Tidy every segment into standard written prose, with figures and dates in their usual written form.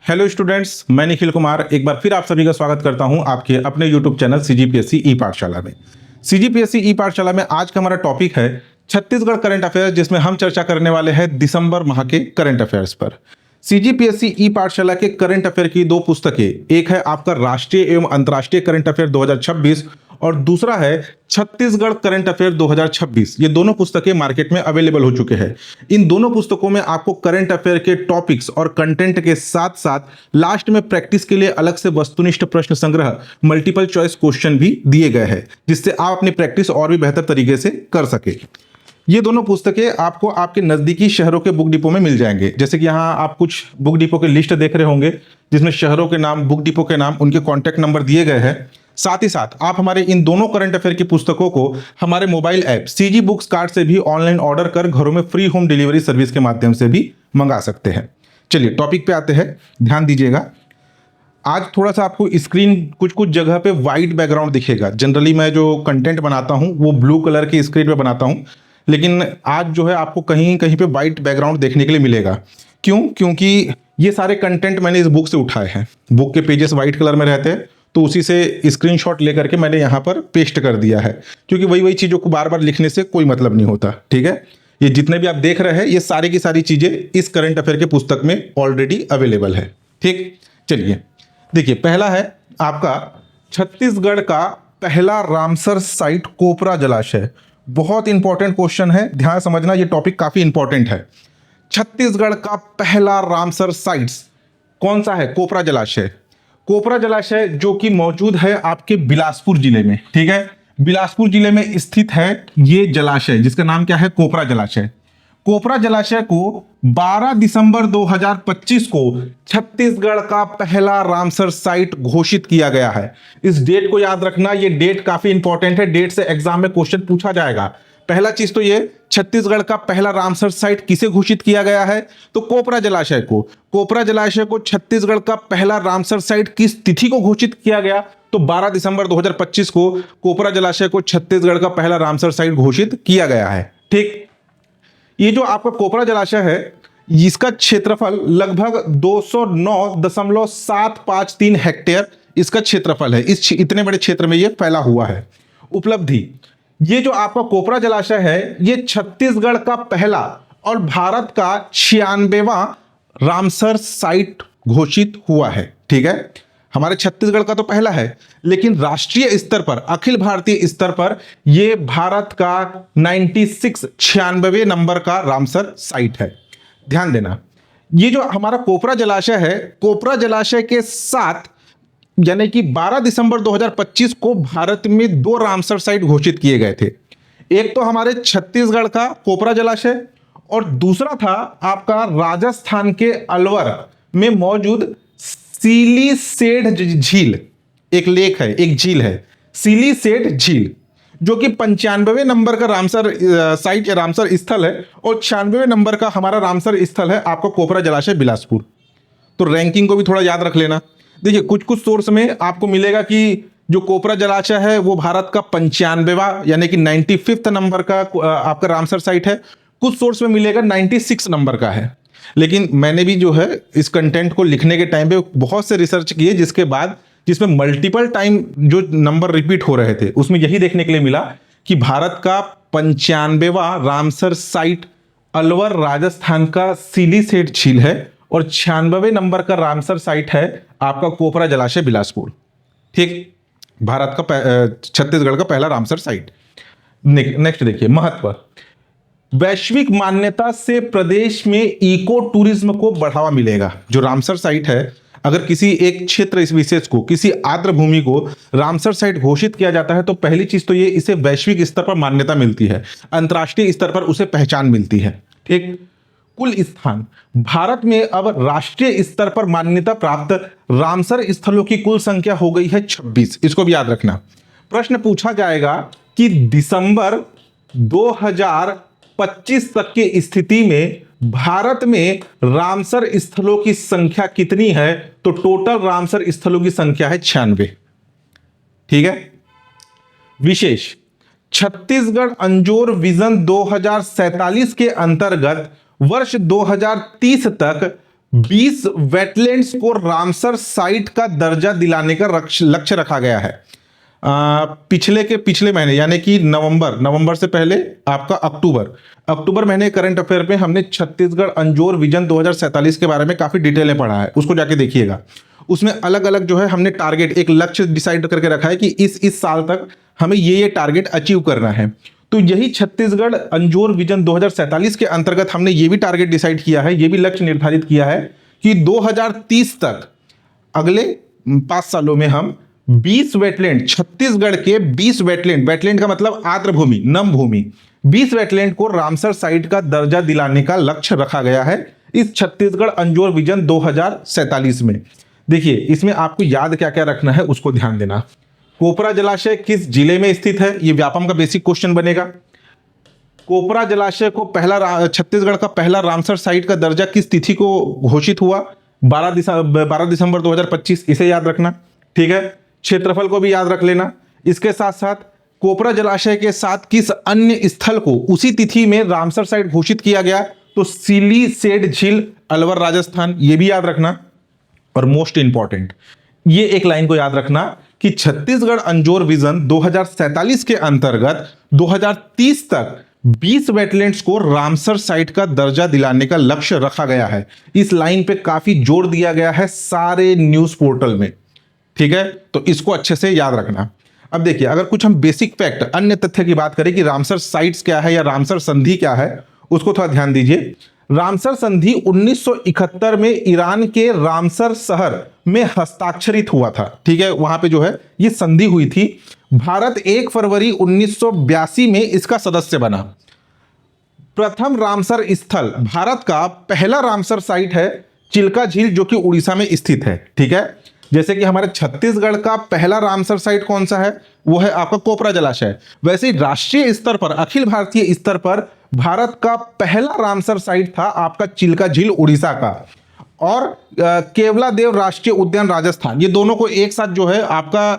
Hello students, मैं निखिल कुमार एक बार फिर आप सभी का स्वागत करता हूं आपके अपने यूट्यूब चैनल सीजीपीएससी ई पाठशाला में। सीजीपीएससी ई पाठशाला में आज का हमारा टॉपिक है छत्तीसगढ़ करंट अफेयर्स, जिसमें हम चर्चा करने वाले हैं दिसंबर माह के करंट अफेयर्स पर। सीजीपीएससी ई पाठशाला के करंट अफेयर की दो पुस्तकें, एक है आपका राष्ट्रीय एवं अंतर्राष्ट्रीय करंट अफेयर 2026 और दूसरा है छत्तीसगढ़ करंट अफेयर 2026। ये दोनों पुस्तकें मार्केट में अवेलेबल हो चुके हैं। इन दोनों पुस्तकों में आपको करंट अफेयर के टॉपिक्स और कंटेंट के साथ साथ लास्ट में प्रैक्टिस के लिए अलग से वस्तुनिष्ठ प्रश्न संग्रह, मल्टीपल चॉइस क्वेश्चन भी दिए गए हैं, जिससे आप अपनी प्रैक्टिस और भी बेहतर तरीके से कर सके। ये दोनों पुस्तकें आपको आपके नज़दीकी शहरों के बुक डिपो में मिल जाएंगे। जैसे कि यहाँ आप कुछ बुक डिपो के लिस्ट देख रहे होंगे, जिसमें शहरों के नाम, बुक डिपो के नाम, उनके कॉन्टैक्ट नंबर दिए गए हैं। साथ ही साथ आप हमारे इन दोनों करंट अफेयर की पुस्तकों को हमारे mobile app CG books card से भी ऑनलाइन ऑर्डर कर घरों में फ्री होम डिलीवरी सर्विस के माध्यम से भी मंगा सकते हैं। चलिए टॉपिक पे आते हैं, ध्यान दीजिएगा। आज थोड़ा सा आपको स्क्रीन कुछ जगह पे वाइट बैकग्राउंड दिखेगा। जनरली मैं जो कंटेंट बनाता हूँ वो ब्लू कलर की स्क्रीन पे बनाता हूँ, लेकिन आज जो है आपको कहीं कहीं पे वाइट बैकग्राउंड देखने के लिए मिलेगा। क्यों? क्योंकि ये सारे कंटेंट मैंने इस बुक से उठाए हैं। बुक के पेजेस वाइट कलर में रहते हैं, तो उसी से स्क्रीनशॉट लेकर के मैंने यहाँ पर पेस्ट कर दिया है, क्योंकि वही चीज़ों को बार बार लिखने से कोई मतलब नहीं होता। ठीक है, ये जितने भी आप देख रहे हैं ये सारी की सारी चीज़ें इस करंट अफेयर के पुस्तक में ऑलरेडी अवेलेबल है। ठीक, चलिए देखिए, पहला है आपका छत्तीसगढ़ का पहला रामसर साइट कोपरा जलाशय। बहुत इंपॉर्टेंट क्वेश्चन है, ध्यान समझना, ये टॉपिक काफी इंपॉर्टेंट है। छत्तीसगढ़ का पहला रामसर साइट्स कौन सा है? कोपरा जलाशय। कोपरा जलाशय जो कि मौजूद है आपके बिलासपुर जिले में। ठीक है, बिलासपुर जिले में स्थित है ये जलाशय, जिसका नाम क्या है? कोपरा जलाशय। कोपरा जलाशय को 12 दिसंबर 2025 को छत्तीसगढ़ का पहला रामसर साइट घोषित किया गया है। इस डेट को याद रखना, ये डेट काफी इंपॉर्टेंट है, डेट से एग्जाम में क्वेश्चन पूछा जाएगा। पहला चीज तो ये, छत्तीसगढ़ का पहला रामसर साइट किसे घोषित किया गया है? तो कोपरा जलाशय को। कोपरा जलाशय को छत्तीसगढ़ का पहला रामसर साइट किस तिथि को घोषित किया गया? तो 12 दिसंबर 2025 को कोपरा जलाशय को छत्तीसगढ़ का पहला रामसर साइट घोषित किया गया है। ठीक, ये जो आपका कोपरा जलाशय है, इसका क्षेत्रफल लगभग 209.753 हेक्टेयर इसका क्षेत्रफल है। इतने बड़े क्षेत्र में ये फैला हुआ है। उपलब्धि, ये जो आपका कोपरा जलाशय है ये छत्तीसगढ़ का पहला और भारत का 96वां रामसर साइट घोषित हुआ है। ठीक है, हमारे छत्तीसगढ़ का तो पहला है, लेकिन राष्ट्रीय स्तर पर, अखिल भारतीय स्तर पर ये भारत का 96वें नंबर का रामसर साइट है। ध्यान देना, ये जो हमारा कोपरा जलाशय है, कोपरा जलाशय के साथ यानी कि 12 दिसंबर 2025 को भारत में दो रामसर साइट घोषित किए गए थे। एक तो हमारे छत्तीसगढ़ का कोपरा जलाशय और दूसरा था आपका राजस्थान के अलवर में मौजूद सिलीसेड झील। एक लेक है, एक झील है, सिलीसेड झील, जो कि 95वें नंबर का रामसर साइट या रामसर स्थल है, और 96वें नंबर का हमारा रामसर स्थल है आपका कोपरा जलाशय बिलासपुर। तो रैंकिंग को भी थोड़ा याद रख लेना। देखिए, कुछ सोर्स में आपको मिलेगा कि जो कोपरा जलाशय है वो भारत का 95वां यानी कि 95th नंबर का आपका रामसर साइट है। कुछ सोर्स में मिलेगा 96 नंबर का है। लेकिन मैंने भी जो है इस कंटेंट को लिखने के टाइम पे बहुत से रिसर्च किए, जिसके बाद जिसमें मल्टीपल टाइम जो नंबर रिपीट हो रहे थे, उसमें यही देखने के लिए मिला कि भारत का 95वां रामसर साइट अलवर राजस्थान का सिलीसेड झील है और 96वें नंबर का रामसर साइट है आपका कोपरा जलाशय बिलासपुर। ठीक, भारत का छत्तीसगढ़ का पहला रामसर साइट। नेक्स्ट देखिए, महत्व। वैश्विक मान्यता से प्रदेश में इको टूरिज्म को बढ़ावा मिलेगा। जो रामसर साइट है, अगर किसी एक क्षेत्र इस विशेष को, किसी आर्द्र भूमि को रामसर साइट घोषित किया जाता है, तो पहली चीज तो ये, इसे वैश्विक स्तर पर मान्यता मिलती है, अंतर्राष्ट्रीय स्तर पर उसे पहचान मिलती है। ठीक, कुल स्थान, भारत में अब राष्ट्रीय स्तर पर मान्यता प्राप्त रामसर स्थलों की कुल संख्या हो गई है 26। इसको भी याद रखना। प्रश्न पूछा जाएगा कि दिसंबर 2025 तक की स्थिति में भारत में रामसर स्थलों की संख्या कितनी है? तो टोटल रामसर स्थलों की संख्या है 96। ठीक है, विशेष, छत्तीसगढ़ अंजोर विजन 2047 के अंतर्गत वर्ष 2030 तक 20 वेटलैंड्स को रामसर साइट का दर्जा दिलाने का लक्ष्य रखा गया है। पिछले महीने यानी कि नवंबर से पहले आपका अक्टूबर महीने करंट अफेयर में हमने छत्तीसगढ़ अंजोर विजन 2047 के बारे में काफी डिटेल में पढ़ा है, उसको जाके देखिएगा। उसमें अलग अलग जो है हमने टारगेट, एक लक्ष्य डिसाइड करके रखा है कि इस साल तक हमें ये टारगेट अचीव करना है। तो यही छत्तीसगढ़ अंजोर विजन 2047 के अंतर्गत हमने ये भी टारगेट डिसाइड किया है, ये भी लक्ष्य निर्धारित किया है कि 2030 तक, अगले 5 सालों में हम 20 वेटलैंड, छत्तीसगढ़ के 20 वेटलैंड का मतलब आर्द्र भूमि, नम भूमि, 20 वेटलैंड को रामसर साइट का दर्जा दिलाने का लक्ष्य रखा गया है इस छत्तीसगढ़ अंजोर विजन 2047 में। देखिए, इसमें आपको याद क्या क्या रखना है उसको ध्यान देना। कोपरा जलाशय किस जिले में स्थित है, यह व्यापम का बेसिक क्वेश्चन बनेगा। कोपरा जलाशय को छत्तीसगढ़ का पहला रामसर साइट का दर्जा किस तिथि को घोषित हुआ, 12 दिसंबर 2025, इसे याद रखना, ठीक है। क्षेत्रफल को भी याद रख लेना। इसके साथ साथ कोपरा जलाशय के साथ किस अन्य स्थल को उसी तिथि में रामसर साइट घोषित किया गया, तो सिलीसेड झील, अलवर, राजस्थान, यह भी याद रखना। और मोस्ट इंपॉर्टेंट, ये एक लाइन को याद रखना कि छत्तीसगढ़ अंजोर विजन 2047 के अंतर्गत 2030 तक 20 वेटलैंड्स को रामसर साइट का दर्जा दिलाने का लक्ष्य रखा गया है। इस लाइन पे काफी जोर दिया गया है सारे न्यूज पोर्टल में, ठीक है। तो इसको अच्छे से याद रखना। अब देखिए, अगर कुछ हम बेसिक फैक्ट, अन्य तथ्य की बात करें कि रामसर साइट्स क्या है या रामसर संधि क्या है, उसको थोड़ा ध्यान दीजिए। रामसर संधि 1971 में ईरान के रामसर शहर में हस्ताक्षरित हुआ था, ठीक है। वहां पे जो है ये संधि हुई थी। भारत 1 फरवरी 1982 में इसका सदस्य बना। प्रथम रामसर स्थल, भारत का पहला रामसर साइट है चिल्का झील, जो कि उड़ीसा में स्थित है, ठीक है। जैसे कि हमारे छत्तीसगढ़ का पहला रामसर साइट कौन सा है, वो है आपका कोपरा जलाशय। वैसे ही राष्ट्रीय स्तर पर, अखिल भारतीय स्तर पर भारत का पहला रामसर साइट था आपका चिल्का झील, उड़ीसा का। और केवलादेव राष्ट्रीय उद्यान, राजस्थान, ये दोनों को एक साथ जो है आपका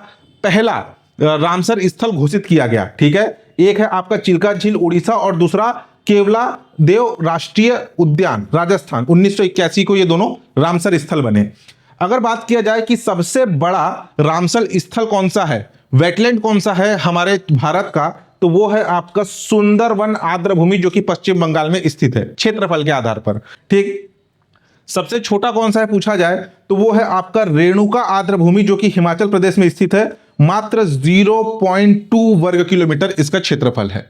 पहला रामसर स्थल घोषित किया गया, ठीक है। एक है आपका चिल्का झील, उड़ीसा, और दूसरा केवलादेव राष्ट्रीय उद्यान, राजस्थान। 1981 को ये दोनों रामसर स्थल बने। अगर बात किया जाए कि सबसे बड़ा रामसर स्थल कौन सा है, वेटलैंड कौन सा है हमारे भारत का, तो वो है आपका सुंदरवन आर्द्र भूमि, जो कि पश्चिम बंगाल में स्थित है क्षेत्रफल के आधार पर, ठीक। सबसे छोटा कौन सा है पूछा जाए तो वो है आपका रेणुका आर्द्र भूमि, जो कि हिमाचल प्रदेश में स्थित है। मात्र 0.2 वर्ग किलोमीटर इसका क्षेत्रफल है।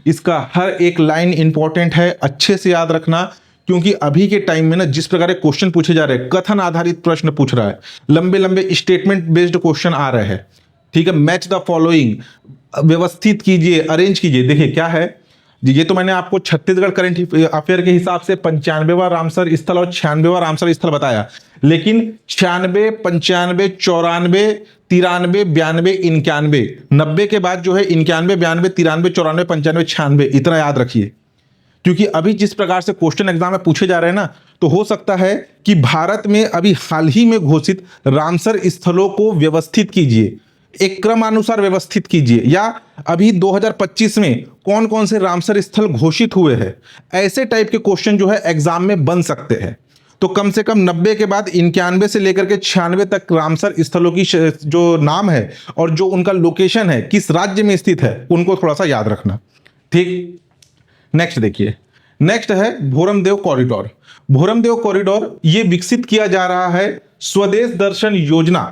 इसका हर एक लाइन इंपॉर्टेंट है, अच्छे से याद रखना, क्योंकि अभी के टाइम में ना जिस प्रकार के क्वेश्चन पूछे जा रहे हैं, कथन आधारित प्रश्न पूछ रहा है, लंबे लंबे स्टेटमेंट बेस्ड क्वेश्चन आ रहे हैं, ठीक है। मैच द फॉलोइंग, व्यवस्थित कीजिए, अरेंज कीजिए। देखिए क्या है, ये तो मैंने आपको छत्तीसगढ़ करंट अफेयर के हिसाब से 95वां रामसर स्थल और 96वां रामसर स्थल बताया, लेकिन 96, 95, 94, 93, 92, 91, 90 के बाद जो है 91, 92, 93, 94, 95, 96, इतना याद रखिए। क्योंकि अभी जिस प्रकार से क्वेश्चन एग्जाम में पूछे जा रहे हैं ना, तो हो सकता है कि भारत में अभी हाल ही में घोषित रामसर स्थलों को व्यवस्थित कीजिए, एक क्रमानुसार व्यवस्थित कीजिए, या अभी 2025 में कौन कौन से रामसर स्थल घोषित हुए हैं, ऐसे टाइप के क्वेश्चन जो है एग्जाम में बन सकते हैं। तो कम से कम 90 के बाद 91 से लेकर के 96 तक रामसर स्थलों की जो नाम है और जो उनका लोकेशन है, किस राज्य में स्थित है, उनको थोड़ा सा याद रखना, ठीक। नेक्स्ट देखिए, नेक्स्ट है भोरमदेव कॉरिडोर। भोरमदेव कॉरिडोर ये विकसित किया जा रहा है स्वदेश दर्शन योजना,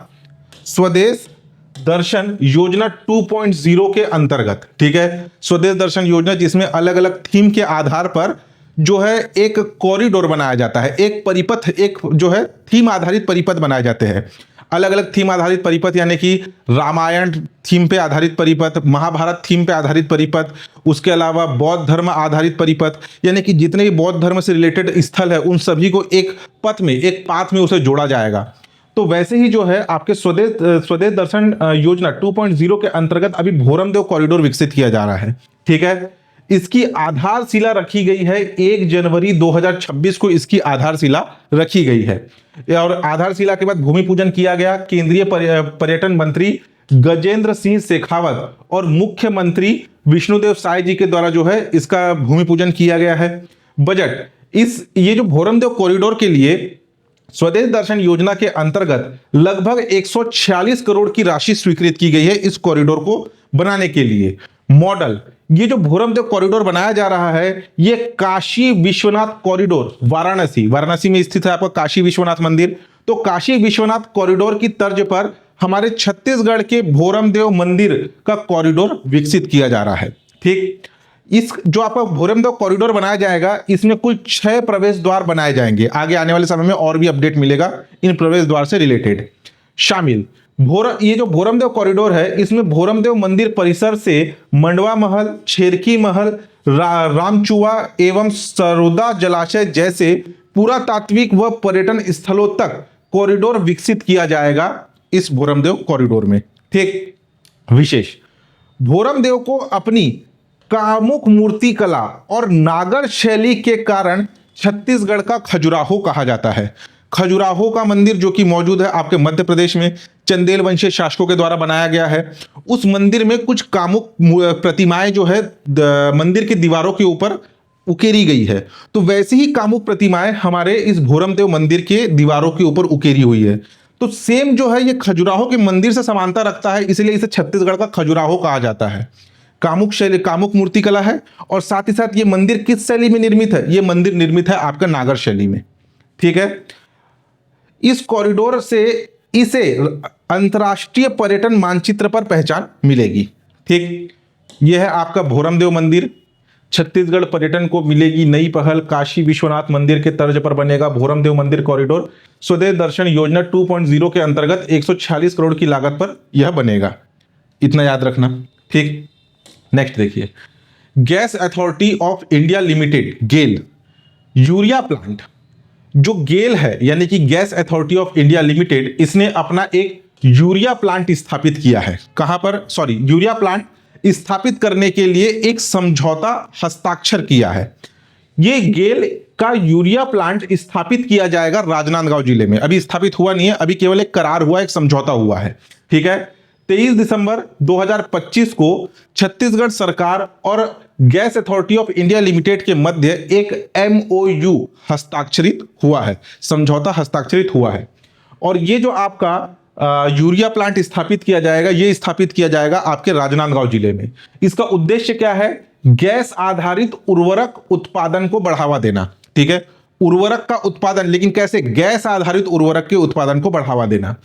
स्वदेश दर्शन योजना 2.0 के अंतर्गत, ठीक है। स्वदेश दर्शन योजना जिसमें अलग अलग थीम के आधार पर जो है एक कॉरिडोर बनाया जाता है, एक परिपथ, एक जो है थीम आधारित परिपथ बनाए जाते हैं। अलग अलग थीम आधारित परिपथ यानी कि रामायण थीम पे आधारित परिपथ, महाभारत थीम पे आधारित परिपथ, उसके अलावा बौद्ध धर्म आधारित परिपथ, यानी कि जितने भी बौद्ध धर्म से रिलेटेड स्थल है उन सभी को एक पथ में, एक पाथ में उसे जोड़ा जाएगा। तो वैसे ही जो है आपके स्वदेश दर्शन योजना 2.0 के अंतर्गत अभी भोरमदेव कॉरिडोर विकसित किया जा रहा है, ठीक है। इसकी आधारशिला रखी गई है 1 जनवरी 2026 को, इसकी आधारशिला रखी गई है। और आधारशिला के बाद भूमि पूजन किया गया केंद्रीय पर्यटन मंत्री गजेंद्र सिंह शेखावत और मुख्यमंत्री विष्णुदेव साय जी के द्वारा जो है इसका भूमि पूजन किया गया है। बजट इस ये जो भोरमदेव कॉरिडोर के लिए स्वदेश दर्शन योजना के अंतर्गत लगभग 146 करोड़ की राशि स्वीकृत की गई है इस कॉरिडोर को बनाने के लिए। मॉडल, ये जो भोरमदेव कॉरिडोर बनाया जा रहा है ये काशी विश्वनाथ कॉरिडोर, वाराणसी में स्थित है आपका काशी विश्वनाथ मंदिर। तो काशी विश्वनाथ कॉरिडोर की तर्ज पर हमारे छत्तीसगढ़ के भोरमदेव मंदिर का कॉरिडोर विकसित किया जा रहा है। ठीक, इस जो आपका भोरमदेव कॉरिडोर बनाया जाएगा इसमें कुल 6 प्रवेश द्वार बनाए जाएंगे। आगे आने वाले समय में और भी अपडेट मिलेगा इन प्रवेश द्वार से रिलेटेड। शामिल ये जो भोरमदेव कॉरिडोर है इसमें भोरमदेव मंदिर परिसर से मंडवा महल, छेरकी महल, रामचुआ एवं सरोदा जलाशय जैसे पुरातात्विक व पर्यटन स्थलों तक कॉरिडोर विकसित किया जाएगा इस भोरमदेव कॉरिडोर में। ठीक, विशेष, भोरमदेव को अपनी कामुक मूर्ति कला और नागर शैली के कारण छत्तीसगढ़ का खजुराहो कहा जाता है। खजुराहो का मंदिर जो कि मौजूद है आपके मध्य प्रदेश में, चंदेल वंशीय शासकों के द्वारा बनाया गया है। उस मंदिर में कुछ कामुक प्रतिमाएं जो है मंदिर की दीवारों के ऊपर उकेरी गई है। तो वैसे ही कामुक प्रतिमाएं हमारे इस भोरमदेव मंदिर के दीवारों के ऊपर उकेरी हुई है। तो सेम जो है ये खजुराहो के मंदिर से समानता रखता है, इसलिए इसे छत्तीसगढ़ का खजुराहो कहा जाता है। कामुक शैली, कामुक मूर्ति कला है और साथ ही साथ ये मंदिर किस शैली में निर्मित है? ये मंदिर निर्मित है आपका नागर शैली में। ठीक है, इस कॉरिडोर से इसे अंतर्राष्ट्रीय पर्यटन मानचित्र पर पहचान मिलेगी। ठीक, यह है आपका भोरमदेव मंदिर। छत्तीसगढ़ पर्यटन को मिलेगी नई पहल, काशी विश्वनाथ मंदिर के तर्ज पर बनेगा भोरमदेव मंदिर कॉरिडोर। स्वदेश दर्शन योजना 2.0 के अंतर्गत 146 करोड़ की लागत पर यह बनेगा, इतना याद रखना। ठीक, नेक्स्ट देखिए, gas authority of India limited GAIL urea plant, जो गेल है यानी कि gas authority of India limited, इसने अपना एक यूरिया प्लांट स्थापित किया है। कहां पर? यूरिया प्लांट स्थापित करने के लिए एक समझौता हस्ताक्षर किया है। ये गेल का यूरिया प्लांट स्थापित किया जाएगा राजनांदगांव जिले में। अभी स्थापित हुआ नहीं है, अभी केवल एक करार हुआ, एक समझौता हुआ है। ठीक है, 23 दिसंबर 2025 को छत्तीसगढ़ सरकार और gas authority of India limited के मध्य एक MOU हस्ताक्षरित हुआ है, समझौता हस्ताक्षरित हुआ है। और ये जो आपका यूरिया प्लांट स्थापित किया जाएगा, ये स्थापित किया जाएगा आपके राजनांदगांव जिले में। इसका उद्देश्य क्या है? गैस आधारित उर्वरक उत्पादन को बढ़ावा देना। ठीक है, उर्वरक का उत्पादन, लेकिन कैसे? गैस आधारित उर्वरक के उत्पादन को बढ़ावा देना।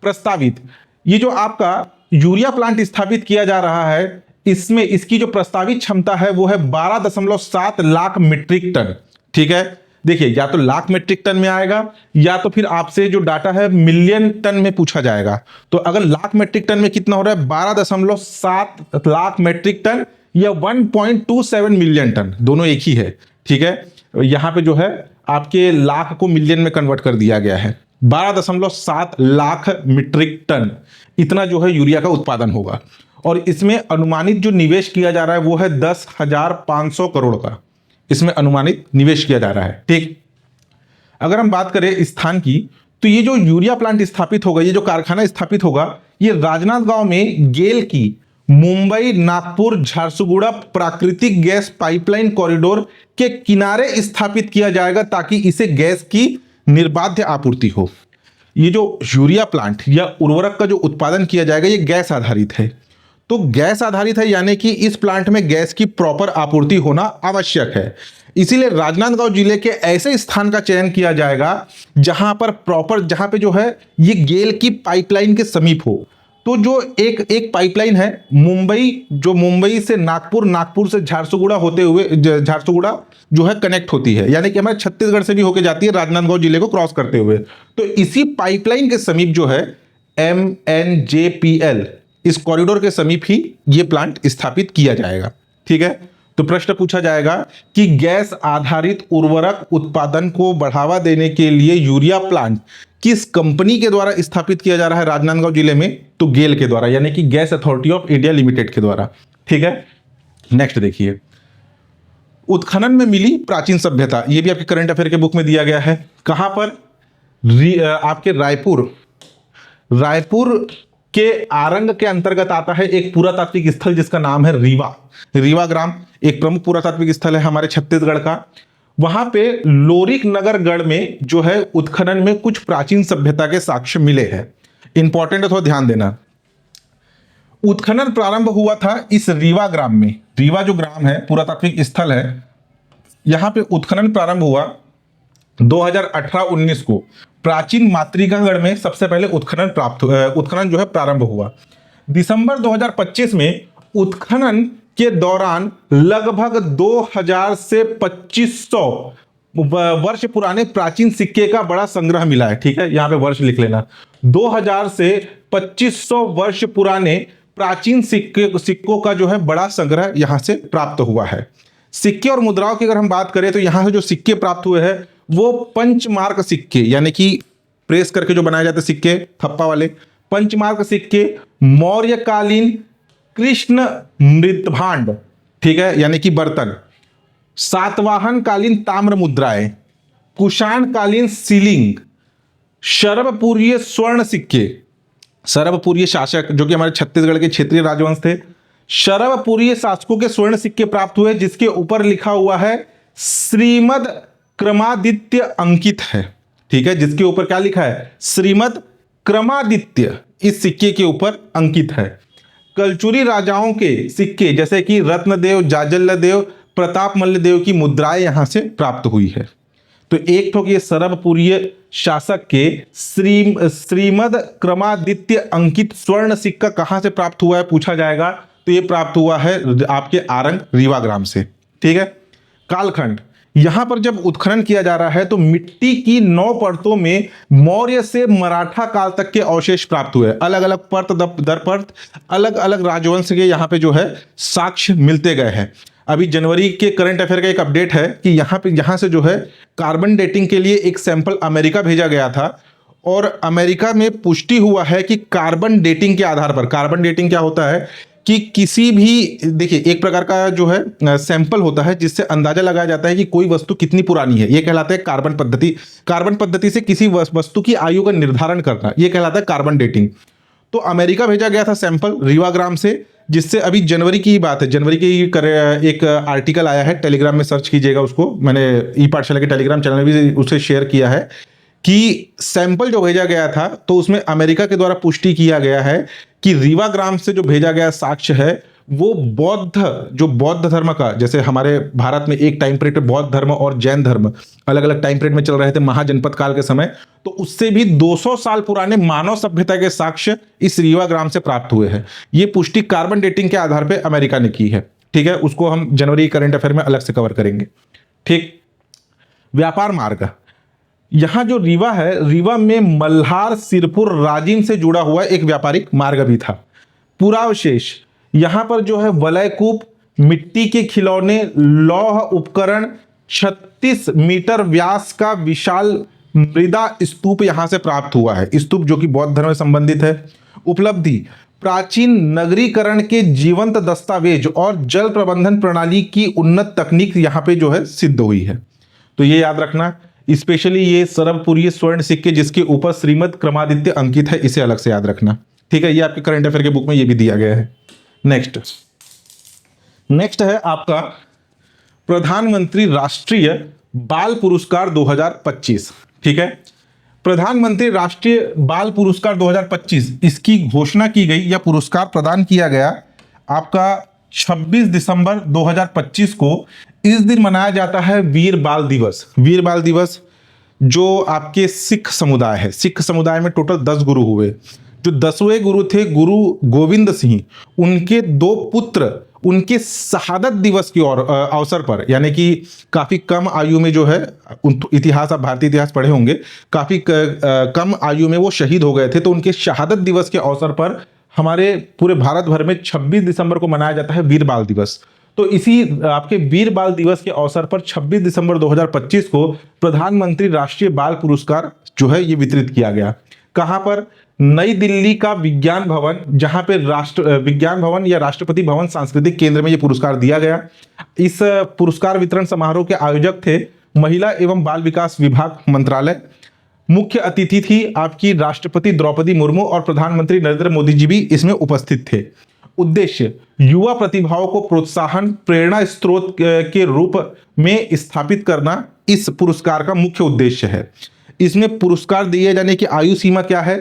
प्रस्तावित ये जो आपका यूरिया प्लांट स्थापित किया जा रहा है, इसमें इसकी जो प्रस्तावित क्षमता है वो है 12.7 लाख मीट्रिक टन। ठीक है, देखिए या तो लाख मीट्रिक टन में आएगा या तो फिर आपसे जो डाटा है मिलियन टन में पूछा जाएगा। तो अगर लाख मीट्रिक टन में कितना हो रहा है? 12.7 लाख मीट्रिक टन या 1.27 मिलियन टन, दोनों एक ही है। ठीक है, यहां पे जो है आपके लाख को मिलियन में कन्वर्ट कर दिया गया है। 12.7 लाख मीट्रिक टन इतना जो है यूरिया का उत्पादन होगा। और इसमें अनुमानित जो निवेश किया जा रहा है वो है 10,500 करोड़ का, इसमें अनुमानित निवेश किया जा रहा है। ठीक, अगर हम बात करें स्थान की, तो ये जो यूरिया प्लांट स्थापित होगा, ये जो कारखाना स्थापित होगा, ये राजनांदगांव में गेल की मुंबई नागपुर झारसुगुड़ा प्राकृतिक गैस पाइपलाइन कॉरिडोर के किनारे स्थापित किया जाएगा ताकि इसे गैस की निर्बाध आपूर्ति हो। ये जो यूरिया प्लांट या उर्वरक का जो उत्पादन किया जाएगा ये गैस आधारित है। तो गैस आधारित है यानी कि इस प्लांट में गैस की प्रॉपर आपूर्ति होना आवश्यक है। इसीलिए राजनांदगांव जिले के ऐसे स्थान का चयन किया जाएगा जहां पर प्रॉपर, जहां पे जो है ये गेल की पाइपलाइन के समीप हो। तो जो एक पाइपलाइन है मुंबई से नागपुर, नागपुर से झारसुगुड़ा होते हुए, झारसुगुड़ा जो है कनेक्ट होती है, यानी कि हमारे छत्तीसगढ़ से भी होके जाती है राजनांदगांव जिले को क्रॉस करते हुए। तो इसी पाइपलाइन के समीप जो है MNJPL, इस कॉरिडोर के समीप ही ये प्लांट स्थापित किया जाएगा। ठीक है, तो प्रश्न पूछा जाएगा कि गैस आधारित उर्वरक उत्पादन को बढ़ावा देने के लिए यूरिया प्लांट किस कंपनी के द्वारा स्थापित किया जा रहा है राजनांदगांव जिले में? तो गेल के द्वारा, यानी कि gas authority of India limited के द्वारा। ठीक है, नेक्स्ट देखिए, उत्खनन में मिली प्राचीन सभ्यता, ये भी आपके करंट अफेयर के बुक में दिया गया है। कहां पर? आपके रायपुर के आरंग के अंतर्गत आता है एक पुरातात्विक स्थल जिसका नाम है रीवा ग्राम। एक प्रमुख पुरातात्विक स्थल है हमारे छत्तीसगढ़ का। वहां पे लोरिक नगरगढ़ में जो है उत्खनन में कुछ प्राचीन सभ्यता के साक्ष्य मिले हैं। इंपॉर्टेंट है, थोड़ा ध्यान देना। उत्खनन प्रारंभ हुआ था इस रीवा ग्राम में। रीवा जो ग्राम है, पुरातात्विक स्थल है, यहां पे उत्खनन प्रारंभ हुआ 2018-19 को। प्राचीन मातृकागढ़ में सबसे पहले उत्खनन जो है प्रारंभ हुआ। दिसंबर 2025 में उत्खनन के दौरान लगभग 2000 से 2500 वर्ष पुराने प्राचीन सिक्के का बड़ा संग्रह मिला है। ठीक है, यहां पे वर्ष लिख लेना। 2000 से 2500 वर्ष पुराने प्राचीन सिक्कों का जो है बड़ा संग्रह यहां से प्राप्त हुआ है। सिक्के और मुद्राओं की अगर हम बात करें तो यहां से जो सिक्के प्राप्त हुए हैं वो पंचमार्क सिक्के, यानी कि प्रेस करके जो बनाए जाते सिक्के, थप्पा वाले पंचमार्क सिक्के, मौर्यकालीन कृष्ण मृतभांड, ठीक है, यानी कि बर्तन, सातवाहन कालीन ताम्र मुद्राएं, कुषाण कालीन सीलिंग, शरभपूर्य स्वर्ण सिक्के, शरभपूर्य शासक जो कि हमारे छत्तीसगढ़ के क्षेत्रीय राजवंश थे, शरभपूर्य शासकों के स्वर्ण सिक्के प्राप्त हुए जिसके ऊपर लिखा हुआ है श्रीमद क्रमादित्य अंकित है। ठीक है, जिसके ऊपर क्या लिखा है? श्रीमद क्रमादित्य इस सिक्के के ऊपर अंकित है। कलचुरी राजाओं के सिक्के जैसे कि रत्नदेव, जाजल्लदेव, प्रताप मल्लदेव की मुद्राएं यहां से प्राप्त हुई है। तो एक ठोक ये शरभपूर्य शासक के श्रीमद क्रमादित्य अंकित स्वर्ण सिक्का कहां से प्राप्त हुआ है पूछा जाएगा, तो ये प्राप्त हुआ है आपके आरंग रीवा ग्राम से। ठीक है। कालखंड, यहां पर जब उत्खनन किया जा रहा है तो मिट्टी की 9 परतों में मौर्य से मराठा काल तक के अवशेष प्राप्त हुए। अलग अलग परत दर परत अलग अलग राजवंश के यहां पे जो है साक्ष्य मिलते गए हैं। अभी जनवरी के करंट अफेयर का एक अपडेट है कि यहां से जो है कार्बन डेटिंग के लिए एक सैंपल अमेरिका भेजा गया था और अमेरिका में पुष्टि हुआ है कि कार्बन डेटिंग के आधार पर, कार्बन डेटिंग क्या होता है कि किसी भी, देखिए, एक प्रकार का जो है सैंपल होता है जिससे अंदाजा लगाया जाता है कि कोई वस्तु कितनी पुरानी है, ये कहलाता है कार्बन पद्धति। कार्बन पद्धति से किसी वस्तु की आयु का निर्धारण करना, ये कहलाता है कार्बन डेटिंग। तो अमेरिका भेजा गया था सैंपल रीवा ग्राम से, जिससे अभी जनवरी की बात है, जनवरी की एक आर्टिकल आया है, टेलीग्राम में सर्च कीजिएगा उसको, मैंने ई पाठशाला के टेलीग्राम चैनल में भी उसे शेयर किया है कि सैंपल जो भेजा गया था तो उसमें अमेरिका के द्वारा पुष्टि किया गया है कि रीवा ग्राम से जो भेजा गया साक्ष्य है वो बौद्ध धर्म का, जैसे हमारे भारत में एक टाइम पीरियड पे बौद्ध धर्म और जैन धर्म अलग अलग टाइम पीरियड में चल रहे थे महाजनपद काल के समय, तो उससे भी 200 साल पुराने मानव सभ्यता के साक्ष्य इस रीवा ग्राम से प्राप्त हुए हैं। ये पुष्टि कार्बन डेटिंग के आधार पर अमेरिका ने की है। ठीक है, उसको हम जनवरी करंट अफेयर में अलग से कवर करेंगे। ठीक। व्यापार मार्ग, यहां जो रीवा है, रीवा में मल्हार, सिरपुर, राजिम से जुड़ा हुआ एक व्यापारिक मार्ग भी था। पुरावशेष, यहां पर जो है वलयकूप, मिट्टी के खिलौने, लौह उपकरण, 36 मीटर व्यास का विशाल मृदा स्तूप यहां से प्राप्त हुआ है। स्तूप जो कि बौद्ध धर्म से संबंधित है। उपलब्धि, प्राचीन नगरीकरण के जीवंत दस्तावेज और जल प्रबंधन प्रणाली की उन्नत तकनीक यहां पे जो है सिद्ध हुई है। तो ये याद रखना, स्पेशली ये शरभपूर्य स्वर्ण सिक्के जिसके ऊपर श्रीमद क्रमादित्य अंकित है, इसे अलग से याद रखना। ठीक है, ये आपके करंट अफेयर के बुक में ये भी दिया गया है। नेक्स्ट है आपका प्रधानमंत्री राष्ट्रीय बाल पुरस्कार 2025। ठीक है, प्रधानमंत्री राष्ट्रीय बाल पुरस्कार 2025 इसकी घोषणा की गई या पुरस्कार प्रदान किया गया आपका 26 दिसंबर 2025 को। इस दिन मनाया जाता है वीर बाल दिवस। वीर बाल दिवस जो आपके सिख समुदाय है, सिख समुदाय में टोटल 10 गुरु हुए। जो 10वें गुरु थे गुरु गोविंद सिंह, उनके 2 पुत्र उनके शहादत दिवस के अवसर पर, यानी कि काफी कम आयु में जो है, इतिहास, आप भारतीय इतिहास पढ़े होंगे, काफी कम आयु में वो शहीद हो गए थे, तो उनके शहादत दिवस के अवसर पर हमारे पूरे भारत भर में 26 दिसंबर को मनाया जाता है वीर बाल दिवस। तो इसी आपके वीर बाल दिवस के अवसर पर 26 दिसंबर 2025 को प्रधानमंत्री राष्ट्रीय बाल पुरस्कार जो है ये वितरित किया गया। कहां पर? नई दिल्ली का विज्ञान भवन, जहां पे विज्ञान भवन या राष्ट्रपति भवन सांस्कृतिक केंद्र में ये पुरस्कार दिया गया। इस पुरस्कार वितरण समारोह के आयोजक थे महिला एवं बाल विकास विभाग मंत्रालय। मुख्य अतिथि थी आपकी राष्ट्रपति द्रौपदी मुर्मू और प्रधानमंत्री नरेंद्र मोदी जी भी इसमें उपस्थित थे। उद्देश्य युवा प्रतिभाओं को प्रोत्साहन प्रेरणा स्रोत के रूप में स्थापित करना इस पुरस्कार का मुख्य उद्देश्य है। इसमें पुरस्कार दिए जाने की आयु सीमा क्या है?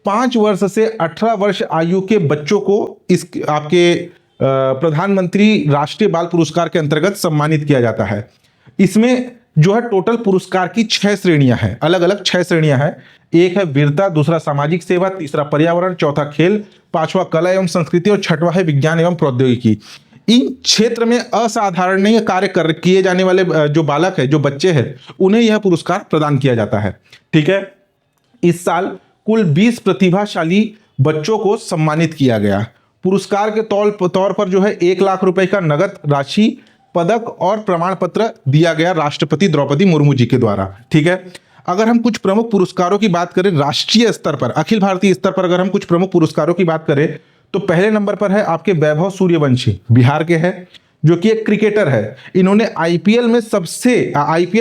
5 वर्ष से 18 वर्ष आयु के बच्चों को इस आपके प्रधानमंत्री राष्ट्रीय बाल पुरस्कार के अंतर्गत सम्मानित किया जाता है। इसमें जो है टोटल पुरस्कार की 6 श्रेणियां हैं, अलग अलग 6 श्रेणियां हैं। एक है वीरता, दूसरा सामाजिक सेवा, तीसरा पर्यावरण, चौथा खेल, पांचवा कला एवं संस्कृति और छठवां है विज्ञान एवं प्रौद्योगिकी। इन क्षेत्र में असाधारणीय कार्य किए जाने वाले जो बालक है, जो बच्चे हैं, उन्हें यह पुरस्कार प्रदान किया जाता है। ठीक है, इस साल कुल 20 प्रतिभाशाली बच्चों को सम्मानित किया गया। पुरस्कार के तौर पर जो है 1 लाख रुपए का नगद राशि, पदक और प्रमाण पत्र दिया गया राष्ट्रपति द्रौपदी मुर्मू जी के द्वारा। ठीक है, अगर हम कुछ प्रमुख पुरस्कारों की बात करें राष्ट्रीय स्तर पर, अखिल भारतीय स्तर पर अगर हम कुछ प्रमुख पुरस्कारों की बात करें तो पहले नंबर पर है आपके वैभव सूर्यवंशी, बिहार के हैं, जो कि एक क्रिकेटर है। इन्होंने आईपीएल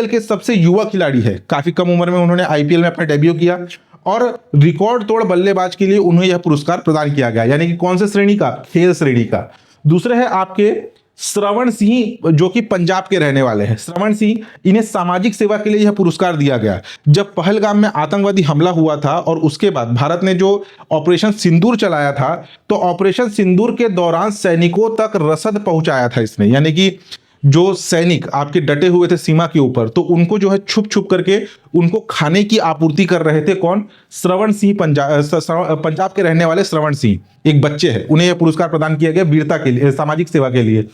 के सबसे युवा खिलाड़ी है, काफी कम उम्र में उन्होंने आईपीएल में अपना डेब्यू किया और रिकॉर्ड तोड़ बल्लेबाज के लिए उन्हें यह पुरस्कार प्रदान किया गया। यानी कि कौन से श्रेणी का? खेल श्रेणी का। दूसरे है आपके श्रवण सिंह, जो कि पंजाब के रहने वाले हैं। श्रवण सिंह, इन्हें सामाजिक सेवा के लिए यह पुरस्कार दिया गया। जब पहलगाम में आतंकवादी हमला हुआ था और उसके बाद भारत ने जो ऑपरेशन सिंदूर चलाया था, तो ऑपरेशन सिंदूर के दौरान सैनिकों तक रसद पहुंचाया था इसने। यानी कि जो सैनिक आपके डटे हुए थे सीमा के ऊपर, तो उनको जो है छुप छुप करके उनको खाने की आपूर्ति कर रहे थे। कौन? श्रवण सिंह, पंजाब के रहने वाले श्रवण सिंह एक बच्चे हैं, उन्हें यह पुरस्कार प्रदान किया गया वीरता के लिए, सामाजिक सेवा के लिए।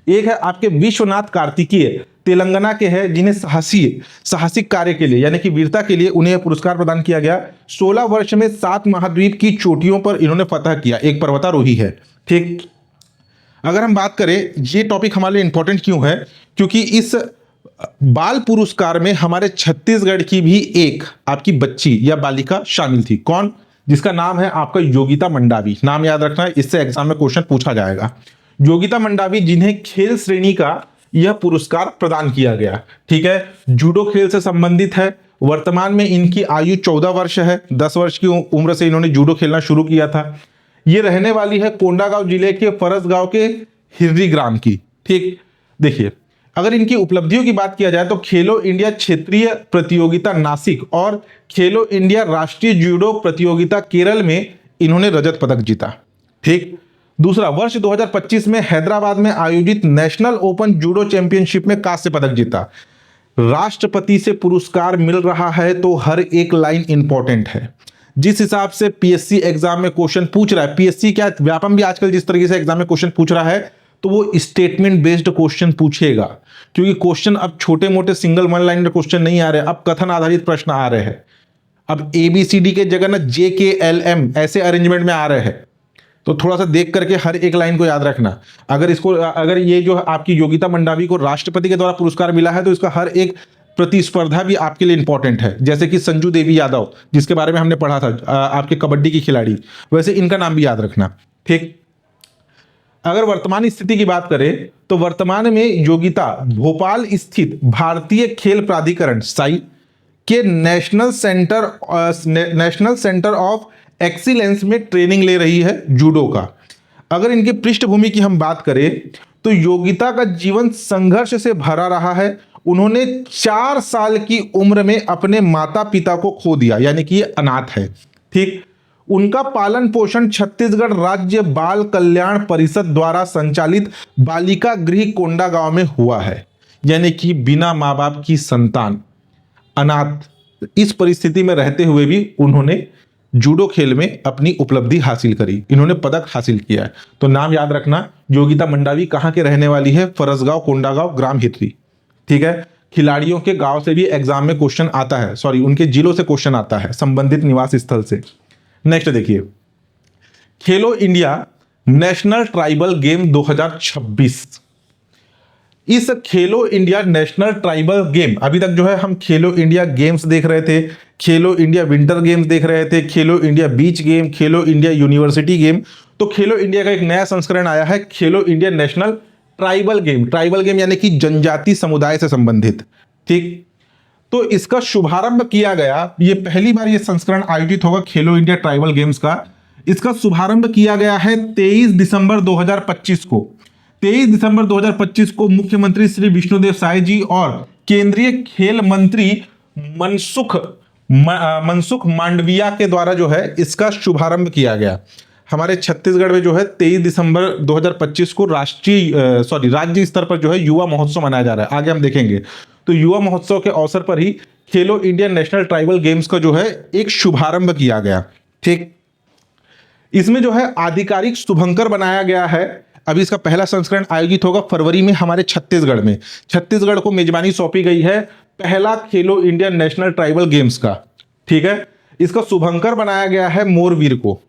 एक है आपके विश्वनाथ कार्तिकीय, तेलंगाना के हैं, जिन्हें साहसिक कार्य के लिए यानी कि वीरता के लिए उन्हें यह पुरस्कार प्रदान किया गया। 16 वर्ष में 7 महाद्वीप की चोटियों पर इन्होंने फतह किया, एक पर्वतारोही है। ठीक, अगर हम बात करें, ये टॉपिक हमारे लिए इंपॉर्टेंट क्यों है? क्योंकि इस बाल पुरस्कार में हमारे छत्तीसगढ़ की भी एक आपकी बच्ची या बालिका शामिल थी। कौन? जिसका नाम है आपका योगिता मंडावी। नाम याद रखना है, इससे एग्जाम में क्वेश्चन पूछा जाएगा। योगिता मंडावी, जिन्हें खेल श्रेणी का यह पुरस्कार प्रदान किया गया। ठीक है, जूडो खेल से संबंधित है। वर्तमान में इनकी आयु 14 वर्ष है। 10 वर्ष की उम्र से इन्होंने जूडो खेलना शुरू किया था। ये रहने वाली है कोंडागांव जिले के फरस गांव के हिर्री ग्राम की। ठीक, देखिए, अगर इनकी उपलब्धियों की बात किया जाए तो खेलो इंडिया क्षेत्रीय प्रतियोगिता नासिक और खेलो इंडिया राष्ट्रीय जूडो प्रतियोगिता केरल में इन्होंने रजत पदक जीता। ठीक, दूसरा, वर्ष 2025 में हैदराबाद में आयोजित नेशनल ओपन जूडो चैंपियनशिप में कांस्य पदक जीता। राष्ट्रपति से पुरस्कार मिल रहा है तो हर एक लाइन इंपॉर्टेंट है। जिस हिसाब से पीएससी एग्जाम में क्वेश्चन पूछ रहा है, पीएससी क्या व्यापम भी आजकल जिस तरीके से एग्जाम में क्वेश्चन पूछ रहा है, तो वो स्टेटमेंट बेस्ड क्वेश्चन पूछेगा। क्योंकि क्वेश्चन अब छोटे मोटे सिंगल वन लाइन क्वेश्चन नहीं आ रहे, अब कथन आधारित प्रश्न आ रहे हैं। अब ABCD के जगह ना JKLM ऐसे अरेंजमेंट में आ रहे हैं। तो थोड़ा सा देख करके हर एक लाइन को याद रखना। अगर ये जो आपकी योगिता मंडावी को राष्ट्रपति के द्वारा पुरस्कार मिला है, तो इसका हर एक प्रतिस्पर्धा भी आपके लिए इंपॉर्टेंट है। जैसे कि संजू देवी यादव, जिसके बारे में हमने पढ़ा था, आपके कबड्डी की खिलाड़ी, वैसे इनका नाम भी याद रखना। ठीक, अगर वर्तमान स्थिति की बात करें तो वर्तमान में योगिता भोपाल स्थित भारतीय खेल प्राधिकरण साई के नेशनल सेंटर ऑफ एक्सीलेंस में ट्रेनिंग ले रही है जूडो का। अगर इनकी पृष्ठभूमि की हम बात करें तो योगिता का जीवन संघर्ष से भरा रहा है। उन्होंने 4 साल की उम्र में अपने माता पिता को खो दिया, यानी कि ये अनाथ है। ठीक, उनका पालन पोषण छत्तीसगढ़ राज्य बाल कल्याण परिषद द्वारा संचालित बालिका गृह कोंडागांव में हुआ है। यानी कि बिना माँ बाप की संतान, अनाथ, इस परिस्थिति में रहते हुए भी उन्होंने जूडो खेल में अपनी उपलब्धि हासिल करी, इन्होंने पदक हासिल किया है। तो नाम याद रखना, योगिता मंडावी कहाँ के रहने वाली है? फरसगांव, कोंडागांव, ग्राम हिर्री। ठीक है, खिलाड़ियों के गांव से भी एग्जाम में क्वेश्चन आता है, उनके जिलों से क्वेश्चन आता है, संबंधित निवास स्थल से। नेक्स्ट देखिए, खेलो इंडिया नेशनल ट्राइबल गेम 2026। इस खेलो इंडिया नेशनल ट्राइबल गेम, अभी तक जो है हम खेलो इंडिया गेम्स देख रहे थे, खेलो इंडिया विंटर गेम्स देख रहे थे, खेलो इंडिया बीच गेम, खेलो इंडिया यूनिवर्सिटी गेम। तो खेलो इंडिया का एक नया संस्करण आया है, Khelo India national tribal game. Tribal game यानी कि जनजाति समुदाय से संबंधित। ठीक, तो इसका शुभारंभ किया गया, ये पहली बार ये संस्करण आयोजित होगा खेलो इंडिया ट्राइबल गेम्स का। इसका शुभारंभ किया गया है 23 दिसंबर 2025 को। 23 दिसंबर 2025 को मुख्यमंत्री श्री विष्णुदेव साय जी और केंद्रीय खेल मंत्री मनसुख मांडविया के द्वारा जो है इसका शुभारंभ किया गया। हमारे छत्तीसगढ़ में जो है 23 दिसंबर 2025 को राज्य स्तर पर जो है युवा महोत्सव मनाया जा रहा है, आगे हम देखेंगे। तो युवा महोत्सव के अवसर पर ही खेलो इंडिया नेशनल ट्राइबल गेम्स का जो है एक शुभारंभ किया गया। ठीक, इसमें जो है आधिकारिक शुभंकर बनाया गया है। अभी इसका पहला संस्करण आयोजित होगा फरवरी में हमारे छत्तीसगढ़ में। छत्तीसगढ़ को मेजबानी सौंपी गई है पहला खेलो इंडिया नेशनल ट्राइबल गेम्स का। ठीक है, इसका शुभंकर बनाया गया है मोरवीर को,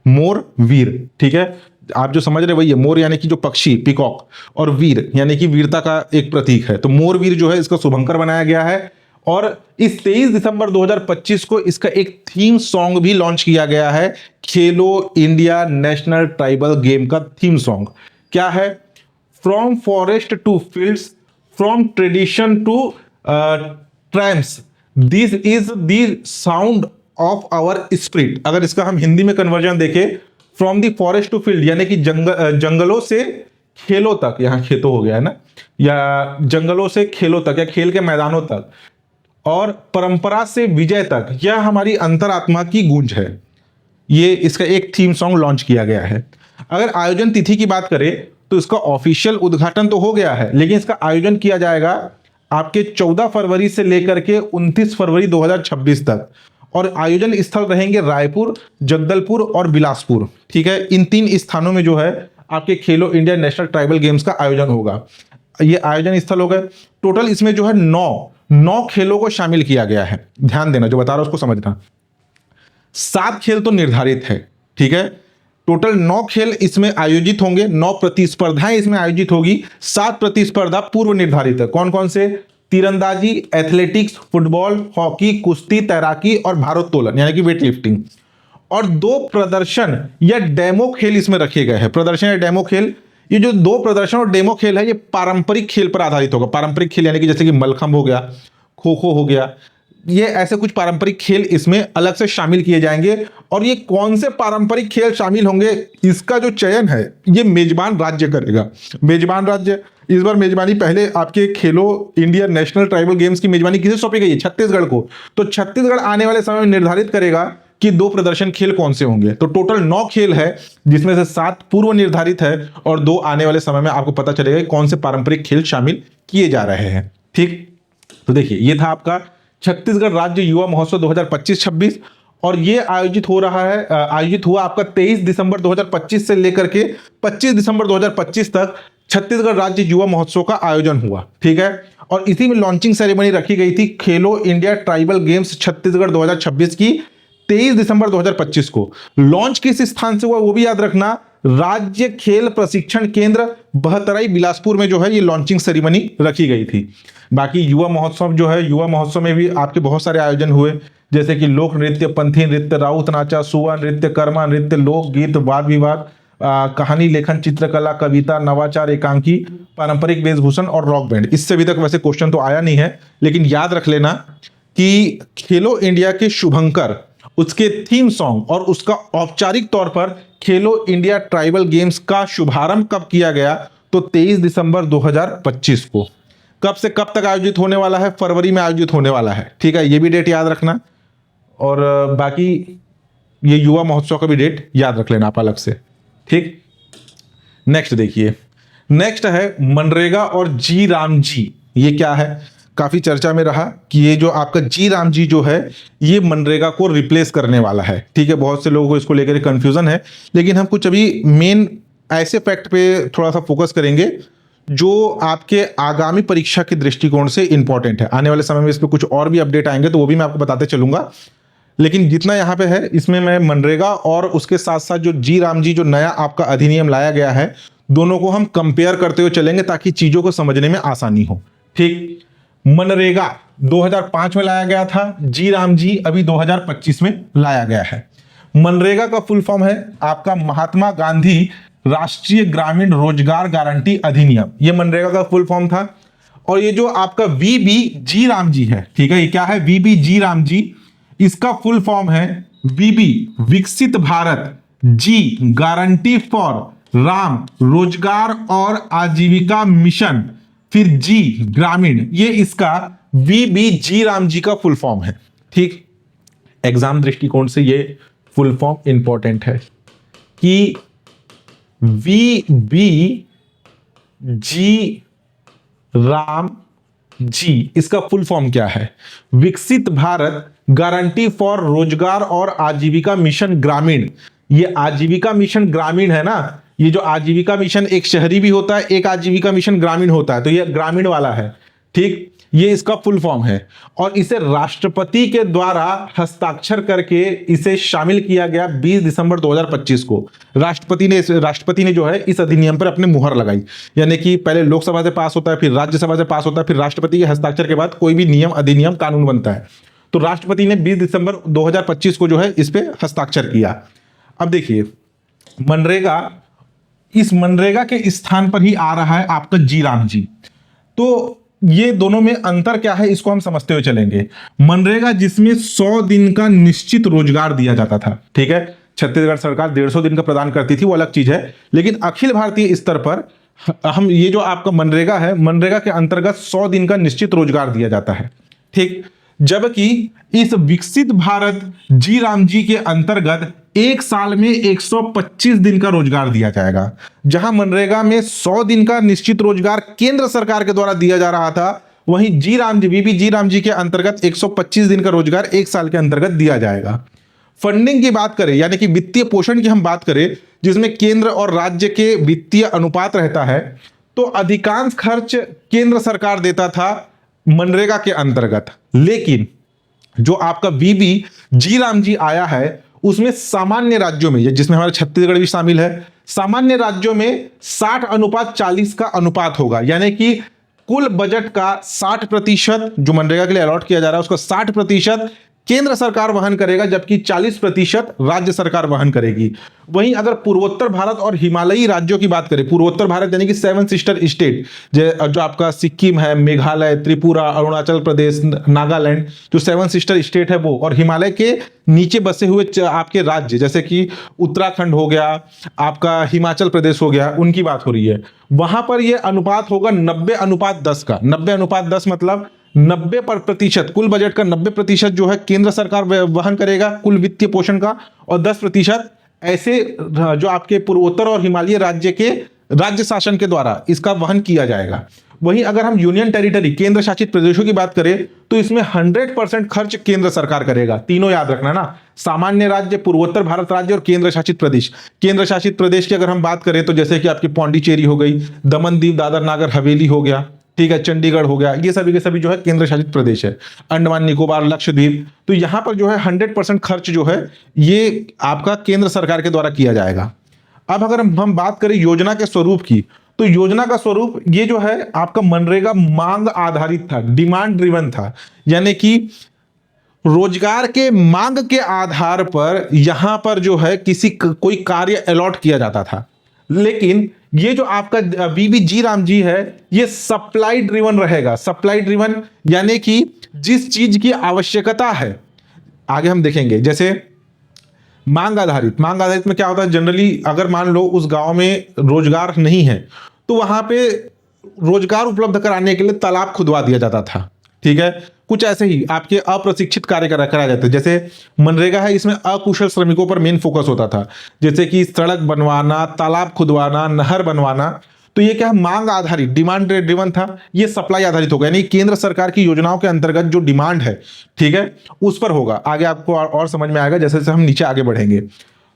मोरवीर। ठीक है, आप जो समझ रहे वही है, मोर यानी कि जो पक्षी पीकॉक, और वीर यानी कि वीरता का एक प्रतीक है। तो मोरवीर जो है इसका शुभंकर बनाया गया है। और इस 23 दिसंबर 2025 को इसका एक थीम सॉन्ग भी लॉन्च किया गया है, Khelo India national tribal game का थीम सॉन्ग। क्या है? From forest to fields, from tradition to triumphs, this is the sound of our spirit. अगर इसका हम हिंदी में कन्वर्जन देखें, from the forest to field यानी कि जंगलों से खेलों तक, यहां खेतों हो गया है ना, या जंगलों से खेलों तक या खेल के मैदानों तक, और परंपरा से विजय तक, यह हमारी अंतरात्मा की गूंज है। ये इसका एक थीम सॉन्ग लॉन्च किया गया है। अगर आयोजन तिथि की बात करें तो इसका ऑफिशियल उद्घाटन तो हो गया है, लेकिन इसका आयोजन किया जाएगा आपके 14 फरवरी से लेकर के 29 फरवरी 2026 तक। और आयोजन स्थल रहेंगे रायपुर, जगदलपुर और बिलासपुर। ठीक है, इन 3 स्थानों में जो है आपके खेलो इंडिया नेशनल ट्राइबल गेम्स का आयोजन होगा। ये आयोजन स्थल हो गए। टोटल इसमें जो है 9 खेलों को शामिल किया गया है। ध्यान देना, जो बता रहा हूं उसको समझना। 7 खेल तो निर्धारित है। ठीक है, टोटल 9 खेल इसमें आयोजित होंगे, 9 प्रतिस्पर्धाएं इसमें आयोजित होगी। 7 प्रतिस्पर्धा पूर्व निर्धारित है। कौन कौन से? तीरंदाजी, एथलेटिक्स, फुटबॉल, हॉकी, कुश्ती, तैराकी और भारोत्तोलन यानी कि वेट लिफ्टिंग। और 2 प्रदर्शन या डेमो खेल इसमें रखे गए हैं। प्रदर्शन या डेमो खेल, ये जो 2 प्रदर्शन और डेमो खेल है ये पारंपरिक खेल पर आधारित होगा। पारंपरिक खेल यानी कि जैसे कि मलखंभ हो गया, खो खो हो गया, ये ऐसे कुछ पारंपरिक खेल इसमें अलग से शामिल किए जाएंगे। और ये कौन से पारंपरिक खेल शामिल होंगे, इसका जो चयन है ये मेजबान राज्य करेगा। मेजबान राज्य, इस बार मेजबानी पहले आपके खेलो इंडिया नेशनल ट्राइबल गेम्स की मेजबानी किसे सौंपी गई है? छत्तीसगढ़ को। तो छत्तीसगढ़ आने वाले समय में निर्धारित करेगा कि 2 प्रदर्शन खेल कौन से होंगे। तो टोटल 9 खेल है, जिसमें से 7 पूर्व निर्धारित है और 2 आने वाले समय में आपको पता चलेगा कि कौन से पारंपरिक खेल शामिल किए जा रहे हैं। ठीक, तो देखिए ये था आपका छत्तीसगढ़ राज्य युवा महोत्सव 2025-26। और ये आयोजित हुआ आपका 23 दिसंबर 2025 से लेकर के 25 दिसंबर 2025 तक छत्तीसगढ़ राज्य युवा महोत्सव का आयोजन हुआ। ठीक है, और इसी में लॉन्चिंग सेरेमनी रखी गई थी खेलो इंडिया ट्राइबल गेम्स छत्तीसगढ़ 2026 की 23 दिसंबर 2025 को। लॉन्च किस स्थान से हुआ वो भी याद रखना, राज्य खेल प्रशिक्षण केंद्र बहतराई बिलासपुर में जो है ये लॉन्चिंग सेरेमनी रखी गई थी। बाकी युवा महोत्सव जो है, युवा महोत्सव में भी आपके बहुत सारे आयोजन हुए, जैसे कि लोक नृत्य, पंथी नृत्य, राउत नाचा, सुआ नृत्य, कर्मा नृत्य, लोकगीत, वाद विवाद, कहानी लेखन, चित्रकला, कविता, नवाचार, एकांकी, पारंपरिक वेशभूषण और रॉक बैंड। इससे अभी तक वैसे क्वेश्चन तो आया नहीं है, लेकिन याद रख लेना कि खेलो इंडिया के शुभंकर, उसके थीम सॉन्ग और उसका औपचारिक तौर पर खेलो इंडिया ट्राइबल गेम्स का शुभारंभ कब किया गया? तो 23 दिसंबर 2025 को। कब से कब तक आयोजित होने वाला है? फरवरी में आयोजित होने वाला है। ठीक है, ये भी डेट याद रखना। और बाकी ये युवा महोत्सव का भी डेट याद रख लेना आप अलग से। ठीक, नेक्स्ट देखिए, नेक्स्ट है मनरेगा और जी राम जी। ये क्या है? काफी चर्चा में रहा कि ये जो आपका जी राम जी जो है ये मनरेगा को रिप्लेस करने वाला है। ठीक है, बहुत से लोगों को इसको लेकर कंफ्यूजन है, लेकिन हम कुछ अभी मेन ऐसे फैक्ट पे थोड़ा सा फोकस करेंगे जो आपके आगामी परीक्षा के दृष्टिकोण से इंपॉर्टेंट है। आने वाले समय में इस पर कुछ और भी अपडेट आएंगे तो वो भी मैं आपको बताते चलूंगा, लेकिन जितना यहाँ पे है इसमें मैं मनरेगा और उसके साथ साथ जो जी राम जी जो नया आपका अधिनियम लाया गया है, दोनों को हम कंपेयर करते हुए चलेंगे ताकि चीजों को समझने में आसानी हो। ठीक, मनरेगा 2005 में लाया गया था, जी राम जी अभी 2025 में लाया गया है। मनरेगा का फुल फॉर्म है आपका महात्मा गांधी राष्ट्रीय ग्रामीण रोजगार गारंटी अधिनियम। ये मनरेगा का फुल फॉर्म था। और ये जो आपका वीबी जी राम जी है, ठीक है, ये क्या है? वीबी जी राम जी, इसका फुल फॉर्म है वीबी विकसित भारत जी गारंटी फॉर राम रोजगार और आजीविका मिशन, फिर जी ग्रामीण, ये इसका वीबीजी राम जी का फुल फॉर्म है। ठीक, एग्जाम दृष्टिकोण से ये फुल फॉर्म इंपॉर्टेंट है कि वीबीजी राम जी, इसका फुल फॉर्म क्या है? विकसित भारत गारंटी फॉर रोजगार और आजीविका मिशन ग्रामीण। ये आजीविका मिशन ग्रामीण है ना, ये जो आजीविका मिशन एक शहरी भी होता है, एक आजीविका मिशन ग्रामीण होता है, तो ये ग्रामीण वाला है। ठीक, ये इसका फुल फॉर्म है और इसे राष्ट्रपति के द्वारा हस्ताक्षर करके इसे शामिल किया गया 20 दिसंबर 2025 को। राष्ट्रपति ने जो है इस अधिनियम पर अपने मुहर लगाई, यानी कि पहले लोकसभा से पास होता है, फिर राज्यसभा से पास होता है, फिर राष्ट्रपति के हस्ताक्षर के बाद कोई भी नियम अधिनियम कानून बनता है। तो राष्ट्रपति ने 20 दिसंबर 2025 को जो है इस पे हस्ताक्षर किया। अब देखिए मनरेगा, इस मनरेगा के स्थान पर ही आ रहा है आपका जी राम जी। तो ये दोनों में अंतर क्या है इसको हम समझते हुए चलेंगे। मनरेगा जिसमें 100 दिन का निश्चित रोजगार दिया जाता था, ठीक है, छत्तीसगढ़ सरकार 150 दिन का प्रदान करती थी, वो अलग चीज है, लेकिन अखिल भारतीय स्तर पर हम ये जो आपका मनरेगा है, मनरेगा के अंतर्गत 100 दिन का निश्चित रोजगार दिया जाता है। ठीक, जबकि इस विकसित भारत जी राम जी के अंतर्गत एक साल में 125 दिन का रोजगार दिया जाएगा। जहां मनरेगा में 100 दिन का निश्चित रोजगार केंद्र सरकार के द्वारा दिया जा रहा था, वहीं जी राम जी वीबीजी राम जी के अंतर्गत 125 दिन का रोजगार एक साल के अंतर्गत दिया जाएगा। फंडिंग की बात करें, यानी कि वित्तीय पोषण की हम बात करें, जिसमें केंद्र और राज्य के वित्तीय अनुपात रहता है, तो अधिकांश खर्च केंद्र सरकार देता था मनरेगा के अंतर्गत। लेकिन जो आपका वीबीजी राम जी आया है उसमें सामान्य राज्यों में, जिसमें हमारा छत्तीसगढ़ भी शामिल है, सामान्य राज्यों में 60:40 का अनुपात होगा, यानी कि कुल बजट का 60% जो मनरेगा के लिए अलॉट किया जा रहा है उसका 60% केंद्र सरकार वहन करेगा, जबकि 40% राज्य सरकार वहन करेगी। वहीं अगर पूर्वोत्तर भारत और हिमालयी राज्यों की बात करें, पूर्वोत्तर भारत यानी कि 7 सिस्टर स्टेट, जो आपका सिक्किम है, मेघालय, त्रिपुरा, अरुणाचल प्रदेश, नागालैंड, जो 7 सिस्टर स्टेट है वो, और हिमालय के नीचे बसे हुए आपके राज्य जैसे कि उत्तराखंड हो गया, आपका हिमाचल प्रदेश हो गया, उनकी बात हो रही है। वहां पर यह अनुपात होगा 90:10 का। 90:10 मतलब 90%, कुल बजट का 90% जो है केंद्र सरकार वहन करेगा कुल वित्तीय पोषण का, और 10% ऐसे जो आपके पूर्वोत्तर और हिमालयी राज्य के राज्य शासन के द्वारा इसका वहन किया जाएगा। वहीं अगर हम यूनियन टेरिटरी केंद्र शासित प्रदेशों की बात करें तो इसमें 100% खर्च केंद्र सरकार करेगा। तीनों याद रखना ना, सामान्य राज्य, पूर्वोत्तर भारत राज्य और केंद्र शासित प्रदेश। केंद्र शासित प्रदेश की अगर हम बात करें तो जैसे कि आपकी पौंडीचेरी हो गई, दमन दीव दादर नागर हवेली हो गया, ठीक है, चंडीगढ़ हो गया, ये सभी के सभी जो है केंद्र शासित प्रदेश है। अंडमान निकोबार, लक्षद्वीप, तो यहां पर जो है 100% खर्च जो है ये आपका केंद्र सरकार के द्वारा किया जाएगा। अब अगर हम बात करें योजना के स्वरूप की, तो योजना का स्वरूप ये जो है आपका मनरेगा मांग आधारित था, डिमांड ड्रिवन था, यानी कि रोजगार के मांग के आधार पर यहां पर जो है कोई कार्य अलॉट किया जाता था। लेकिन ये जो आपका वीबीजी राम जी है ये सप्लाई ड्रिवन रहेगा। सप्लाई ड्रिवन यानी कि जिस चीज की आवश्यकता है, आगे हम देखेंगे। जैसे मांग आधारित में क्या होता है, जनरली अगर मान लो उस गांव में रोजगार नहीं है तो वहां पे रोजगार उपलब्ध कराने के लिए तालाब खुदवा दिया जाता था, ठीक है। कुछ ऐसे ही आपके अप्रशिक्षित कार्य कराए जाते, जैसे मनरेगा है इसमें अकुशल श्रमिकों पर मेन फोकस होता था, जैसे कि सड़क बनवाना, तालाब खुदवाना, नहर बनवाना। तो ये क्या है, मांग आधारित, डिमांड ड्रिवन था। ये सप्लाई आधारित होगा, यानी केंद्र सरकार की योजनाओं के अंतर्गत जो डिमांड है, ठीक है, उस पर होगा। आगे आपको और समझ में आएगा जैसे जैसे हम नीचे आगे बढ़ेंगे।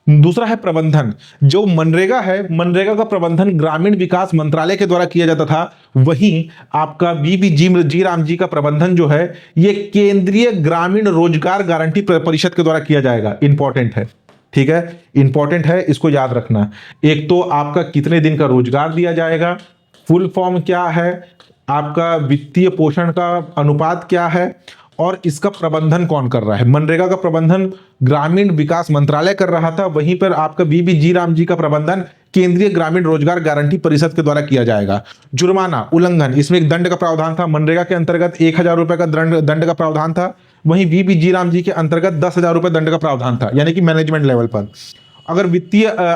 दूसरा है प्रबंधन। जो मनरेगा है, मनरेगा का प्रबंधन ग्रामीण विकास मंत्रालय के द्वारा किया जाता था, वहीं आपका वीबीजी राम जी का प्रबंधन जो है ये केंद्रीय ग्रामीण रोजगार गारंटी परिषद के द्वारा किया जाएगा। इंपॉर्टेंट है, ठीक है, इंपॉर्टेंट है, इसको याद रखना। एक तो आपका कितने दिन का रोजगार दिया जाएगा, फुल फॉर्म क्या है, आपका वित्तीय पोषण का अनुपात क्या है, और इसका प्रबंधन कौन कर रहा है। मनरेगा का प्रबंधन ग्रामीण विकास मंत्रालय कर रहा था, वहीं पर आपका वीबीजी राम जी का प्रबंधन केंद्रीय ग्रामीण रोजगार गारंटी परिषद के द्वारा किया जाएगा। जुर्माना उल्लंघन, इसमें एक दंड का प्रावधान था। मनरेगा के अंतर्गत 1000 रुपए का दंड का प्रावधान था, वहीं वीबीजी राम जी के अंतर्गत 10,000 रुपए दंड का प्रावधान था, यानी कि मैनेजमेंट लेवल पर। अगर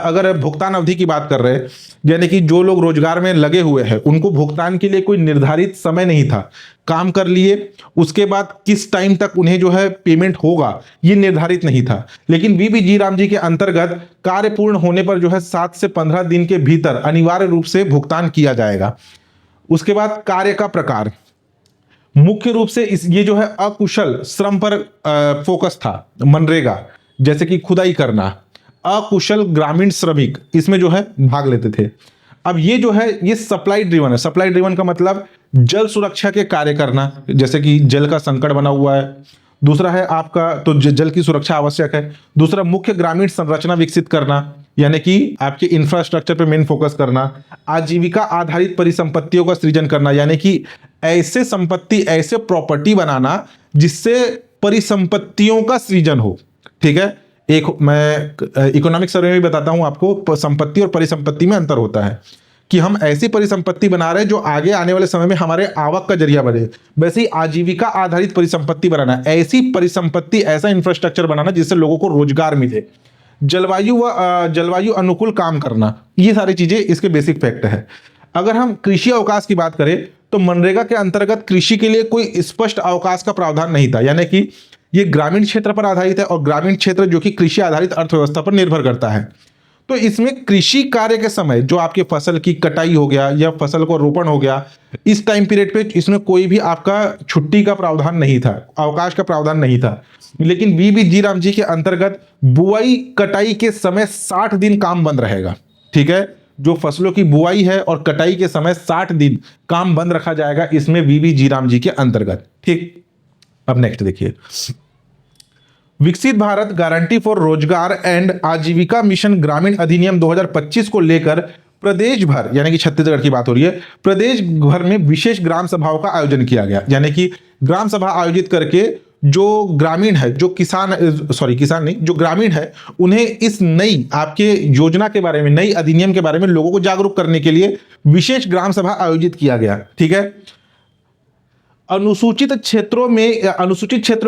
अगर भुगतान अवधि की बात कर रहे हैं, यानी कि जो लोग रोजगार में लगे हुए हैं उनको भुगतान के लिए कोई निर्धारित समय नहीं था, काम कर लिए उसके बाद किस टाइम तक उन्हें जो है पेमेंट होगा ये निर्धारित नहीं था। लेकिन वीबीजी राम जी के अंतर्गत कार्य पूर्ण होने पर जो है 7 से 15 दिन के भीतर अनिवार्य रूप से भुगतान किया जाएगा। उसके बाद कार्य का प्रकार, मुख्य रूप से ये जो है अकुशल श्रम पर फोकस था। मनरेगा जैसे कि खुदाई करना, अकुशल ग्रामीण श्रमिक इसमें जो है भाग लेते थे। अब ये जो है ये सप्लाई ड्रिवन है। सप्लाई ड्रिवन का मतलब जल सुरक्षा के कार्य करना, जैसे कि जल का संकट बना हुआ है। दूसरा है आपका तो जल की सुरक्षा आवश्यक है। दूसरा मुख्य ग्रामीण संरचना विकसित करना, यानी कि आपके इंफ्रास्ट्रक्चर पे मेन फोकस करना। आजीविका आधारित परिसंपत्तियों का सृजन करना, यानी कि ऐसे संपत्ति ऐसे प्रॉपर्टी बनाना जिससे परिसंपत्तियों का सृजन हो। ठीक है, एक मैं इकोनॉमिक सर्वे में बताता हूं आपको, संपत्ति और परिसंपत्ति में अंतर होता है कि हम ऐसी परिसंपत्ति बना रहे हैं जो आगे आने वाले समय में हमारे आवक का जरिया बने। वैसे ही आजीविका आधारित परिसंपत्ति बनाना, ऐसी परिसंपत्ति ऐसा इंफ्रास्ट्रक्चर बनाना जिससे लोगों को रोजगार मिले। जलवायु अनुकूल काम करना, ये सारी चीजें इसके बेसिक फैक्ट है। अगर हम कृषि अवकाश की बात करें तो मनरेगा के अंतर्गत कृषि के लिए कोई स्पष्ट अवकाश का प्रावधान नहीं था, यानी कि ये ग्रामीण क्षेत्र पर आधारित है और ग्रामीण क्षेत्र जो कि कृषि आधारित अर्थव्यवस्था पर निर्भर करता है। तो इसमें कृषि कार्य के समय जो आपके फसल की कटाई हो गया या फसल को रोपण हो गया, इस टाइम पीरियड पे इसमें कोई भी आपका छुट्टी का प्रावधान नहीं था, अवकाश का प्रावधान नहीं था। लेकिन वीबीजी राम जी के अंतर्गत बुआई कटाई के समय 60 दिन काम बंद रहेगा। ठीक है, जो फसलों की बुआई है और कटाई के समय 60 दिन काम बंद रखा जाएगा इसमें वीबीजी राम जी के अंतर्गत। ठीक, अब नेक्स्ट देखिए, विकसित भारत गारंटी फॉर रोजगार एंड आजीविका मिशन ग्रामीण अधिनियम 2025 को लेकर प्रदेश भर, यानी कि छत्तीसगढ़ की बात हो रही है, प्रदेश भर में विशेष ग्राम सभाओं का आयोजन किया गया। यानी कि ग्राम सभा आयोजित करके जो ग्रामीण है, जो किसान नहीं, जो ग्रामीण है उन्हें इस नई आपके योजना के बारे में, नई अधिनियम के बारे में लोगों को जागरूक करने के लिए विशेष ग्राम सभा आयोजित किया गया। ठीक है, अनुसूचित क्षेत्रों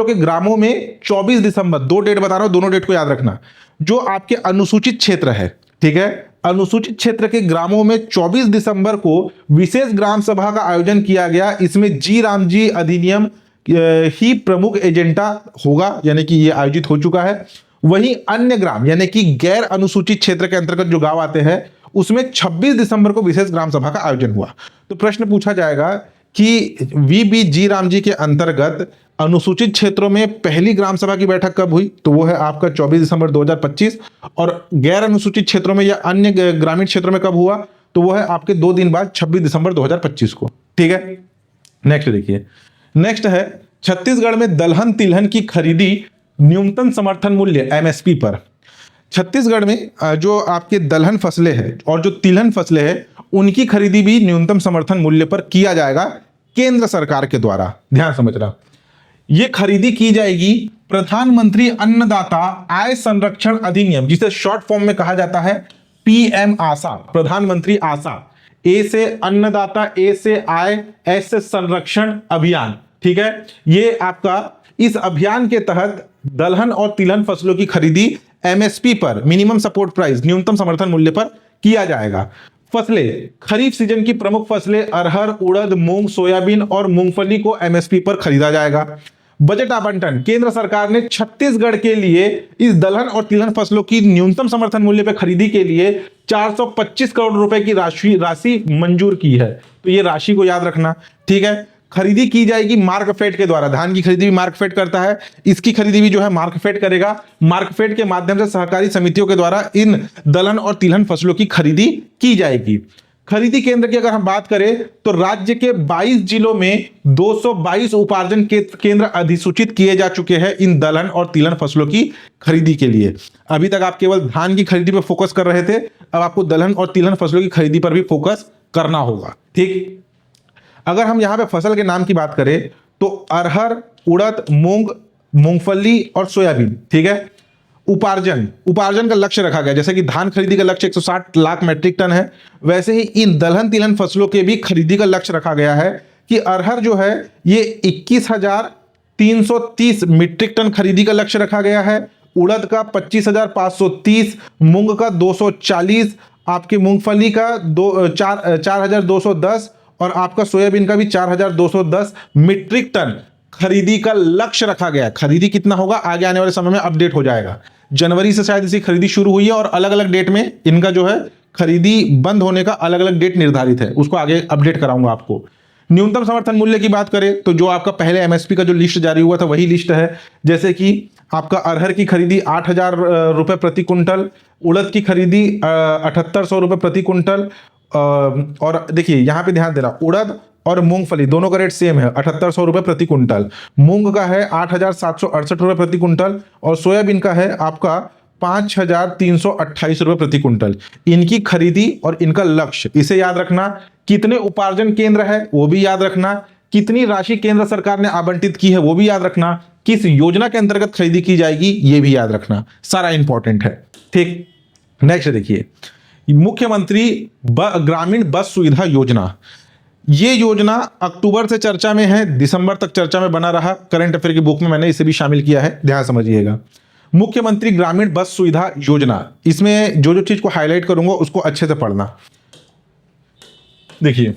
के ग्रामों में 24 दिसंबर, 2 डेट बता रहा हूं, दोनों डेट को याद रखना। जो आपके अनुसूचित क्षेत्र है, ठीक है, अनुसूचित क्षेत्र के ग्रामों में 24 दिसंबर को विशेष ग्राम सभा का आयोजन किया गया। इसमें जी राम जी अधिनियम ही प्रमुख एजेंडा होगा, यानी कि ये आयोजित हो चुका है। वहीं अन्य ग्राम, यानी कि गैर अनुसूचित क्षेत्र के अंतर्गत जो गांव आते हैं उसमें 26 दिसंबर को विशेष ग्राम सभा का आयोजन हुआ। तो प्रश्न पूछा जाएगा कि वीबीजी राम जी के अंतर्गत अनुसूचित क्षेत्रों में पहली ग्राम सभा की बैठक कब हुई, तो वो है आपका 24 दिसंबर 2025। और गैर अनुसूचित क्षेत्रों में या अन्य ग्रामीण क्षेत्रों में कब हुआ, तो वो है आपके 2 दिन बाद 26 दिसंबर 2025 को। ठीक है, नेक्स्ट देखिए, नेक्स्ट है छत्तीसगढ़ में दलहन तिलहन की खरीदी न्यूनतम समर्थन मूल्य एमएसपी पर। छत्तीसगढ़ में जो आपके दलहन फसलें हैं और जो तिलहन फसलें हैं उनकी खरीदी भी न्यूनतम समर्थन मूल्य पर किया जाएगा केंद्र सरकार के द्वारा। ध्यान समझना, यह खरीदी की जाएगी प्रधानमंत्री अन्नदाता आय संरक्षण अधिनियम, जिसे शॉर्ट फॉर्म में कहा जाता है पीएम आशा, प्रधानमंत्री आशा। ए से अन्नदाता, ए से आय, एस से संरक्षण अभियान। ठीक है, ये आपका इस अभियान के तहत दलहन और तिलहन फसलों की खरीदी एमएसपी पर, मिनिमम सपोर्ट प्राइस, न्यूनतम समर्थन मूल्य पर किया जाएगा। फसलें, खरीफ सीजन की प्रमुख फसलें अरहर, उड़द, मूंग, सोयाबीन और मूंगफली को एमएसपी पर खरीदा जाएगा। बजट आवंटन, केंद्र सरकार ने छत्तीसगढ़ के लिए इस दलहन और तिलहन फसलों की न्यूनतम समर्थन मूल्य पर खरीदी के लिए 425 करोड़ रुपए की राशि मंजूर की है। तो ये राशि को याद रखना। ठीक है, खरीदी की जाएगी मार्कफेड के द्वारा। धान की खरीदी भी मार्कफेड करता है, इसकी खरीदी भी जो है मार्कफेड करेगा। मार्कफेड के माध्यम से सहकारी समितियों के द्वारा इन दलहन और तिलहन फसलों की खरीदी की जाएगी। खरीदी केंद्र की अगर हम बात करें तो राज्य के 22 जिलों में 222 उपार्जन केंद्र अधिसूचित किए जा चुके हैं इन दलहन और तिलहन फसलों की खरीदी के लिए। अभी तक आप केवल धान की खरीदी पर फोकस कर रहे थे, अब आपको दलहन और तिलहन फसलों की खरीदी पर भी फोकस करना होगा। ठीक, अगर हम यहां पे फसल के नाम की बात करें तो अरहर, उड़द, मूंग, मूंगफली और सोयाबीन। ठीक है, उपार्जन का लक्ष्य रखा गया, जैसे कि धान खरीदी का लक्ष्य 160 लाख मैट्रिक टन है, वैसे ही इन दलहन तिलहन फसलों के भी खरीदी का लक्ष्य रखा गया है कि अरहर जो है ये 21,330 मीट्रिक टन खरीदी का लक्ष्य रखा गया है। उड़द का 25,530, मूंग का 240, आपकी मूंगफली का 4,210 और आपका सोयाबीन का भी 4,210 मीट्रिक टन खरीदी का लक्ष्य रखा गया है। खरीदी कितना होगा आगे आने वाले समय में अपडेट हो जाएगा। जनवरी से शायद इसकी खरीदी शुरू हुई है और अलग अलग डेट में इनका जो है खरीदी बंद होने का अलग अलग डेट निर्धारित है, उसको आगे अपडेट कराऊंगा आपको। न्यूनतम समर्थन मूल्य की बात करें तो जो आपका पहले एमएसपी का जो लिस्ट जारी हुआ था वही लिस्ट है। जैसे कि आपका अरहर की खरीदी 8,000 रुपये प्रति कुंटल, उड़द की खरीदी 7,800 रुपये प्रति कुंटल। और देखिए यहाँ पे ध्यान देना, उड़द और मूंगफली दोनों का रेट सेम है, 7,800 रुपये प्रति कुंटल। मूंग का है 8,768 रुपये प्रति कुंटल और सोयाबीन का है आपका 5,328 रुपये प्रति कुंटल। इनकी खरीदी और इनका लक्ष्य इसे याद रखना। कितने उपार्जन केंद्र है वो भी याद रखना। कितनी राशि केंद्र सरकार ने आवंटित की है वो भी याद रखना। किस योजना के अंतर्गत खरीदी की जाएगी ये भी याद रखना, सारा इंपॉर्टेंट है। ठीक, नेक्स्ट देखिए, मुख्यमंत्री ग्रामीण बस सुविधा योजना। ये योजना अक्टूबर से चर्चा में है, दिसंबर तक चर्चा में बना रहा। करंट अफेयर की बुक में मैंने इसे भी शामिल किया है, ध्यान समझिएगा। मुख्यमंत्री ग्रामीण बस सुविधा योजना, इसमें जो जो चीज को हाईलाइट करूंगा उसको अच्छे से पढ़ना। देखिए,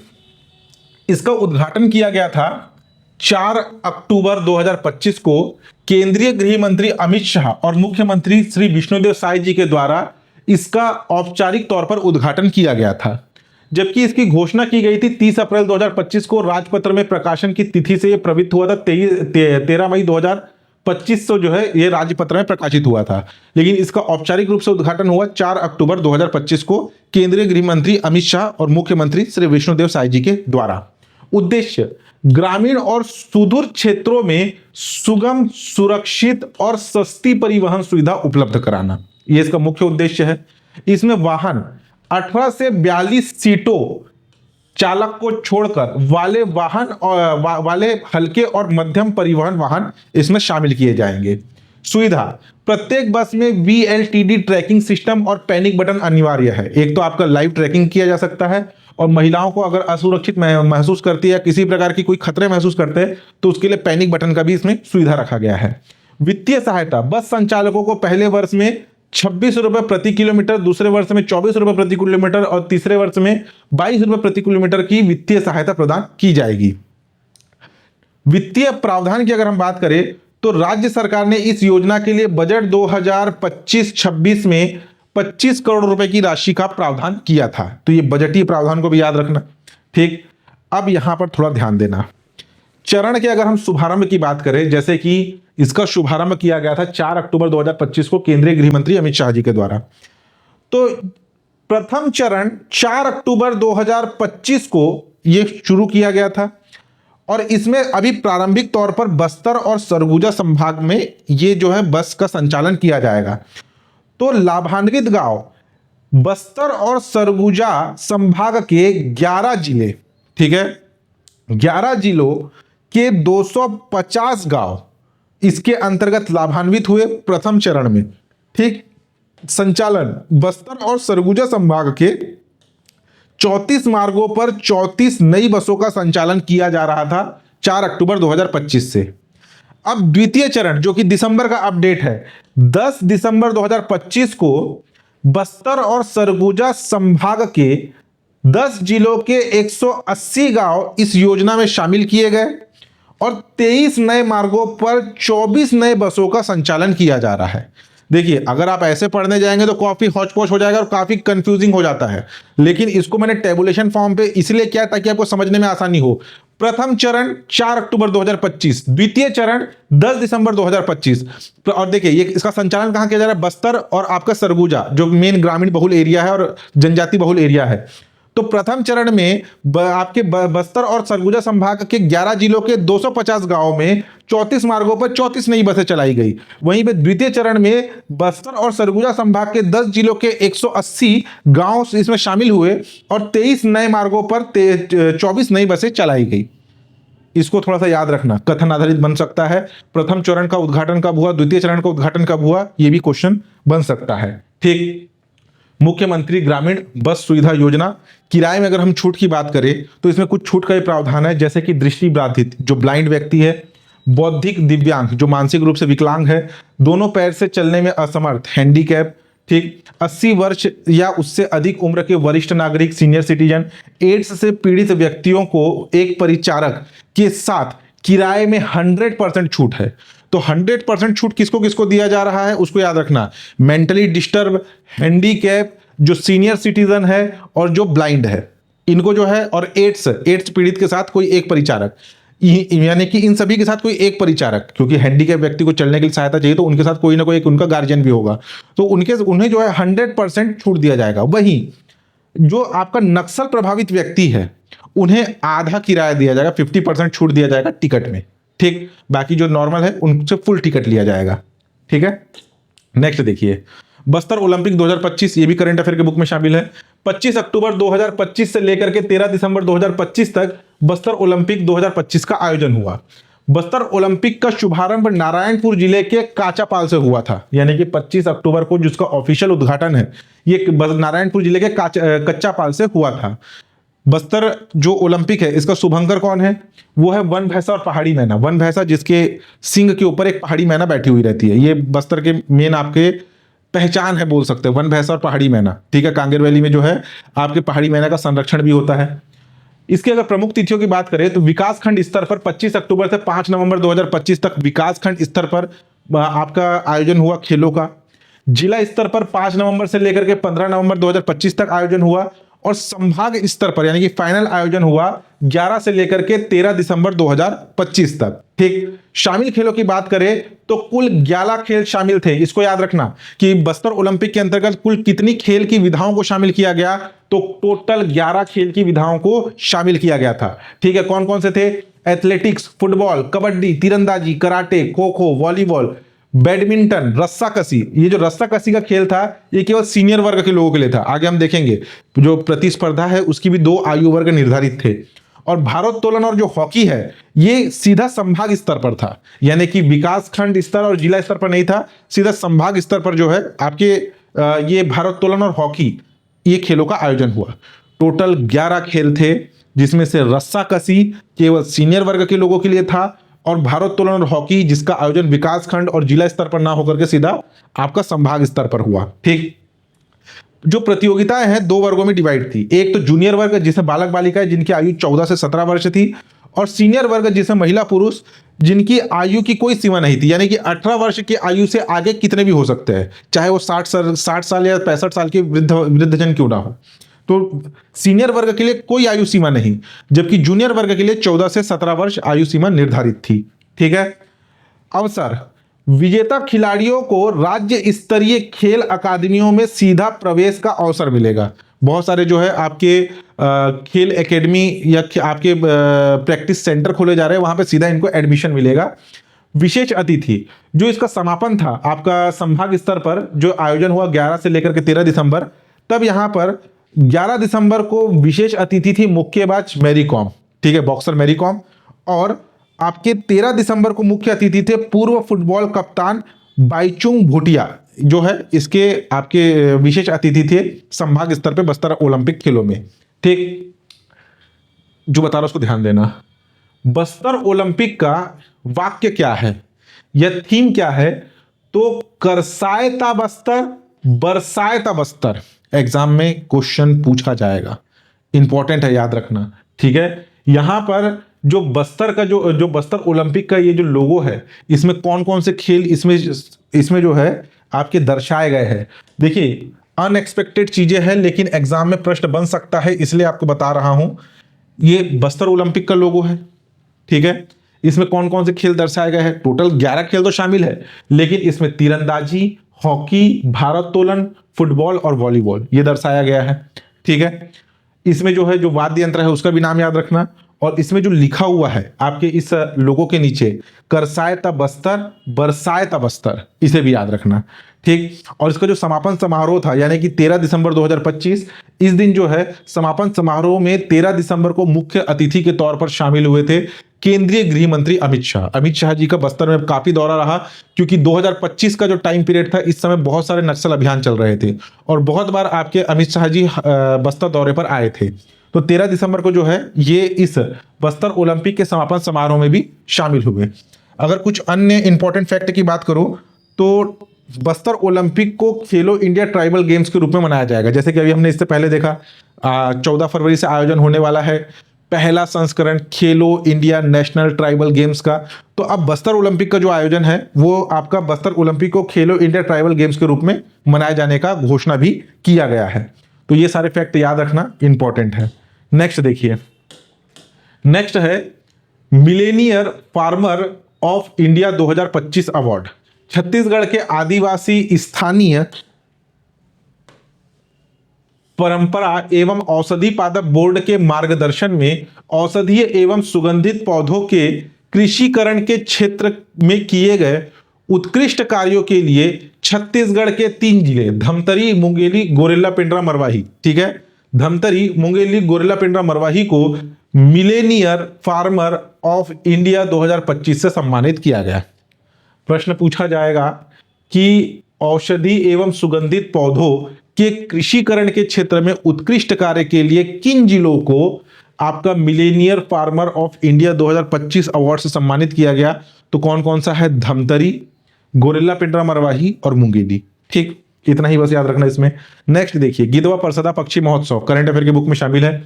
इसका उद्घाटन किया गया था 4 अक्टूबर 2025 को केंद्रीय गृह मंत्री अमित शाह और मुख्यमंत्री श्री विष्णुदेव साय जी के द्वारा इसका औपचारिक तौर पर उद्घाटन किया गया था। जबकि इसकी घोषणा की गई थी 30 अप्रैल 2025 को। राजपत्र में प्रकाशन की तिथि से यह प्रवृत्त हुआ था 13 मई 2025 से जो है ये राजपत्र में प्रकाशित हुआ था, लेकिन इसका औपचारिक रूप से उद्घाटन हुआ 4 अक्टूबर 2025 को केंद्रीय गृह मंत्री अमित शाह और मुख्यमंत्री श्री विष्णुदेव साय जी के द्वारा। उद्देश्य, ग्रामीण और सुदूर क्षेत्रों में सुगम, सुरक्षित और सस्ती परिवहन सुविधा उपलब्ध कराना, यह इसका मुख्य उद्देश्य है। इसमें वाहन 18 से 42 सीटों चालक को छोड़कर वाले वाहन वाले हल्के और मध्यम परिवहन वाहन इसमें शामिल किए जाएंगे। सुविधा, प्रत्येक बस में VLTD ट्रैकिंग सिस्टम और पैनिक बटन अनिवार्य है। एक तो आपका लाइव ट्रैकिंग किया जा सकता है और महिलाओं को अगर असुरक्षित महसूस करती है, किसी प्रकार की कोई खतरे महसूस करते हैं तो उसके लिए पैनिक बटन का भी इसमें सुविधा रखा गया है। वित्तीय सहायता, बस संचालकों को पहले वर्ष में 26 रुपये प्रति किलोमीटर, दूसरे वर्ष में 24 रुपये प्रति किलोमीटर और तीसरे वर्ष में 22 रुपये प्रति किलोमीटर की वित्तीय सहायता प्रदान की जाएगी। वित्तीय प्रावधान की अगर हम बात करें तो राज्य सरकार ने इस योजना के लिए बजट 2025-26 में 25 करोड़ रुपए की राशि का प्रावधान किया था। तो ये बजटीय प्रावधान को भी याद रखना। ठीक, अब यहां पर थोड़ा ध्यान देना। चरण के अगर हम शुभारंभ की बात करें, जैसे कि इसका शुभारंभ किया गया था 4 अक्टूबर 2025 को केंद्रीय गृह मंत्री अमित शाह जी के द्वारा। तो प्रथम चरण 4 अक्टूबर 2025 को यह शुरू किया गया था और इसमें अभी प्रारंभिक तौर पर बस्तर और सरगुजा संभाग में ये जो है बस का संचालन किया जाएगा। तो लाभान्वित गांव बस्तर और सरगुजा संभाग के 11 जिले, ठीक है, 11 जिलों के 250 गांव इसके अंतर्गत लाभान्वित हुए प्रथम चरण में। ठीक, संचालन बस्तर और सरगुजा संभाग के 34 मार्गों पर 34 नई बसों का संचालन किया जा रहा था 4 अक्टूबर 2025 से। अब द्वितीय चरण जो कि दिसंबर का अपडेट है, 10 दिसंबर 2025 को बस्तर और सरगुजा संभाग के 10 जिलों के 180 गांव इस योजना में शामिल किए गए और 23 नए मार्गों पर 24 नए बसों का संचालन किया जा रहा है। देखिए, अगर आप ऐसे पढ़ने जाएंगे तो काफी हौच पौच हो जाएगा और काफी कंफ्यूजिंग हो जाता है, लेकिन इसको मैंने टेबुलेशन फॉर्म पे इसलिए किया ताकि आपको समझने में आसानी हो। प्रथम चरण 4 अक्टूबर 2025, द्वितीय चरण 10 दिसंबर 2025। और देखिए ये इसका संचालन कहां किया जा रहा है, बस्तर और आपका सरगुजा जो मेन ग्रामीण बहुल एरिया है और जनजाति बहुल एरिया है। तो प्रथम चरण में आपके बस्तर और सरगुजा संभाग के 11 जिलों के 250 गांवों में 34 मार्गों पर 34 नई बसें चलाई गई। वहीं पे द्वितीय चरण में बस्तर और सरगुजा संभाग के 10 जिलों के 180 गांव इसमें शामिल हुए और 23 नए मार्गों पर 24 नई बसें चलाई गई। इसको थोड़ा सा याद रखना, कथन आधारित बन सकता है। प्रथम चरण का उद्घाटन कब हुआ, द्वितीय चरण का उद्घाटन कब हुआ, यह भी क्वेश्चन बन सकता है। ठीक, मुख्यमंत्री ग्रामीण बस सुविधा योजना। किराए में अगर हम छूट की बात करें तो इसमें कुछ छूट का ही प्रावधान है, जैसे कि दृष्टि बाधित जो ब्लाइंड व्यक्ति है, बौद्धिक दिव्यांग जो मानसिक रूप से विकलांग है, दोनों पैर से चलने में असमर्थ, हैंडीकैप, ठीक, 80 वर्ष या उससे अधिक उम्र के वरिष्ठ नागरिक, सीनियर सिटीजन, एड्स से पीड़ित व्यक्तियों को एक परिचारक के साथ किराए में 100% छूट है। तो 100% छूट किसको किसको दिया जा रहा है उसको याद रखना, मेंटली डिस्टर्ब, हैंडीकैप, जो सीनियर सिटीजन है और जो ब्लाइंड है, इनको जो है, और एड्स पीड़ित के साथ कोई एक परिचारक, यानी कि इन सभी के साथ कोई एक परिचारक, क्योंकि हैंडीकैप व्यक्ति को चलने के लिए सहायता चाहिए तो उनके साथ कोई ना कोई एक उनका गार्जियन भी होगा, तो उन्हें जो है 100% छूट दिया जाएगा। वहीं जो आपका नक्सल प्रभावित व्यक्ति है उन्हें आधा किराया दिया जाएगा, 50% छूट दिया जाएगा टिकट में, ठीक। बाकी जो नॉर्मल है उनसे फुल टिकट लिया जाएगा, ठीक है। नेक्स्ट देखिए, बस्तर ओलंपिक 2025, ये भी करंट अफेयर के बुक में शामिल है। 25 अक्टूबर 2025 से लेकर के 13 दिसंबर 2025 तक बस्तर ओलंपिक 2025 का आयोजन हुआ। बस्तर ओलंपिक का शुभारंभ नारायणपुर जिले के काचापाल से हुआ था, यानी कि 25 अक्टूबर को जिसका ऑफिशियल उद्घाटन है ये नारायणपुर जिले के कच्चापाल से हुआ था। बस्तर जो ओलंपिक है इसका शुभंकर कौन है, वो है वन भैंसा और पहाड़ी मैना। वन भैंसा जिसके सिंग के ऊपर एक पहाड़ी मैना बैठी हुई रहती है, ये बस्तर के मेन आपके पहचान है बोल सकते हैं, वन भैंसा और पहाड़ी मैना, ठीक है। कांगेर वैली में जो है आपके पहाड़ी मैना का संरक्षण भी होता है। इसके अगर प्रमुख तिथियों की बात करें तो विकासखंड स्तर पर 25 अक्टूबर से 5 नवंबर 2025 तक विकासखंड स्तर पर आपका आयोजन हुआ खेलों का। जिला स्तर पर 5 नवंबर से लेकर के 15 नवंबर 2025 तक आयोजन हुआ, और संभाग स्तर पर यानी कि फाइनल आयोजन हुआ 11 से लेकर के 13 दिसंबर 2025 तक, ठीक। शामिल खेलों की बात करें तो कुल 11 खेल शामिल थे। इसको याद रखना कि बस्तर ओलंपिक के अंतर्गत कुल कितनी खेल की विधाओं को शामिल किया गया, तो टोटल 11 खेल की विधाओं को शामिल किया गया था, ठीक है। कौन कौन से थे, एथलेटिक्स, फुटबॉल, कबड्डी, तीरंदाजी, karate, kho kho, volleyball, badminton, रस्साकसी। ये जो रस्साकसी का खेल था ये केवल सीनियर वर्ग के लोगों के लिए था, आगे हम देखेंगे। जो प्रतिस्पर्धा है उसकी भी 2 आयु वर्ग निर्धारित थे। और भारोत्तोलन और जो हॉकी है ये सीधा संभाग स्तर पर था, यानी कि विकास खंड स्तर और जिला स्तर पर नहीं था, सीधा संभाग स्तर पर जो है आपके ये भारोत्तोलन और हॉकी ये खेलों का आयोजन हुआ। टोटल 11 खेल थे, जिसमें से रस्साकसी केवल सीनियर वर्ग के लोगों के लिए था, और भारोत्तोलन और हॉकी जिसका आयोजन विकास खंड और जिला स्तर पर ना होकर के सीधा आपका संभाग स्तर पर हुआ, ठीक। जो प्रतियोगिताएं हैं 2 वर्गों में डिवाइड थी, एक तो जूनियर वर्ग जिसमें बालक बालिकाएं जिनकी आयु 14 से 17 वर्ष थी, और सीनियर वर्ग जिसमें महिला पुरुष जिनकी आयु की कोई सीमा नहीं थी, यानी कि 18 वर्ष की आयु से आगे कितने भी हो सकते हैं, चाहे वो 60 साल या 65 साल के वृद्धजन क्यों ना हो। तो सीनियर वर्ग के लिए कोई आयु सीमा नहीं, जबकि जूनियर वर्ग के लिए 14 से 17 वर्ष आयु सीमा निर्धारित थी, ठीक है। अवसर, विजेता खिलाड़ियों को राज्य स्तरीय खेल अकादमियों में सीधा प्रवेश का अवसर मिलेगा। बहुत सारे जो है आपके खेल एकेडमी या आपके प्रैक्टिस सेंटर खोले जा रहे हैं, वहां पे सीधा इनको एडमिशन मिलेगा। विशेष अतिथि, जो इसका समापन था आपका संभाग स्तर पर जो आयोजन हुआ 11 से लेकर के 13 दिसंबर, तब यहां पर 11 दिसंबर को विशेष अतिथि थी मुक्केबाज मैरी कॉम, ठीक है, बॉक्सर मैरी कॉम। और आपके 13 दिसंबर को मुख्य अतिथि थे पूर्व फुटबॉल कप्तान बाईचुंग भूटिया, जो है इसके आपके विशेष अतिथि थे संभाग स्तर पे बस्तर ओलंपिक खेलों में, ठीक। जो बता रहा उसको ध्यान देना। बस्तर ओलंपिक का वाक्य क्या है या थीम क्या है, तो करसायता बस्तर, बरसायता बस्तर। एग्जाम में क्वेश्चन पूछा जाएगा, इंपॉर्टेंट है, याद रखना, ठीक है। यहां पर जो बस्तर का जो बस्तर ओलंपिक का ये जो लोगो है, इसमें कौन कौन से खेल इसमें जो है आपके दर्शाए गए हैं। देखिए अनएक्सपेक्टेड चीजें हैं, लेकिन एग्जाम में प्रश्न बन सकता है, इसलिए आपको बता रहा हूं। ये बस्तर ओलंपिक का लोगो है, ठीक है। इसमें कौन कौन से खेल दर्शाए गए हैं, टोटल 11 खेल तो शामिल है, लेकिन इसमें तीरंदाजी, हॉकी, भारोत्तोलन, फुटबॉल और वॉलीबॉल ये दर्शाया गया है, ठीक है। इसमें जो है जो वाद्य यंत्र है उसका भी नाम याद रखना, और इसमें जो लिखा हुआ है आपके इस लोगों के नीचे, करसायता बस्तर, बरसायता बस्तर, इसे भी याद रखना, ठीक। और इसका जो समापन समारोह था यानी कि 13 दिसंबर 2025, इस दिन जो है समापन समारोह में 13 दिसंबर को मुख्य अतिथि के तौर पर शामिल हुए थे केंद्रीय गृह मंत्री अमित शाह। अमित शाह जी का बस्तर में काफी दौरा रहा, क्योंकि 2025 का जो टाइम पीरियड था इस समय बहुत सारे नक्सल अभियान चल रहे थे, और बहुत बार आपके अमित शाह जी बस्तर दौरे पर आए थे। तो 13 दिसंबर को जो है ये इस बस्तर ओलंपिक के समापन समारोह में भी शामिल हुए। अगर कुछ अन्य इंपॉर्टेंट फैक्ट की बात करूं तो बस्तर ओलंपिक को खेलो इंडिया ट्राइबल गेम्स के रूप में मनाया जाएगा। जैसे कि अभी हमने इससे पहले देखा 14 फरवरी से आयोजन होने वाला है पहला संस्करण खेलो इंडिया नेशनल ट्राइबल गेम्स का। तो अब बस्तर ओलंपिक का जो आयोजन है वो आपका बस्तर ओलंपिक को खेलो इंडिया ट्राइबल गेम्स के रूप में मनाए जाने का घोषणा भी किया गया है। तो ये सारे फैक्ट याद रखना इंपॉर्टेंट है। नेक्स्ट देखिए, नेक्स्ट है Millionaire farmer of India 2025 award. Chhattisgarh के आदिवासी स्थानीय परंपरा एवं औषधि पादप बोर्ड के मार्गदर्शन में औषधीय एवं सुगंधित पौधों के कृषिकरण के क्षेत्र में किए गए उत्कृष्ट कार्यों के लिए छत्तीसगढ़ के 3 जिले धमतरी, मुंगेली, गोरेला पेंड्रा, मरवाही, ठीक है, धमतरी, मुंगेली, गोरेला पेंड्रा, मरवाही को मिलेनियर फार्मर ऑफ इंडिया 2025 से सम्मानित किया गया। प्रश्न पूछा जाएगा कि औषधि एवं सुगंधित पौधों के कृषिकरण के क्षेत्र में उत्कृष्ट कार्य के लिए किन जिलों को आपका Millionaire farmer of India 2025 award से सम्मानित किया गया? तो कौन कौन सा है? धमतरी, गोरेला पेंड्रा, मरवाही और मुंगेली। ठीक, इतना ही बस याद रखना इसमें। नेक्स्ट देखिए, गिधवा परसदा पक्षी महोत्सव करंट अफेयर की बुक में शामिल है।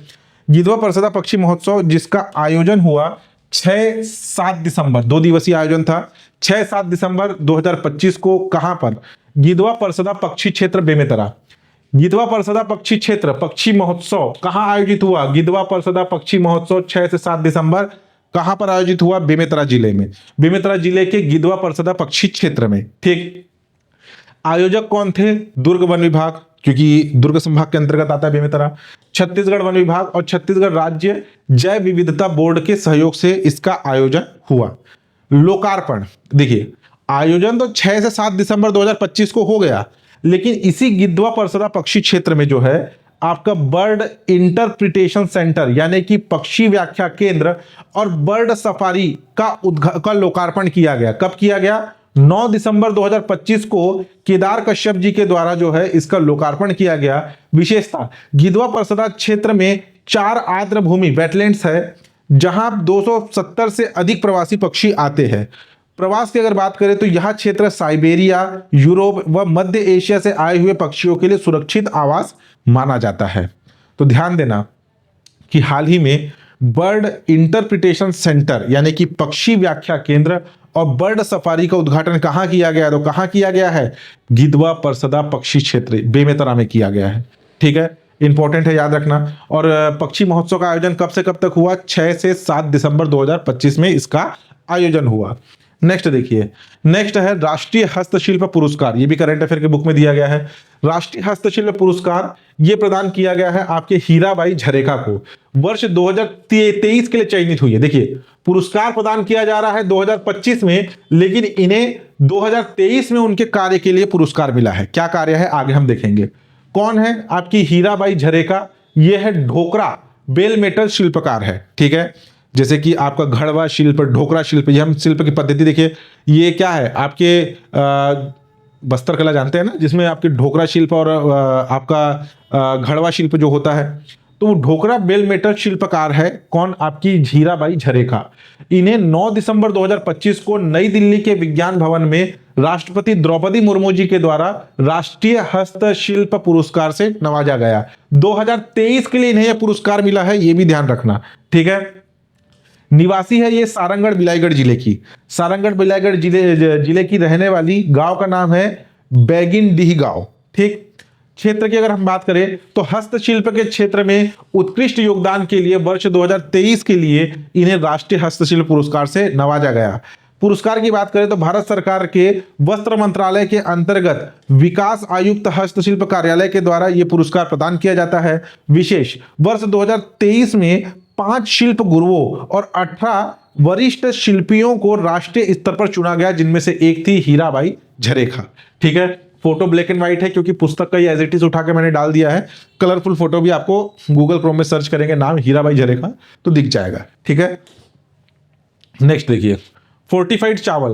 गिधवा परसदा पक्षी महोत्सव जिसका आयोजन हुआ 6-7 दिसंबर, 2 दिवसीय आयोजन था। 6-7 दिसंबर 2025 को कहां पर? गिधवा परसदा पक्षी क्षेत्र बेमेतरा। गिधवा परसदा पक्षी क्षेत्र पक्षी महोत्सव कहां आयोजित हुआ? गिधवा परसदा पक्षी महोत्सव 6 से 7 दिसंबर कहां पर आयोजित हुआ? बेमेतरा जिले में, बेमेतरा जिले के गिधवा परसदा पक्षी क्षेत्र में। ठीक, आयोजक कौन थे? दुर्ग वन विभाग, क्योंकि दुर्ग संभाग के अंतर्गत आता है बेमेतरा। छत्तीसगढ़ वन विभाग और छत्तीसगढ़ राज्य जैव विविधता बोर्ड के सहयोग से इसका आयोजन हुआ। लोकार्पण देखिए, आयोजन तो 6 से 7 दिसंबर 2025 को हो गया, लेकिन इसी गिधवा परसदा पक्षी क्षेत्र में जो है आपका बर्ड इंटरप्रिटेशन सेंटर यानी कि पक्षी व्याख्या केंद्र और बर्ड सफारी का लोकार्पण किया गया। कब किया गया? 9 दिसंबर 2025 को केदार कश्यप जी के द्वारा जो है इसका लोकार्पण किया गया। विशेषता, गिधवा परसदा क्षेत्र में 4 आर्द्र भूमि वेटलैंड्स है जहां 270 से अधिक प्रवासी पक्षी आते हैं। प्रवास की अगर बात करें तो यह क्षेत्र साइबेरिया, यूरोप व मध्य एशिया से आए हुए पक्षियों के लिए सुरक्षित आवास माना जाता है। तो ध्यान देना कि हाल ही में बर्ड इंटरप्रिटेशन सेंटर यानी कि पक्षी व्याख्या केंद्र और बर्ड सफारी का उद्घाटन कहां किया गया? तो कहां किया गया है? गिधवा परसदा पक्षी क्षेत्र बेमेतरा में किया गया है। ठीक है, इंपॉर्टेंट है, याद रखना। और पक्षी महोत्सव का आयोजन कब से कब तक हुआ? 6 से 7 दिसंबर 2025 में इसका आयोजन हुआ। नेक्स्ट देखिए, नेक्स्ट है राष्ट्रीय हस्तशिल्प पुरस्कार। ये भी करंट अफेयर के बुक में दिया गया है। राष्ट्रीय हस्तशिल्प पुरस्कार ये प्रदान किया गया है आपके हीराबाई झरेखा को। वर्ष 2023 के लिए चयनित हुई है। देखिए, पुरस्कार प्रदान किया जा रहा है 2025 में, लेकिन इन्हें 2023 में उनके कार्य के लिए पुरस्कार मिला है। क्या कार्य है आगे हम देखेंगे। कौन है आपकी हीराबाई झरेखा? ये है ढोकरा बेल मेटल शिल्पकार है। ठीक है, जैसे कि आपका घड़वा शिल्प, ढोकरा शिल्प, ये हम शिल्प की पद्धति देखिए। ये क्या है आपके बस्तर कला जानते हैं ना, जिसमें आपके ढोकरा शिल्प और आपका घड़वा शिल्प जो होता है, तो वो ढोकरा बेल मेटल शिल्पकार है कौन? आपकी हीराबाई झरेखा। इन्हें 9 दिसंबर 2025 को नई दिल्ली के विज्ञान भवन में राष्ट्रपति द्रौपदी मुर्मू जी के द्वारा राष्ट्रीय हस्तशिल्प पुरस्कार से नवाजा गया। 2023 के लिए इन्हें यह पुरस्कार मिला है, यह भी ध्यान रखना। ठीक है, निवासी है ये सारंगढ़ बिलाईगढ़ जिले की। सारंगढ़ बिलाईगढ़ जिले की रहने वाली। गांव का नाम है बैगिनडीह गांव। ठीक, क्षेत्र की अगर हम बात करें तो हस्तशिल्प के क्षेत्र में उत्कृष्ट योगदान के लिए वर्ष 2023 के लिए इन्हें राष्ट्रीय हस्तशिल्प पुरस्कार से नवाजा गया। पुरस्कार की बात करें तो भारत सरकार के वस्त्र मंत्रालय के अंतर्गत विकास आयुक्त हस्तशिल्प कार्यालय के द्वारा यह पुरस्कार प्रदान किया जाता है। विशेष, वर्ष 2023 में 5 शिल्प गुरुओं और 18 वरिष्ठ शिल्पियों को राष्ट्रीय स्तर पर चुना गया, जिनमें से एक थी हीराबाई झरेखा। ठीक है, फोटो ब्लैक एंड व्हाइट है क्योंकि पुस्तक का एज इट इज उठा के मैंने डाल दिया है। कलरफुल फोटो भी आपको गूगल क्रोम में सर्च करेंगे नाम हीराबाई झरेखा तो दिख जाएगा। ठीक है, नेक्स्ट देखिए, फोर्टिफाइड चावल,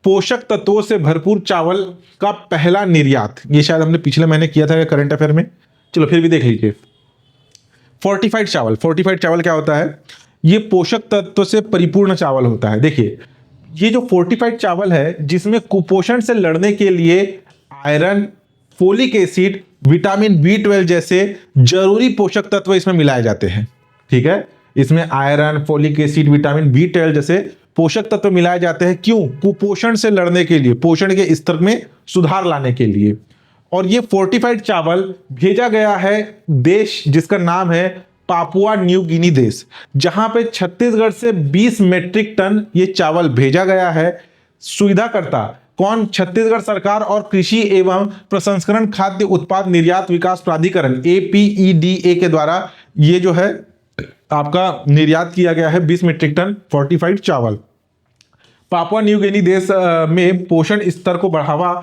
पोषक तत्वों से भरपूर चावल का पहला निर्यात। ये शायद हमने पिछले महीने किया था करंट अफेयर में, चलो फिर भी देख लीजिए। फोर्टिफाइड चावल, फोर्टिफाइड चावल क्या होता है? ये पोषक तत्व से परिपूर्ण चावल होता है। देखिए, ये जो फोर्टिफाइड चावल है जिसमें कुपोषण से लड़ने के लिए iron, folic acid, vitamin B12 जैसे जरूरी पोषक तत्व इसमें मिलाए जाते हैं। ठीक है, इसमें iron, folic acid, vitamin B12 जैसे पोषक तत्व मिलाए जाते हैं। क्यों? कुपोषण से लड़ने के लिए, पोषण के स्तर में सुधार लाने के लिए। और ये फोर्टिफाइड चावल भेजा गया है देश जिसका नाम है पापुआ न्यू गिनी देश, जहां पे छत्तीसगढ़ से 20 मेट्रिक टन ये चावल भेजा गया है। सुविधाकर्ता कौन? छत्तीसगढ़ सरकार और कृषि एवं प्रसंस्करण खाद्य उत्पाद निर्यात विकास प्राधिकरण APEDA के द्वारा ये जो है आपका निर्यात किया गया है 20 मेट्रिक टन फोर्टिफाइड चावल। पापुआ न्यू गिनी देश में पोषण स्तर को बढ़ावा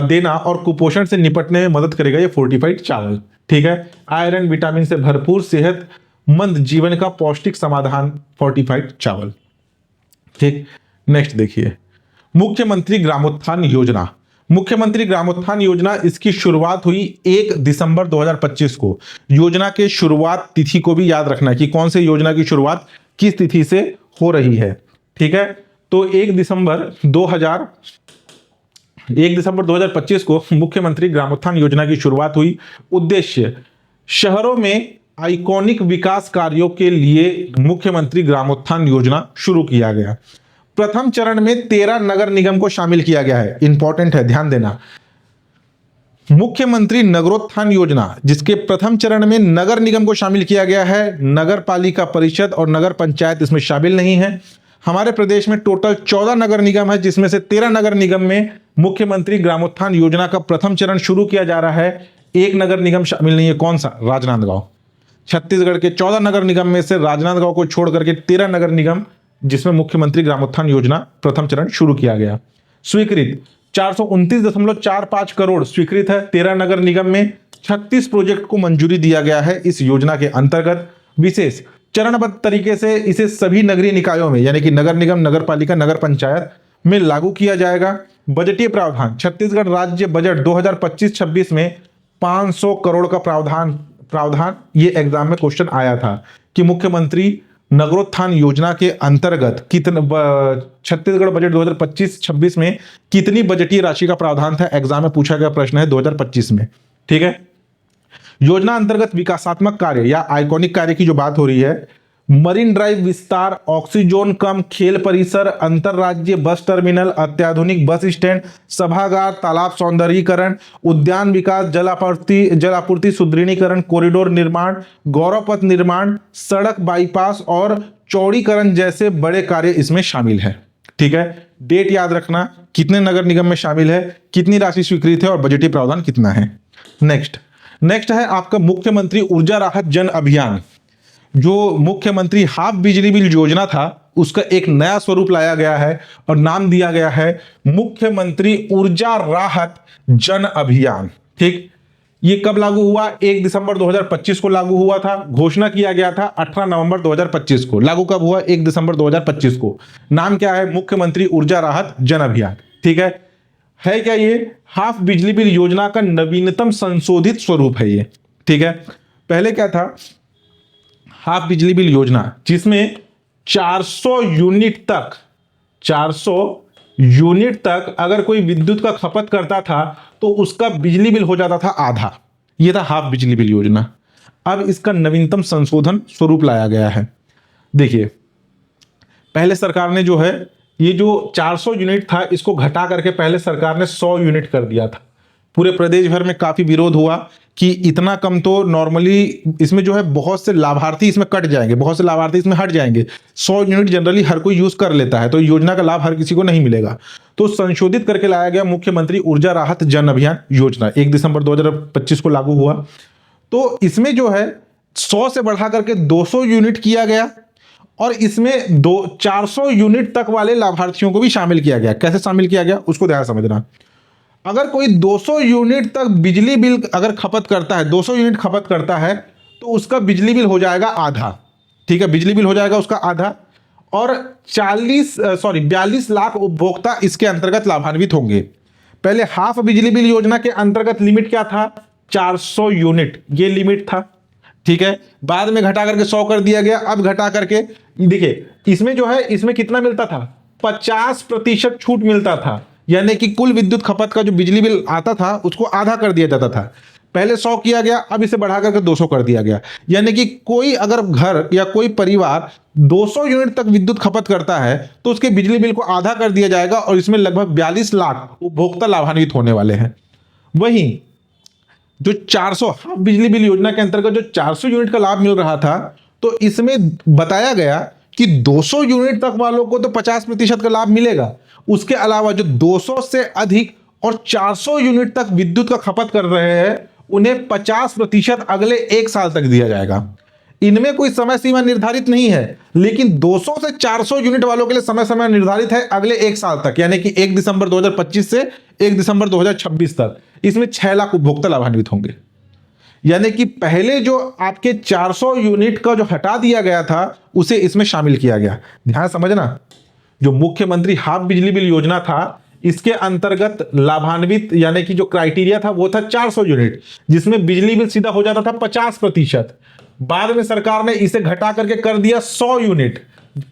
देना और कुपोषण से निपटने में मदद करेगा ये फोर्टिफाइड चावल। ठीक है, आयरन, विटामिन से भरपूर सेहतमंद जीवन का पौष्टिक समाधान फोर्टिफाइड चावल। ठीक, नेक्स्ट देखिए, मुख्यमंत्री ग्रामोत्थान योजना। मुख्यमंत्री ग्रामोत्थान योजना, इसकी शुरुआत हुई 1 दिसंबर 2025 को। योजना के शुरुआत तिथि को भी याद रखना कि कौन से योजना की शुरुआत किस तिथि से हो रही है। ठीक है, तो 1 दिसंबर 2025 को मुख्यमंत्री ग्रामोत्थान योजना की शुरुआत हुई। उद्देश्य, शहरों में आइकॉनिक विकास कार्यों के लिए मुख्यमंत्री ग्रामोत्थान योजना शुरू किया गया। प्रथम चरण में 13 नगर निगम को शामिल किया गया है। इंपॉर्टेंट है, ध्यान देना। मुख्यमंत्री नगरोत्थान योजना, जिसके प्रथम चरण में नगर निगम को शामिल किया गया है, नगर पालिका परिषद और नगर पंचायत इसमें शामिल नहीं है। हमारे प्रदेश में टोटल 14 नगर निगम है, जिसमें से 13 नगर निगम में मुख्यमंत्री ग्रामोत्थान योजना का प्रथम चरण शुरू किया जा रहा है। एक नगर निगम शामिल नहीं है, कौन सा? राजनांदगांव। छत्तीसगढ़ के 14 नगर निगम में से राजनांदगांव को छोड़ करके 13 नगर निगम जिसमें मुख्यमंत्री ग्रामोत्थान योजना प्रथम चरण शुरू किया गया। स्वीकृत 429.45 करोड़ स्वीकृत है 13 नगर निगम में। 36 प्रोजेक्ट को मंजूरी दिया गया है इस योजना के अंतर्गत। विशेष चरणबद्ध तरीके से इसे सभी नगरीय निकायों में, यानी कि नगर निगम, नगर पालिका, नगर पंचायत में लागू किया जाएगा। बजटीय प्रावधान, छत्तीसगढ़ राज्य बजट 2025-26 में 500 करोड़ का प्रावधान ये एग्जाम में क्वेश्चन आया था कि मुख्यमंत्री नगरोत्थान योजना के अंतर्गत कितने छत्तीसगढ़ बजट 2025-26 में कितनी बजटीय राशि का प्रावधान था। एग्जाम में पूछा गया प्रश्न है 2025 में। ठीक है, योजना अंतर्गत विकासात्मक कार्य या आइकॉनिक कार्य की जो बात हो रही है, मरीन ड्राइव विस्तार, ऑक्सीजोन कम, खेल परिसर, अंतरराज्यीय बस टर्मिनल, अत्याधुनिक बस स्टैंड, सभागार, तालाब सौंदर्यीकरण, उद्यान विकास, जलापूर्ति सुदृढ़ीकरण, कॉरिडोर निर्माण, गौरव पथ निर्माण, सड़क बाईपास और चौड़ीकरण जैसे बड़े कार्य इसमें शामिल है। ठीक है, डेट याद रखना, कितने नगर निगम में शामिल है, कितनी राशि स्वीकृत है और बजटीय प्रावधान कितना है। नेक्स्ट है आपका मुख्यमंत्री ऊर्जा राहत जन अभियान। जो मुख्यमंत्री हाफ बिजली बिल योजना था उसका एक नया स्वरूप लाया गया है और नाम दिया गया है मुख्यमंत्री ऊर्जा राहत जन अभियान। ठीक, ये कब लागू हुआ? 1 दिसंबर 2025 को लागू हुआ था। घोषणा किया गया था 18 नवंबर 2025 को। लागू कब हुआ? 1 दिसंबर 2025 को। नाम क्या है? मुख्यमंत्री ऊर्जा राहत जन अभियान। ठीक है क्या? ये हाफ बिजली बिल योजना का नवीनतम संशोधित स्वरूप है ये। ठीक है, पहले क्या था? हाफ बिजली बिल योजना जिसमें 400 यूनिट तक अगर कोई विद्युत का खपत करता था तो उसका बिजली बिल हो जाता था आधा। यह था हाफ बिजली बिल योजना। अब इसका नवीनतम संशोधन स्वरूप लाया गया है। देखिए, पहले सरकार ने जो है ये जो 400 यूनिट था इसको घटा करके पहले सरकार ने 100 यूनिट कर दिया था। पूरे प्रदेश भर में काफी विरोध हुआ कि इतना कम तो नॉर्मली इसमें जो है बहुत से लाभार्थी इसमें कट जाएंगे, बहुत से लाभार्थी इसमें हट जाएंगे। 100 यूनिट जनरली हर कोई यूज कर लेता है तो योजना का लाभ हर किसी को नहीं मिलेगा। तो संशोधित करके लाया गया मुख्यमंत्री ऊर्जा राहत जन अभियान योजना। 1 दिसंबर 2025 को लागू हुआ। तो इसमें जो है 100 से बढ़ा करके 200 यूनिट किया गया और इसमें 400 यूनिट तक वाले लाभार्थियों को भी शामिल किया गया। कैसे शामिल किया गया उसको ध्यान समझना। अगर कोई 200 यूनिट तक बिजली बिल अगर खपत करता है, 200 यूनिट खपत करता है तो उसका बिजली बिल हो जाएगा आधा। ठीक है, बिजली बिल हो जाएगा उसका आधा और 42 लाख उपभोक्ता इसके अंतर्गत लाभान्वित होंगे। पहले हाफ बिजली बिल योजना के अंतर्गत लिमिट क्या था? 400 यूनिट, ये लिमिट था। ठीक है, बाद में घटा करके 100 कर दिया गया। अब घटा करके देखिए इसमें जो है इसमें कितना मिलता था? 50% छूट मिलता था, यानी कि कुल विद्युत खपत का जो बिजली बिल आता था उसको आधा कर दिया जाता था। पहले 100 किया गया, अब इसे बढ़ा करके 200 कर दिया गया। यानी कि कोई अगर घर या कोई परिवार 200 यूनिट तक विद्युत खपत करता है तो उसके बिजली बिल को आधा कर दिया जाएगा और इसमें लगभग 42 लाख उपभोक्ता लाभान्वित होने वाले हैं। वहीं जो 400 हाफ बिजली बिल योजना के अंतर्गत जो 400 यूनिट का लाभ मिल रहा था, तो इसमें बताया गया कि 200 यूनिट तक वालों को तो 50% का लाभ मिलेगा। उसके अलावा जो 200 से अधिक और 400 यूनिट तक विद्युत का खपत कर रहे हैं उन्हें 50% अगले 1 साल तक दिया जाएगा। इनमें कोई समय सीमा निर्धारित नहीं है, लेकिन 200 से 400 यूनिट वालों के लिए समय समय निर्धारित है अगले 1 साल तक, यानी कि 1 दिसंबर 2025 से 1 दिसंबर 2026 तक। इसमें 6 लाख उपभोक्ता लाभान्वित होंगे। यानी कि पहले जो आपके 400 यूनिट का जो हटा दिया गया था उसे इसमें शामिल किया गया। ध्यान समझना, जो मुख्यमंत्री हाफ बिजली बिल योजना था इसके अंतर्गत लाभान्वित यानी कि जो क्राइटेरिया था वो था 400 यूनिट, जिसमें बिजली बिल सीधा हो जाता था 50%। बाद में सरकार ने इसे घटा करके कर दिया 100 यूनिट।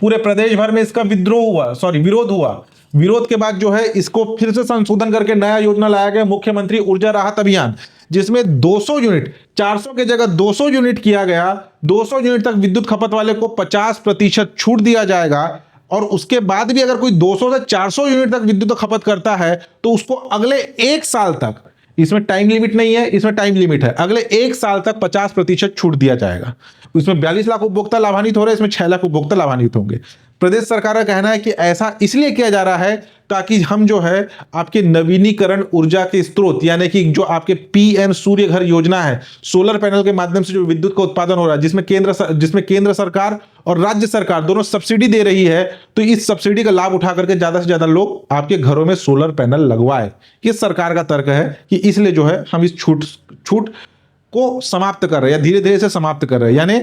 पूरे प्रदेश भर में इसका विरोध हुआ। विरोध के बाद जो है इसको फिर से संशोधन करके नया योजना लाया गया, मुख्यमंत्री ऊर्जा राहत अभियान, जिसमें 200 यूनिट 400 के जगह 200 यूनिट किया गया। 200 यूनिट तक विद्युत खपत वाले को 50% छूट दिया जाएगा और उसके बाद भी अगर कोई 200 से 400 यूनिट तक विद्युत खपत करता है तो उसको अगले 1 साल तक, इसमें टाइम लिमिट नहीं है, इसमें टाइम लिमिट है, अगले 1 साल तक 50% छूट दिया जाएगा। इसमें 42 लाख उपभोक्ता लाभान्वित हो रहे हैं, इसमें 6 लाख उपभोक्ता लाभान्वित होंगे। प्रदेश सरकार का कहना है कि ऐसा इसलिए किया जा रहा है ताकि हम जो है आपके नवीनीकरण ऊर्जा के स्रोत यानी कि जो आपके पीएम सूर्य घर योजना है, सोलर पैनल के माध्यम से जो विद्युत का उत्पादन हो रहा है, जिसमें केंद्र सरकार और राज्य सरकार दोनों सब्सिडी दे रही है, तो इस सब्सिडी का लाभ उठा करके ज्यादा से ज्यादा लोग आपके घरों में सोलर पैनल लगवाए। ये सरकार का तर्क है कि इसलिए जो है हम इस छूट को समाप्त कर रहे हैं, धीरे धीरे से समाप्त कर रहे हैं। यानी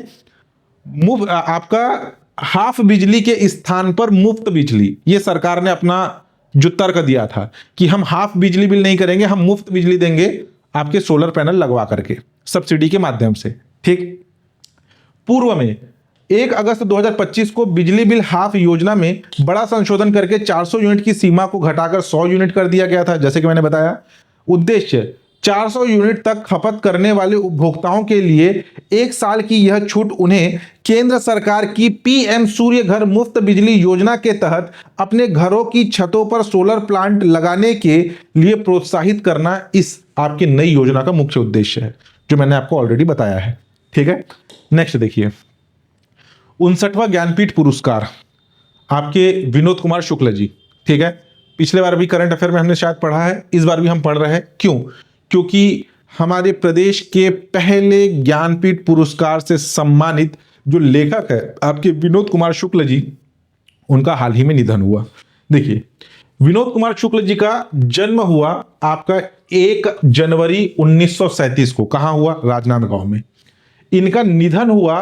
आपका हाफ बिजली के स्थान पर मुफ्त बिजली, ये सरकार ने अपना जो तर्क दिया था कि हम हाफ बिजली बिल नहीं करेंगे, हम मुफ्त बिजली देंगे आपके सोलर पैनल लगवा करके सब्सिडी के माध्यम से। ठीक, पूर्व में 1 अगस्त 2025 को बिजली बिल हाफ योजना में बड़ा संशोधन करके 400 यूनिट की सीमा को घटाकर 100 यूनिट कर दिया गया था। जैसे कि मैंने बताया, उद्देश्य 400 यूनिट तक खपत करने वाले उपभोक्ताओं के लिए 1 साल की यह छूट उन्हें केंद्र सरकार की पीएम सूर्य घर मुफ्त बिजली योजना के तहत अपने घरों की छतों पर सोलर प्लांट लगाने के लिए प्रोत्साहित करना इस आपकी नई योजना का मुख्य उद्देश्य है, जो मैंने आपको ऑलरेडी बताया है। ठीक है, नेक्स्ट देखिए, 59वां ज्ञानपीठ पुरस्कार आपके विनोद कुमार शुक्ल जी। ठीक है, पिछले बार भी करंट अफेयर में हमने शायद पढ़ा है, इस बार भी हम पढ़ रहे हैं। क्यों? क्योंकि हमारे प्रदेश के पहले ज्ञानपीठ पुरस्कार से सम्मानित जो लेखक है आपके विनोद कुमार शुक्ल जी, उनका हाल ही में निधन हुआ। देखिए, विनोद कुमार शुक्ल जी का जन्म हुआ आपका 1 जनवरी 1937 को। कहां हुआ? राजनांदगांव में। इनका निधन हुआ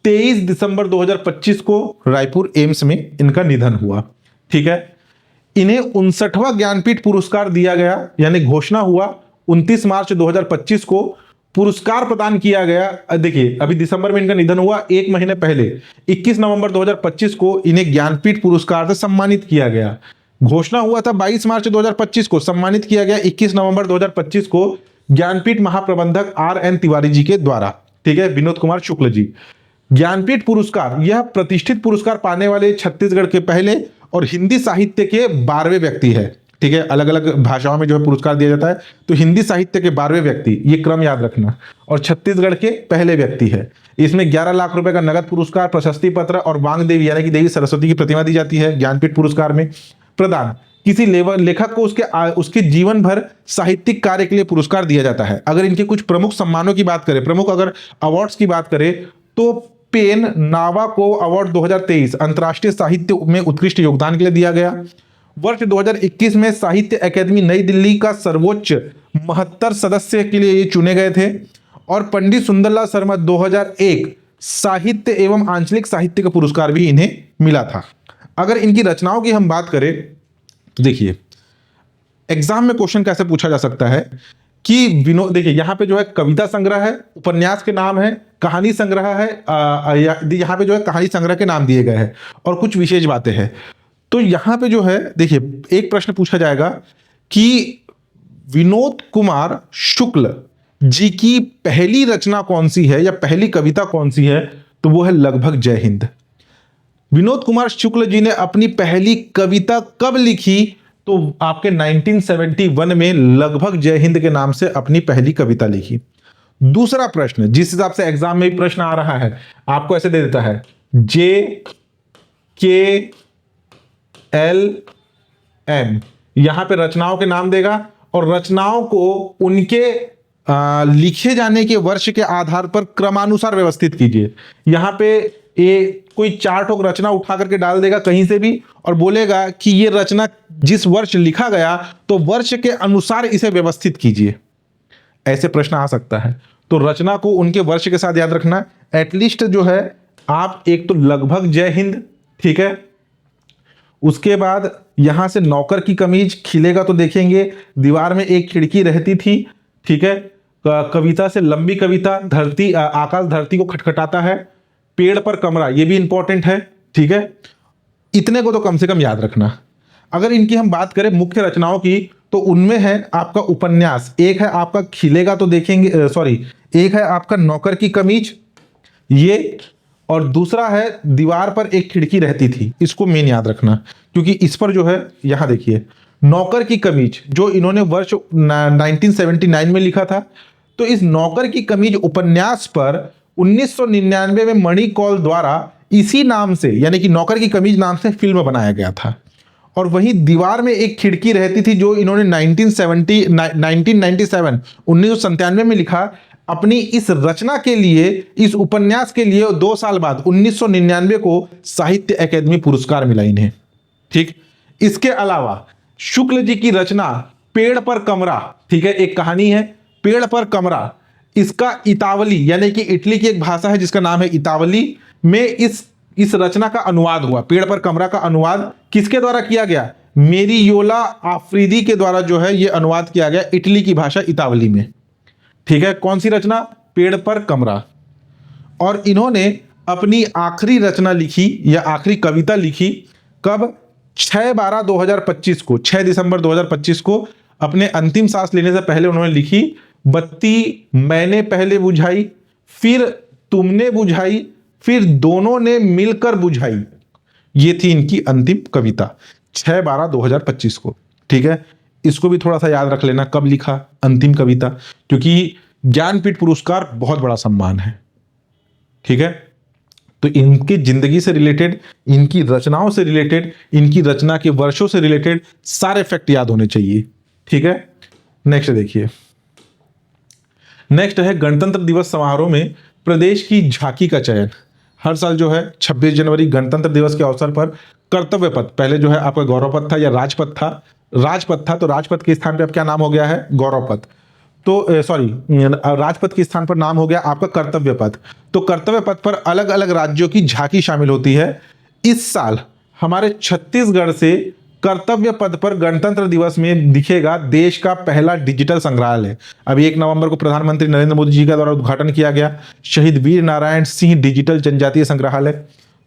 23 दिसंबर 2025 को, रायपुर एम्स में इनका निधन हुआ। ठीक है, इन्हें 59वां ज्ञानपीठ पुरस्कार दिया गया, यानी घोषणा हुआ 29 मार्च 2025 को, पुरस्कार प्रदान किया गया। देखिए, अभी दिसंबर में इनका निधन हुआ, 1 महीने पहले 21 नवंबर 2025 को इन्हें ज्ञानपीठ पुरस्कार से सम्मानित किया गया। घोषणा हुआ था 22 मार्च 2025 को, सम्मानित किया गया 21 नवंबर 2025 को ज्ञानपीठ महाप्रबंधक RN तिवारी जी के द्वारा। ठीक है, विनोद कुमार शुक्ल जी। ज्ञानपीठ पुरस्कार यह प्रतिष्ठित पुरस्कार पाने वाले छत्तीसगढ़ के पहले और हिंदी साहित्य के 12वें व्यक्ति है। ठीक है, अलग अलग भाषाओं में जो है पुरस्कार दिया जाता है, तो हिंदी साहित्य के 12वें व्यक्ति, ये क्रम याद रखना, और छत्तीसगढ़ के पहले व्यक्ति है। इसमें 11 लाख रुपए का नगद पुरस्कार, प्रशस्ति पत्र और वांग देवी यानी कि देवी सरस्वती की प्रतिमा दी जाती है ज्ञानपीठ पुरस्कार में। प्रदान किसी लेखक को उसके जीवन भर साहित्यिक कार्य के लिए पुरस्कार दिया जाता है। अगर इनके कुछ प्रमुख सम्मानों की बात करें, प्रमुख अगर अवार्ड्स की बात करें, तो पेन नावाको अवार्ड 2023 अंतर्राष्ट्रीय साहित्य में उत्कृष्ट योगदान के लिए दिया गया। वर्ष 2021 में साहित्य अकादमी नई दिल्ली का सर्वोच्च 72 सदस्य के लिए ये चुने गए थे। और पंडित सुंदरलाल शर्मा 2001 साहित्य एवं आंचलिक साहित्य का पुरस्कार भी इन्हें मिला था। अगर इनकी रचनाओं की हम बात करें तो देखिए, एग्जाम में क्वेश्चन कैसे पूछा जा सकता है कि विनोद, देखिए यहाँ पे जो है कविता संग्रह है, उपन्यास के नाम है, कहानी संग्रह है, यहाँ पे जो है कहानी संग्रह के नाम दिए गए हैं और कुछ विशेष बातें हैं। तो यहां पे जो है देखिए, एक प्रश्न पूछा जाएगा कि विनोद कुमार शुक्ल जी की पहली रचना कौन सी है या पहली कविता कौन सी है, तो वो है लगभग जय हिंद। विनोद कुमार शुक्ल जी ने अपनी पहली कविता कब लिखी, तो आपके 1971 में लगभग जय हिंद के नाम से अपनी पहली कविता लिखी। दूसरा प्रश्न, जिस हिसाब से एग्जाम में भी प्रश्न आ रहा है, आपको ऐसे दे देता है JKLM, यहां पे रचनाओं के नाम देगा और रचनाओं को उनके लिखे जाने के वर्ष के आधार पर क्रमानुसार व्यवस्थित कीजिए। यहां पे ये कोई चार्ट और रचना उठा करके डाल देगा कहीं से भी और बोलेगा कि ये रचना जिस वर्ष लिखा गया तो वर्ष के अनुसार इसे व्यवस्थित कीजिए, ऐसे प्रश्न आ सकता है। तो रचना को उनके वर्ष के साथ याद रखना। एटलीस्ट जो है आप एक तो लगभग जय हिंद, ठीक है, उसके बाद यहां से नौकर की कमीज, खिलेगा तो देखेंगे, दीवार में एक खिड़की रहती थी, ठीक है, कविता से लंबी कविता, धरती आकाश धरती को खटखटाता है, पेड़ पर कमरा, ये भी इंपॉर्टेंट है, ठीक है। इतने को तो कम से कम याद रखना। अगर इनकी हम बात करें मुख्य रचनाओं की, तो उनमें है आपका उपन्यास, एक है आपका खिलेगा तो देखेंगे, एक है आपका नौकर की कमीज ये, और दूसरा है दीवार पर एक खिड़की रहती थी। इसको मेन याद रखना, क्योंकि इस पर जो है यहां देखिए नौकर की कमीज जो इन्होंने वर्ष 1979 में लिखा था, तो इस नौकर की कमीज उपन्यास पर 1999 में मणि कौल द्वारा इसी नाम से, यानी कि नौकर की कमीज नाम से फिल्म बनाया गया था। और वहीं दीवार में एक खिड़की रहती थी जो इन्होंने 1997 में लिखा। अपनी इस रचना के लिए, इस उपन्यास के लिए 2 साल बाद 1999 को साहित्य अकादमी पुरस्कार मिला इन्हें, ठीक। इसके अलावा शुक्ल जी की रचना पेड़ पर कमरा, ठीक है, एक कहानी है पेड़ पर कमरा, इसका इतावली यानी कि इटली की एक भाषा है जिसका नाम है इतावली में इस रचना का अनुवाद हुआ। पेड़ पर कमरा का अनुवाद किसके द्वारा किया गया? मेरियोला आफरीदी के द्वारा जो है यह अनुवाद किया गया इटली की भाषा इतावली में, ठीक है। कौन सी रचना? पेड़ पर कमरा। और इन्होंने अपनी आखिरी रचना लिखी या आखिरी कविता लिखी कब? 6/12/2025 को, 6 दिसंबर 2025 को, अपने अंतिम सांस लेने से पहले उन्होंने लिखी। बत्ती मैंने पहले बुझाई, फिर तुमने बुझाई, फिर दोनों ने मिलकर बुझाई। ये थी इनकी अंतिम कविता 6/12/2025 को, ठीक है। इसको भी थोड़ा सा याद रख लेना, कब लिखा अंतिम कविता, क्योंकि ज्ञानपीठ पुरस्कार बहुत बड़ा सम्मान है, ठीक है। तो इनकी जिंदगी से रिलेटेड, इनकी रचनाओं से रिलेटेड, इनकी रचना के वर्षों से रिलेटेड सारे फैक्ट याद होने चाहिए, ठीक है। नेक्स्ट देखिए, नेक्स्ट है गणतंत्र दिवस समारोह में प्रदेश की झांकी का चयन। हर साल जो है 26 जनवरी गणतंत्र दिवस के अवसर पर कर्तव्य पथ, पहले जो है आपका गौरव पथ था या राजपथ था, राजपथ था, तो राजपथ के स्थान पे अब क्या नाम हो गया है? गौरव पथ। तो राजपथ के स्थान पर नाम हो गया आपका कर्तव्य पथ। तो कर्तव्य पथ पर अलग अलग राज्यों की झांकी शामिल होती है। इस साल हमारे छत्तीसगढ़ से कर्तव्य पथ पर गणतंत्र दिवस में दिखेगा देश का पहला डिजिटल संग्रहालय। अभी 1 नवंबर को प्रधानमंत्री नरेंद्र मोदी जी का द्वारा उद्घाटन किया गया शहीद वीर नारायण सिंह डिजिटल जनजातीय संग्रहालय।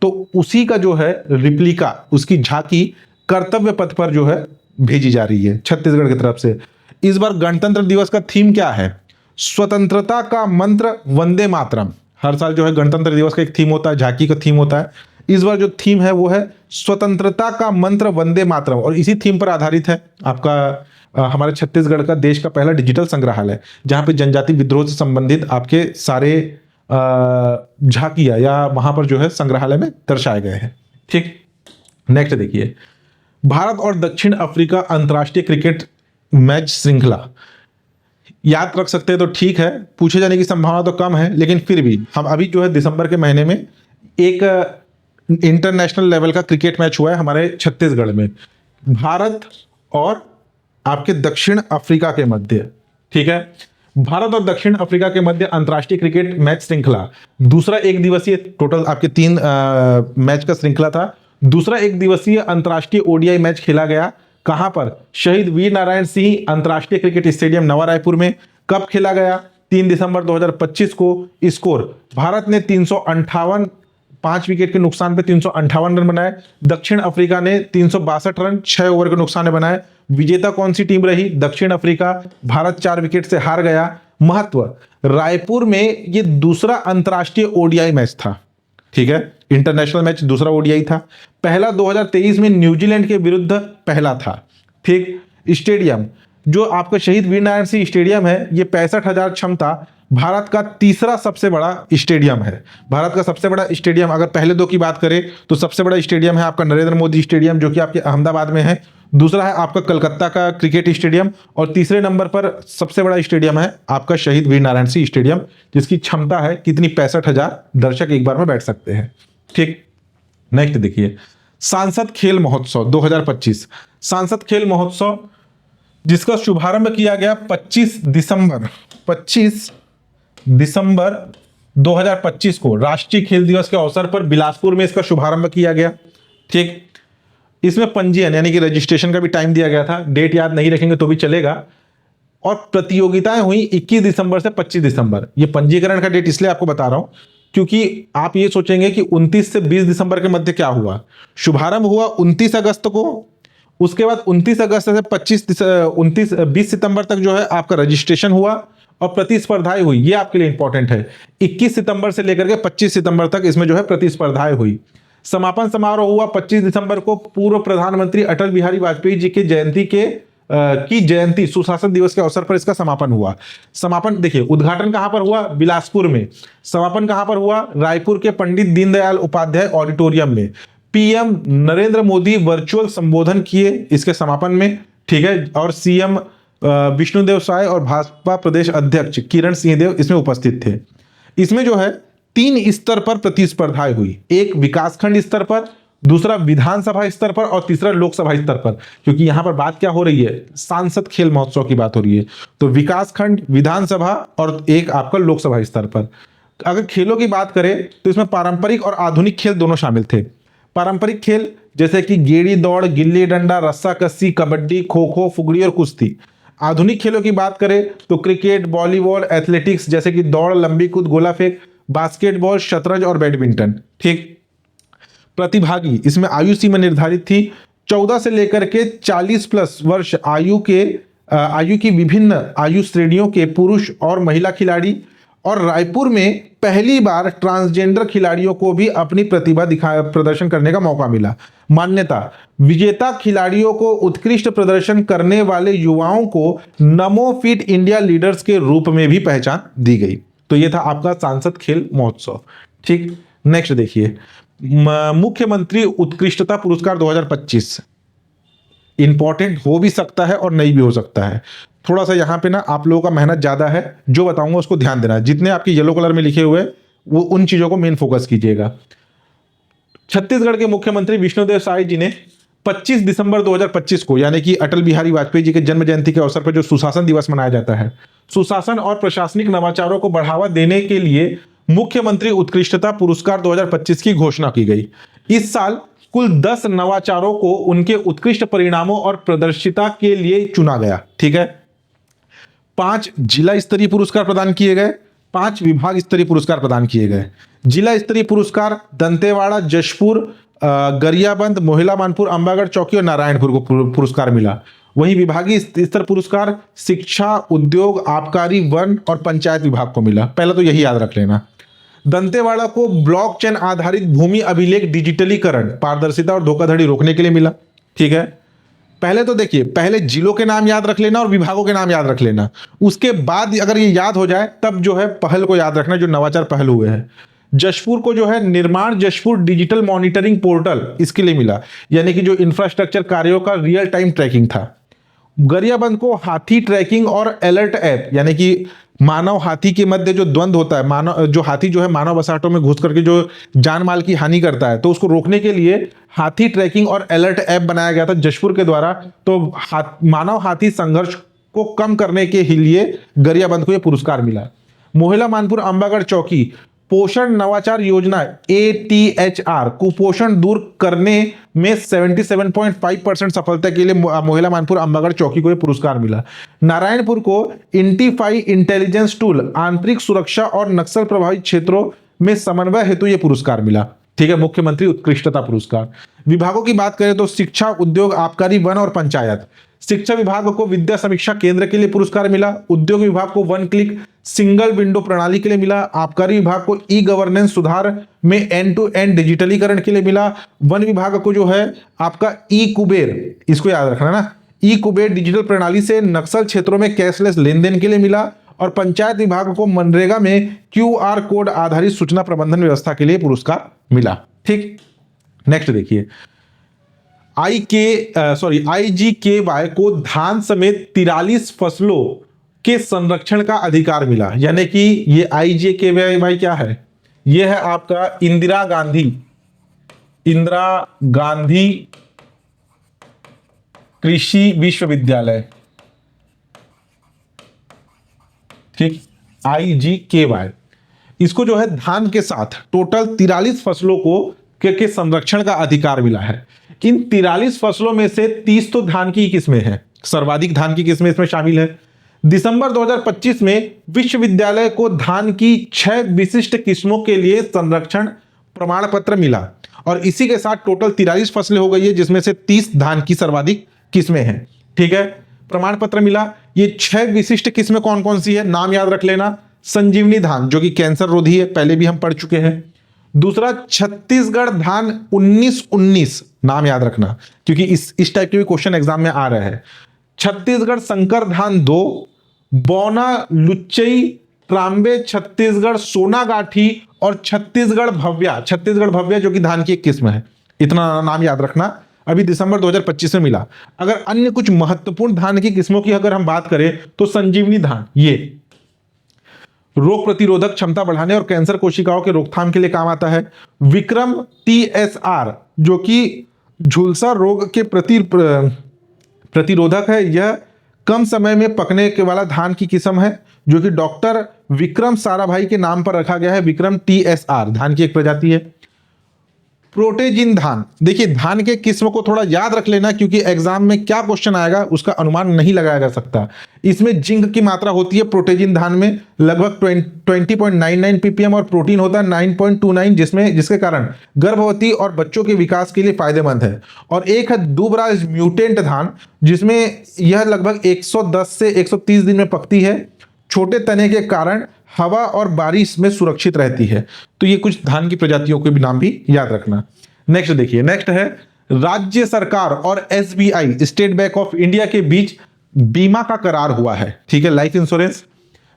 तो उसी का जो है रिप्लिका, उसकी झांकी कर्तव्य पथ पर जो है भेजी जा रही है छत्तीसगढ़ की तरफ से। इस बार गणतंत्र दिवस का थीम क्या है? स्वतंत्रता का मंत्र वंदे मातरम। हर साल जो है गणतंत्र दिवस का एक थीम होता है, झांकी का थीम होता है। इस बार जो थीम है वो है स्वतंत्रता का मंत्र वंदे मातरम, और इसी थीम पर आधारित है आपका हमारे छत्तीसगढ़ का देश का पहला डिजिटल संग्रहालय, जहां पे जनजाति विद्रोह से संबंधित आपके सारे झांकियां या वहां पर जो है संग्रहालय में दर्शाए गए हैं, ठीक। नेक्स्ट देखिए, भारत और दक्षिण अफ्रीका अंतर्राष्ट्रीय क्रिकेट मैच श्रृंखला। याद रख सकते हैं तो ठीक है, पूछे जाने की संभावना तो कम है, लेकिन फिर भी हम अभी जो है दिसंबर के महीने में एक इंटरनेशनल लेवल का क्रिकेट मैच हुआ है हमारे छत्तीसगढ़ में, भारत और आपके दक्षिण अफ्रीका के मध्य, ठीक है। भारत और दक्षिण अफ्रीका के मध्य अंतर्राष्ट्रीय क्रिकेट मैच श्रृंखला, दूसरा एक दिवसीय, टोटल आपके 3 मैच का श्रृंखला था। दूसरा एक दिवसीय अंतर्राष्ट्रीय ओडीआई मैच खेला गया। कहां पर? शहीद वीर नारायण सिंह अंतर्राष्ट्रीय क्रिकेट स्टेडियम नवा रायपुर में। कब खेला गया? 3 दिसंबर 2025 को। स्कोर, भारत ने 5 विकेट के नुकसान पे 358 रन बनाए। दक्षिण अफ्रीका ने 362 रन 6 ओवर के नुकसान में बनाए। विजेता कौन सी टीम रही? दक्षिण अफ्रीका। भारत 4 विकेट से हार गया। महत्व, रायपुर में ये दूसरा अंतरराष्ट्रीय ओडीआई मैच था, ठीक है, इंटरनेशनल मैच दूसरा ओडीआई था। पहला 2023 में न्यूजीलैंड के विरुद्ध पहला था, ठीक। स्टेडियम जो आपका शहीद वीर नारायण सिंह स्टेडियम है, ये 65,000 क्षमता, भारत का तीसरा सबसे बड़ा स्टेडियम है। भारत का सबसे बड़ा स्टेडियम, अगर पहले दो की बात करें तो सबसे बड़ा स्टेडियम है आपका नरेंद्र मोदी स्टेडियम जो कि आपके अहमदाबाद में है। दूसरा है आपका कलकत्ता का क्रिकेट स्टेडियम और तीसरे नंबर पर सबसे बड़ा स्टेडियम है आपका शहीद वीर नारायण सिंह स्टेडियम, जिसकी क्षमता है कितनी? 65,000 दर्शक एक बार में बैठ सकते हैं, ठीक। नेक्स्ट देखिए, सांसद खेल महोत्सव 2025। सांसद खेल महोत्सव जिसका शुभारंभ किया गया 25 दिसंबर 2025 को राष्ट्रीय खेल दिवस के अवसर पर बिलासपुर में इसका शुभारंभ किया गया, ठीक। इसमें पंजीयन यानी कि रजिस्ट्रेशन का भी टाइम दिया गया था, डेट याद नहीं रखेंगे तो भी चलेगा। और प्रतियोगिताएं हुई 21 दिसंबर से 25 दिसंबर। ये पंजीकरण का डेट इसलिए आपको बता रहा हूं क्योंकि आप ये सोचेंगे कि 29 से 20 दिसंबर के मध्य क्या हुआ। शुभारंभ हुआ 29 अगस्त को, उसके बाद 29 अगस्त से 20 सितंबर तक जो है आपका रजिस्ट्रेशन हुआ और प्रतिस्पर्धाएं हुई। ये आपके लिए इंपॉर्टेंट है, 21 सितंबर से लेकर के 25 सितंबर तक इसमें जो है प्रतिस्पर्धाएं हुई। समापन समारोह हुआ 25 दिसंबर को। पूर्व प्रधानमंत्री अटल बिहारी वाजपेयी जी के जयंती सुशासन दिवस के अवसर पर इसका समापन हुआ। समापन देखिए, उद्घाटन कहां पर हुआ? बिलासपुर में। समापन कहां पर हुआ? रायपुर के पंडित दीनदयाल उपाध्याय ऑडिटोरियम में। पीएम नरेंद्र मोदी वर्चुअल संबोधन किए इसके समापन में, ठीक है। और सीएम विष्णुदेव साय और भाजपा प्रदेश अध्यक्ष किरण सिंहदेव इसमें उपस्थित थे। इसमें जो है 3 स्तर पर प्रतिस्पर्धाएं हुई, एक विकासखंड स्तर पर, दूसरा विधानसभा स्तर पर और तीसरा लोकसभा स्तर पर। क्योंकि यहां पर बात क्या हो रही है? सांसद खेल महोत्सव की बात हो रही है, तो विकासखंड, विधानसभा और एक आपका लोकसभा स्तर पर। अगर खेलों की बात करें तो इसमें पारंपरिक और आधुनिक खेल दोनों शामिल थे। पारंपरिक खेल जैसे कि गेड़ी दौड़, गिल्ली डंडा, रस्सा कस्सी, कबड्डी, खो खो, फुगड़ी और कुश्ती। आधुनिक खेलों की बात करें तो क्रिकेट, वॉलीबॉल, एथलेटिक्स जैसे कि दौड़, लंबी कूद, गोला फेंक, बास्केटबॉल, शतरंज और बैडमिंटन, ठीक। प्रतिभागी इसमें आयु सीमा निर्धारित थी, 14 से लेकर के 40 प्लस वर्ष आयु की विभिन्न आयु श्रेणियों के पुरुष और महिला खिलाड़ी। और रायपुर में पहली बार ट्रांसजेंडर खिलाड़ियों को भी अपनी प्रतिभा प्रदर्शन करने का मौका मिला। मान्यता, विजेता खिलाड़ियों को उत्कृष्ट प्रदर्शन करने वाले युवाओं को नमो फिट इंडिया लीडर्स के रूप में भी पहचान दी गई। तो ये था आपका सांसद खेल महोत्सव, ठीक। नेक्स्ट देखिए, मुख्यमंत्री उत्कृष्टता पुरस्कार 2025। इंपॉर्टेंट हो भी सकता है और नहीं भी हो सकता है। थोड़ा सा यहाँ पे ना आप लोगों का मेहनत ज्यादा है, जो बताऊंगा उसको ध्यान देना। जितने आपके येलो कलर में लिखे हुए वो उन चीजों को मेन फोकस कीजिएगा। छत्तीसगढ़ के मुख्यमंत्री विष्णुदेव साय जी ने 25 दिसंबर 2025 को, यानी कि अटल बिहारी वाजपेयी जी के जन्म जयंती के अवसर पर जो सुशासन दिवस मनाया जाता है, सुशासन और प्रशासनिक नवाचारों को बढ़ावा देने के लिए मुख्यमंत्री उत्कृष्टता पुरस्कार 2025 की घोषणा की गई। इस साल कुल 10 नवाचारों को उनके उत्कृष्ट परिणामों और प्रदर्शिता के लिए चुना गया, ठीक है। 5 जिला स्तरीय पुरस्कार प्रदान किए गए, 5 विभाग स्तरीय पुरस्कार प्रदान किए गए। जिला स्तरीय पुरस्कार दंतेवाड़ा, जशपुर, गरियाबंद, मोहिला मानपुर, अंबागढ़ चौकी और नारायणपुर को पुरस्कार मिला। वहीं विभागीय स्तर पुरस्कार शिक्षा, उद्योग, आबकारी, वन और पंचायत विभाग को मिला। पहले तो यही याद रख लेना। दंतेवाड़ा को ब्लॉकचेन आधारित भूमि अभिलेख डिजिटलीकरण, पारदर्शिता और धोखाधड़ी रोकने के लिए मिला, ठीक है। पहले तो देखिए, पहले जिलों के नाम याद रख लेना और विभागों के नाम याद रख लेना। उसके बाद अगर ये याद हो जाए तब जो है पहल को याद रखना, जो नवाचार पहल हुए हैं। जशपुर को जो है निर्माण जशपुर डिजिटल मॉनिटरिंग पोर्टल इसके लिए मिला, यानी कि जो इंफ्रास्ट्रक्चर कार्यों का रियल टाइम ट्रैकिंग था। गरियाबंद को हाथी ट्रैकिंग और अलर्ट ऐप, यानी कि मानव हाथी के मध्य जो द्वंद्व होता है, मानव जो हाथी जो है मानव बसाहटों में घुस करके जो जान माल की हानि करता है, तो उसको रोकने के लिए हाथी ट्रैकिंग और अलर्ट ऐप बनाया गया था जशपुर के द्वारा। तो मानव हाथी संघर्ष को कम करने के लिए गरियाबंद को यह पुरस्कार मिला। मोहिला मानपुर अंबागढ़ चौकी पोषण नवाचार योजना ATHR कुपोषण दूर करने में 77.5% सफलता के लिए मोहिला मानपुर अंबागढ़ चौकी को यह पुरस्कार मिला। नारायणपुर को इंटीफाई इंटेलिजेंस टूल आंतरिक सुरक्षा और नक्सल प्रभावित क्षेत्रों में समन्वय हेतु यह पुरस्कार मिला, ठीक है, मुख्यमंत्री उत्कृष्टता पुरस्कार। विभागों की बात करें तो शिक्षा, उद्योग, आबकारी, वन और पंचायत। शिक्षा विभाग को विद्या समीक्षा केंद्र के लिए पुरस्कार मिला। उद्योग विभाग को वन क्लिक सिंगल विंडो प्रणाली के लिए मिला। आबकारी विभाग को ई गवर्नेंस सुधार में एंड टू एंड डिजिटलीकरण के लिए मिला। वन विभाग को जो है आपका ई कुबेर, इसको याद रखना ना, ई कुबेर डिजिटल प्रणाली से नक्सल क्षेत्रों में कैशलेस लेन देन के लिए मिला। और पंचायत विभाग को मनरेगा में क्यूआर कोड आधारित सूचना प्रबंधन व्यवस्था के लिए पुरस्कार मिला। ठीक, नेक्स्ट देखिए, IGKY को धान समेत 43 फसलों के संरक्षण का अधिकार मिला। यानी कि ये IGKY क्या है? ये है आपका इंदिरा गांधी कृषि विश्वविद्यालय। ठीक, IGKY, इसको जो है धान के साथ टोटल 43 फसलों के संरक्षण का अधिकार मिला है। इन 43 फसलों में से 30 तो धान की किस्में हैं, सर्वाधिक धान की किस्में इसमें शामिल है। दिसंबर 2025 में विश्वविद्यालय को धान की 6 विशिष्ट किस्मों के लिए संरक्षण प्रमाण पत्र मिला और इसी के साथ टोटल 43 फसलें हो गई है, जिसमें से 30 धान की सर्वाधिक किस्में हैं। ठीक है, प्रमाण पत्र मिला। ये 6 विशिष्ट किस्में कौन कौन सी है, नाम याद रख लेना। संजीवनी धान जो कि कैंसर रोधी है, पहले भी हम पढ़ चुके हैं। दूसरा छत्तीसगढ़ धान 1919, नाम याद रखना क्योंकि इस टाइप के भी क्वेश्चन एग्जाम में आ रहे हैं। छत्तीसगढ़ संकर धान 2, बौना लुच्चई, ट्राम्बे छत्तीसगढ़ सोनागाठी और छत्तीसगढ़ भव्या जो कि धान की एक किस्म है। इतना नाम याद रखना, अभी दिसंबर 2025 में मिला। अगर अन्य कुछ महत्वपूर्ण धान की किस्मों की अगर हम बात करें तो संजीवनी धान, ये रोग प्रतिरोधक क्षमता बढ़ाने और कैंसर कोशिकाओं के रोकथाम के लिए काम आता है। विक्रम TSR जो कि झुलसा रोग के प्रतिरोधक है, यह कम समय में पकने के वाला धान की किस्म है जो कि डॉक्टर विक्रम साराभाई के नाम पर रखा गया है। विक्रम TSR धान की एक प्रजाति है। प्रोटेजिन धान, देखिए धान के किस्म को थोड़ा याद रख लेना क्योंकि एग्जाम में क्या क्वेश्चन आएगा उसका अनुमान नहीं लगाया जा सकता। इसमें जिंक की मात्रा होती है प्रोटेजिन धान में लगभग 20.99 ppm और प्रोटीन होता है 9.29, जिसके कारण गर्भवती और बच्चों के विकास के लिए फायदेमंद है। और एक है दुबराज म्यूटेंट धान, जिसमें यह लगभग 110 से 130 दिन में पकती है। छोटे तने के कारण हवा और बारिश में सुरक्षित रहती है। तो ये कुछ धान की प्रजातियों के भी नाम भी याद रखना। नेक्स्ट देखिए, नेक्स्ट है राज्य सरकार और SBI state bank of India के बीच बीमा का करार हुआ है। ठीक है, लाइफ इंश्योरेंस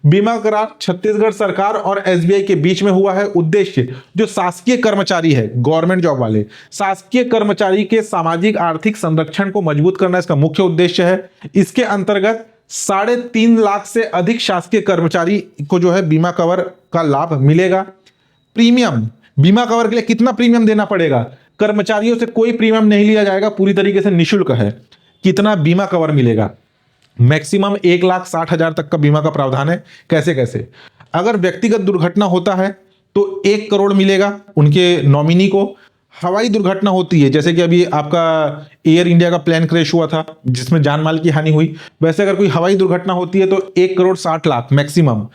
बीमा करार छत्तीसगढ़ सरकार और SBI के बीच में हुआ है। उद्देश्य जो शासकीय कर्मचारी है, गवर्नमेंट जॉब वाले शासकीय कर्मचारी के सामाजिक आर्थिक संरक्षण को मजबूत करना इसका मुख्य उद्देश्य है। इसके अंतर्गत 3.5 लाख से अधिक शासकीय कर्मचारी को जो है बीमा कवर का लाभ मिलेगा। प्रीमियम, बीमा कवर के लिए कितना प्रीमियम देना पड़ेगा? कर्मचारियों से कोई प्रीमियम नहीं लिया जाएगा, पूरी तरीके से निःशुल्क है। कितना बीमा कवर मिलेगा? मैक्सिमम 1,60,000 तक का बीमा का प्रावधान है। कैसे? अगर व्यक्तिगत दुर्घटना होता है तो 1 करोड़ मिलेगा उनके नॉमिनी को। हवाई दुर्घटना होती है, जैसे कि अभी आपका एयर इंडिया का प्लेन क्रैश हुआ था जिसमें जान माल की हानि हुई, वैसे अगर कोई हवाई दुर्घटना होती है तो 1,60,00,000 मैक्सिमम।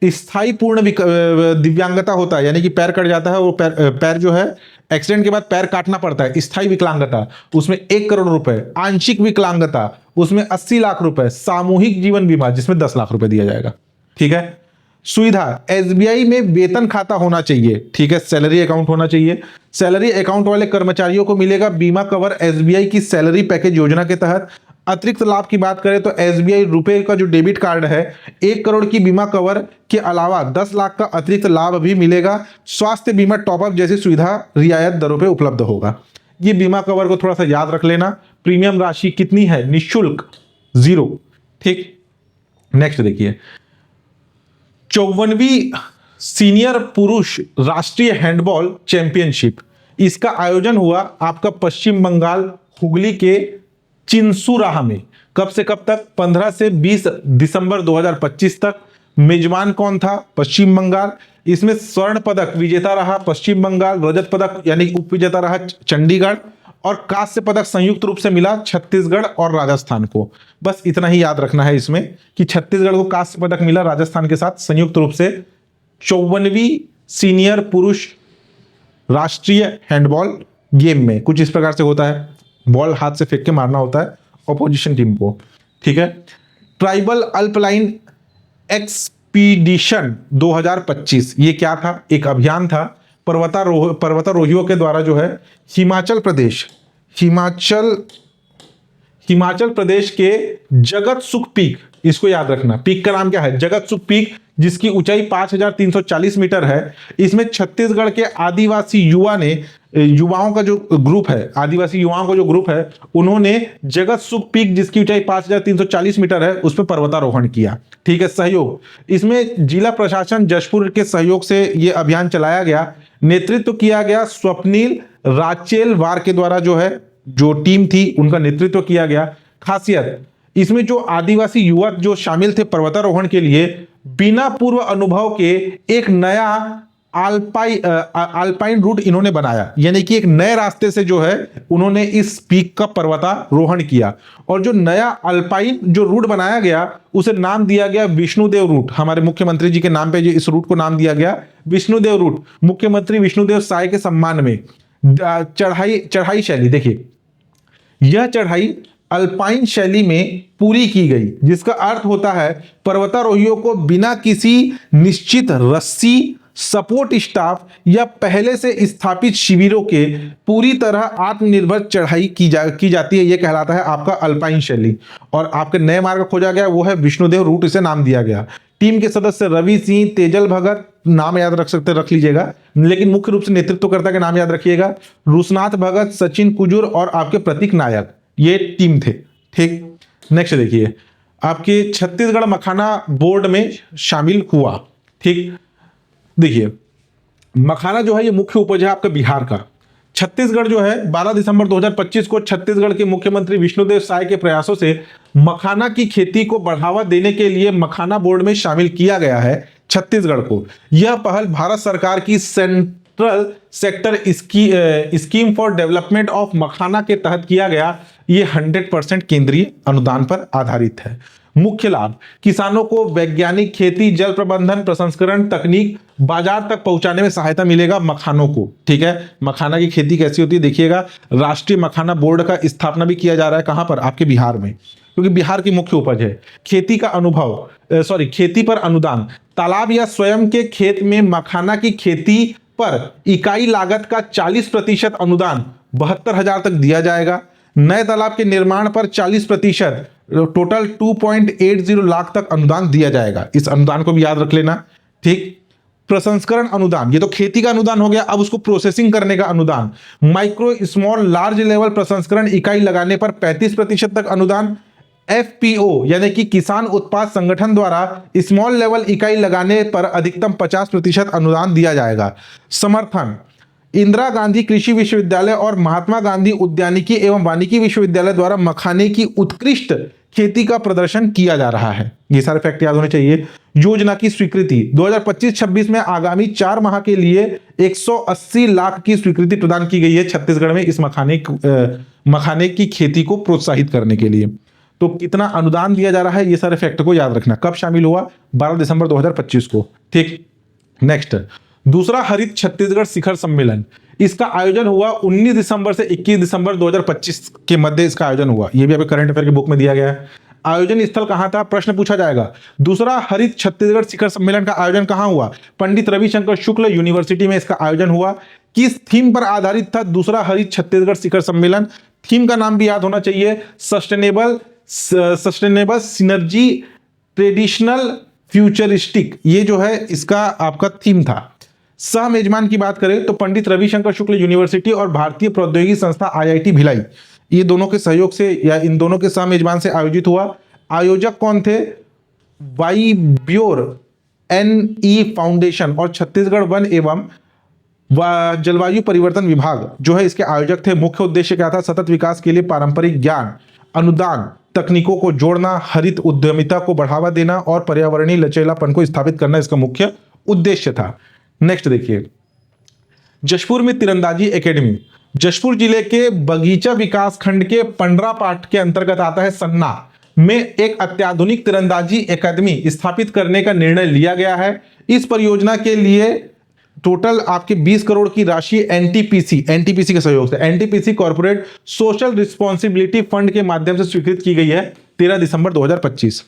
स्थायी पूर्ण दिव्यांगता होता है, यानी कि पैर कट जाता है, वो पैर जो है एक्सीडेंट के बाद पैर काटना पड़ता है, स्थायी विकलांगता, उसमें 1 करोड़ रुपए। आंशिक विकलांगता, उसमें 80 लाख रुपए। सामूहिक जीवन बीमा, जिसमें 10 लाख रुपए दिया जाएगा। ठीक है। सुविधा, SBI में वेतन खाता होना चाहिए। ठीक है, सैलरी अकाउंट होना चाहिए। सैलरी अकाउंट वाले कर्मचारियों को मिलेगा बीमा कवर SBI की सैलरी पैकेज योजना के तहत। अतिरिक्त लाभ की बात करें तो SBI रुपए का जो डेबिट कार्ड है, 1 करोड़ की बीमा कवर के अलावा 10 लाख का अतिरिक्त लाभ भी मिलेगा। स्वास्थ्य बीमा टॉपअप जैसी सुविधा रियायत दरों पे उपलब्ध होगा। ये बीमा कवर को थोड़ा सा याद रख लेना। प्रीमियम राशि कितनी है? निःशुल्क 0। ठीक, नेक्स्ट देखिए, 54वीं सीनियर पुरुष राष्ट्रीय हैंडबॉल चैंपियनशिप, इसका आयोजन हुआ आपका पश्चिम बंगाल हुगली के चिंसुराह में। कब से कब तक? 15 से 20 दिसंबर 2025 तक। मेजबान कौन था? पश्चिम बंगाल। इसमें स्वर्ण पदक विजेता रहा पश्चिम बंगाल, रजत पदक यानी उप विजेता रहा चंडीगढ़, और कांस्य पदक संयुक्त रूप से मिला छत्तीसगढ़ और राजस्थान को। बस इतना ही याद रखना है इसमें कि छत्तीसगढ़ को कांस्य पदक मिला राजस्थान के साथ संयुक्त रूप से। 54वीं सीनियर पुरुष राष्ट्रीय हैंडबॉल गेम में। कुछ इस प्रकार से होता है, बॉल हाथ से फेंक के मारना होता है ऑपोजिशन टीम को, ठीक है। ट्राइबल अल्पलाइन एक्सपीडिशन 2025, ये क्या था? एक अभियान था पर्वतारोहियों के द्वारा जो है हिमाचल प्रदेश के जगत सुख पीक, इसको याद रखना, पीक का नाम क्या है? जगत सुख पीक, जिसकी ऊंचाई 5340 मीटर है। इसमें छत्तीसगढ़ के आदिवासी युवाओं का जो ग्रुप है, आदिवासी युवाओं का जो ग्रुप है, उन्होंने जगत सुख पीक जिसकी ऊंचाई 5340 मीटर है उस पर पर्वतारोहण किया, ठीक है। सहयोग, इसमें जिला प्रशासन जशपुर के सहयोग से यह अभियान चलाया गया। नेतृत्व किया गया स्वप्निल राचेलवार के द्वारा, जो है जो टीम थी उनका नेतृत्व किया गया। खासियत, इसमें जो आदिवासी युवक जो शामिल थे पर्वतारोहण के लिए, बिना पूर्व अनुभव के एक नया अल्पाइन रूट इन्होंने बनाया, यानी कि एक नए रास्ते से जो है उन्होंने इस पीक का पर्वतारोहण किया। और जो नया अल्पाइन जो रूट बनाया गया उसे नाम दिया गया विष्णुदेव रूट। हमारे मुख्यमंत्री जी के नाम पे इस रूट को नाम दिया गया विष्णुदेव रूट, मुख्यमंत्री विष्णुदेव साय के सम्मान में। चढ़ाई शैली देखिए, यह चढ़ाई अल्पाइन शैली में पूरी की गई, जिसका अर्थ होता है पर्वतारोहियों को बिना किसी निश्चित रस्सी, सपोर्ट स्टाफ या पहले से स्थापित शिविरों के पूरी तरह आत्मनिर्भर चढ़ाई की जाती है। यह कहलाता है आपका अल्पाइन शैली। और आपके नए मार्ग खोजा गया वो है विष्णुदेव रूट, इसे नाम दिया गया। टीम के सदस्य रवि सिंह, तेजल भगत, नाम याद रख लीजिएगा, लेकिन मुख्य रूप से नेतृत्वकर्ता के नाम याद रखिएगा, रुसनाथ भगत, सचिन कुजूर और आपके प्रतीक नायक, ये टीम थे, ठीक। नेक्स्ट देखिए, आपके छत्तीसगढ़ मखाना बोर्ड में शामिल हुआ, ठीक। देखिए, मखाना जो है ये मुख्य उपज है आपका बिहार का। छत्तीसगढ़ जो है 12 दिसंबर 2025 को छत्तीसगढ़ के मुख्यमंत्री विष्णुदेव साय के प्रयासों से मखाना की खेती को बढ़ावा देने के लिए मखाना बोर्ड में शामिल किया गया है छत्तीसगढ़ को। यह पहल भारत सरकार की central sector scheme for development of makhana के तहत किया गया। ये 100% केंद्रीय अनुदान पर आधारित है। मुख्य लाभ, किसानों को वैज्ञानिक खेती, जल प्रबंधन, प्रसंस्करण तकनीक बाजार तक पहुंचाने में सहायता मिलेगा मखानों को, ठीक है। मखाना की खेती कैसी होती है देखिएगा, राष्ट्रीय मखाना बोर्ड का स्थापना भी किया जा रहा है, कहां पर? आपके बिहार में, क्योंकि बिहार की मुख्य उपज है। खेती पर अनुदान, तालाब या स्वयं के खेत में मखाना की खेती पर इकाई लागत का 40% अनुदान 72,000 तक दिया जाएगा। नए तालाब के निर्माण पर 40%, टोटल 2.80 लाख तक अनुदान दिया जाएगा। इस अनुदान को भी याद रख लेना, ठीक। प्रसंस्करण अनुदान, ये तो खेती का अनुदान हो गया, अब उसको प्रोसेसिंग करने का अनुदान। माइक्रो स्मॉल लार्ज लेवल प्रसंस्करण इकाई लगाने पर 35% तक अनुदान। एफपीओ यानी कि किसान उत्पाद संगठन द्वारा स्मॉल लेवल इकाई लगाने पर अधिकतम 50% अनुदान दिया जाएगा। समर्थन, इंदिरा गांधी कृषि विश्वविद्यालय और महात्मा गांधी उद्यानिकी एवं वानिकी विश्वविद्यालय द्वारा मखाने की उत्कृष्ट खेती का प्रदर्शन किया जा रहा है। ये सारे फैक्ट याद होने चाहिए। योजना की स्वीकृति 2025-26 में आगामी 4 माह के लिए 180 लाख की स्वीकृति प्रदान की गई है छत्तीसगढ़ में इस मखाने की खेती को प्रोत्साहित करने के लिए। तो कितना अनुदान दिया जा रहा है, ये सारे फैक्ट को याद रखना। कब शामिल हुआ? 12 दिसंबर 2025 को, ठीक। नेक्स्ट, दूसरा हरित छत्तीसगढ़ शिखर सम्मेलन, इसका आयोजन हुआ 19 दिसंबर से 21 दिसंबर 2025 के मध्य इसका आयोजन हुआ। यह भी अभी करंट अफेयर की बुक में दिया गया है। आयोजन स्थल कहां था? प्रश्न पूछा जाएगा। दूसरा हरित छत्तीसगढ़ शिखर सम्मेलन का आयोजन कहां हुआ? पंडित रविशंकर शुक्ल यूनिवर्सिटी में इसका आयोजन हुआ। किस थीम पर आधारित था दूसरा हरित छत्तीसगढ़ शिखर सम्मेलन? थीम का नाम भी याद होना चाहिए, सस्टेनेबल सिनर्जी ट्रेडिशनल फ्यूचरिस्टिक, ये जो है इसका आपका थीम था। सह मेजबान की बात करें तो पंडित रविशंकर शुक्ल यूनिवर्सिटी और भारतीय प्रौद्योगिकी संस्था आईआईटी भिलाई, ये दोनों के सहयोग से या इन दोनों के सह मेजबान से आयोजित हुआ। आयोजक कौन थे? वाईब्योर एनई फाउंडेशन और छत्तीसगढ़ वन एवं जलवायु परिवर्तन विभाग जो है इसके आयोजक थे। मुख्य उद्देश्य क्या था? सतत विकास के लिए पारंपरिक ज्ञान, अनुदान, तकनीकों को जोड़ना, हरित उद्यमिता को बढ़ावा देना और पर्यावरणीय लचीलापन को स्थापित करना इसका मुख्य उद्देश्य था। नेक्स्ट देखिए, जशपुर में तीरंदाजी एकेडमी, जशपुर जिले के बगीचा विकास खंड के पंडरापाट के अंतर्गत आता है। सन्ना में एक अत्याधुनिक तीरंदाजी एकेडमी स्थापित करने का निर्णय लिया गया है। इस परियोजना के लिए टोटल आपके 20 करोड़ की राशि एनटीपीसी के सहयोग से, NTPC corporate social responsibility fund के माध्यम से स्वीकृत की गई है 13 दिसंबर 2025।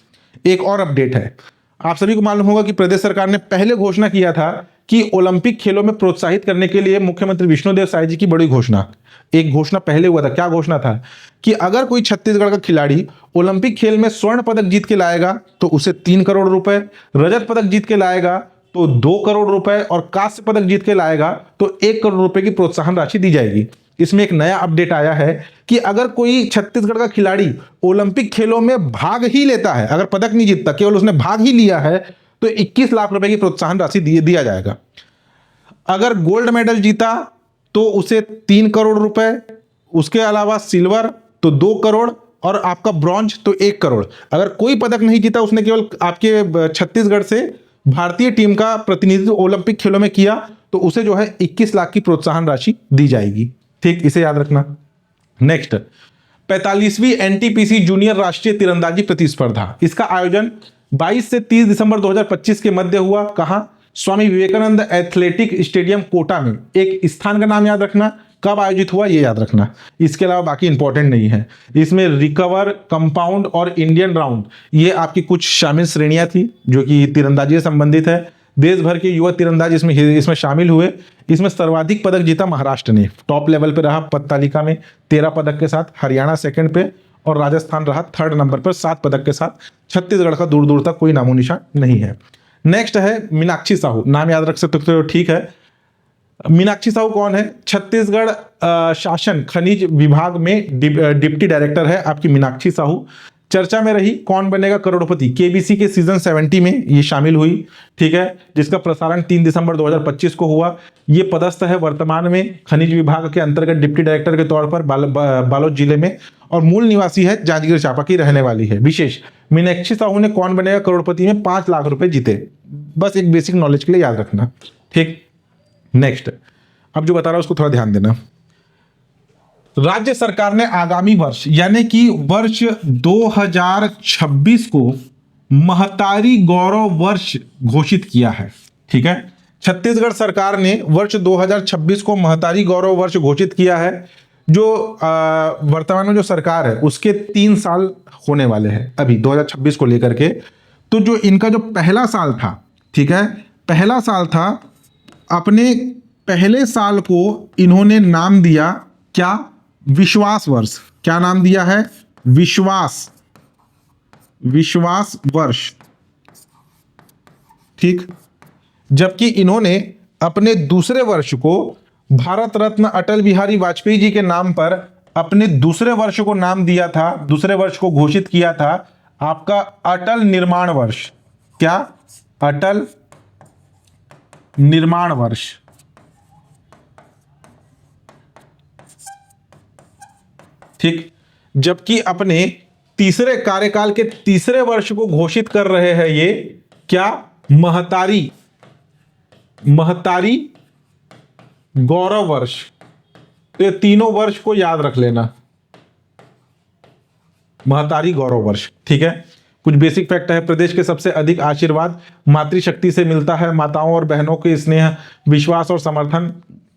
एक और अपडेट है, आप सभी को मालूम होगा कि प्रदेश सरकार ने पहले घोषणा किया था कि ओलंपिक खेलों में प्रोत्साहित करने के लिए मुख्यमंत्री विष्णुदेव साय जी की बड़ी घोषणा, एक घोषणा पहले हुआ था। क्या घोषणा था कि अगर कोई छत्तीसगढ़ का खिलाड़ी ओलंपिक खेल में स्वर्ण पदक जीत के लाएगा तो उसे 3 करोड़ रुपए, रजत पदक जीत के लाएगा तो 2 करोड़ रुपए और कांस्य पदक जीत के लाएगा तो 1 करोड़ रुपए की प्रोत्साहन राशि दी जाएगी। इसमें एक नया अपडेट आया है कि अगर कोई छत्तीसगढ़ का खिलाड़ी ओलंपिक खेलों में भाग ही लेता है, अगर पदक नहीं जीतता, केवल उसने भाग ही लिया है, तो 21 लाख रुपए की प्रोत्साहन राशि दिया जाएगा। अगर गोल्ड मेडल जीता तो उसे 3 करोड़ रुपए, उसके अलावा सिल्वर तो 2 करोड़ और आपका ब्रॉन्ज तो 1 करोड़। अगर कोई पदक नहीं जीता, उसने केवल आपके छत्तीसगढ़ से भारतीय टीम का प्रतिनिधित्व ओलंपिक खेलों में किया, तो उसे जो है 21 लाख की प्रोत्साहन राशि दी जाएगी। ठीक, इसे याद रखना। नेक्स्ट, 45वीं एनटीपीसी जूनियर राष्ट्रीय तीरंदाजी प्रतिस्पर्धा, इसका आयोजन 22 से 30 दिसंबर 2025 के मध्य हुआ। कहां? स्वामी विवेकानंद एथलेटिक स्टेडियम कोटा में। एक स्थान का नाम याद रखना, कब आयोजित हुआ ये याद रखना, इसके अलावा बाकी इंपॉर्टेंट नहीं है। इसमें रिकवर, कंपाउंड और इंडियन राउंड, ये आपकी कुछ शामिल श्रेणियां थी जो कि तीरंदाजी से संबंधित है। देश भर के युवा तीरंदाज इसमें शामिल हुए। इसमें सर्वाधिक पदक जीता महाराष्ट्र ने, टॉप लेवल पे रहा पद तालिका में 13 पदक के साथ, हरियाणा सेकंड पे और राजस्थान रहा थर्ड नंबर पर 7 पदक के साथ। छत्तीसगढ़ का दूर दूर तक कोई नामो निशान नहीं है। नेक्स्ट है मीनाक्षी साहू, नाम याद रख सकते हो, ठीक है। मीनाक्षी साहू कौन है? छत्तीसगढ़ शासन खनिज विभाग में डिप्टी डायरेक्टर है आपकी मीनाक्षी साहू। चर्चा में रही कौन बनेगा करोड़पति, केबीसी के सीजन 70 में ये शामिल हुई, ठीक है, जिसका प्रसारण 3 दिसंबर 2025 को हुआ। ये पदस्थ है वर्तमान में खनिज विभाग के अंतर्गत डिप्टी डायरेक्टर के तौर पर बालोद जिले में, और मूल निवासी है जांजगीर चांपा की रहने वाली है। विशेष, मीनाक्षी साहू ने कौन बनेगा करोड़पति में 5 लाख रुपए जीते, बस एक बेसिक नॉलेज के लिए याद रखना, ठीक। नेक्स्ट, अब जो बता रहा हूं उसको थोड़ा ध्यान देना। राज्य सरकार ने आगामी वर्ष यानी कि वर्ष 2026 को महतारी गौरव वर्ष घोषित किया है, ठीक है। छत्तीसगढ़ सरकार ने वर्ष 2026 को महतारी गौरव वर्ष घोषित किया है। जो वर्तमान में जो सरकार है उसके 3 साल होने वाले हैं अभी 2026 को लेकर के। तो जो इनका जो पहला साल था, ठीक है, पहला साल था, अपने पहले साल को इन्होंने नाम दिया क्या? विश्वास वर्ष। क्या नाम दिया है? विश्वास वर्ष, ठीक। जबकि इन्होंने अपने दूसरे वर्ष को भारत रत्न अटल बिहारी वाजपेयी जी के नाम पर अपने दूसरे वर्ष को नाम दिया था, दूसरे वर्ष को घोषित किया था आपका अटल निर्माण वर्ष। क्या? अटल निर्माण वर्ष, ठीक। जबकि अपने तीसरे कार्यकाल के तीसरे वर्ष को घोषित कर रहे हैं ये क्या? महतारी गौरव वर्ष। तो ये तीनों वर्ष को याद रख लेना, महतारी गौरव वर्ष, ठीक है। कुछ बेसिक फैक्ट है। प्रदेश के सबसे अधिक आशीर्वाद मातृशक्ति से मिलता है। माताओं और बहनों के स्नेह, विश्वास और समर्थन,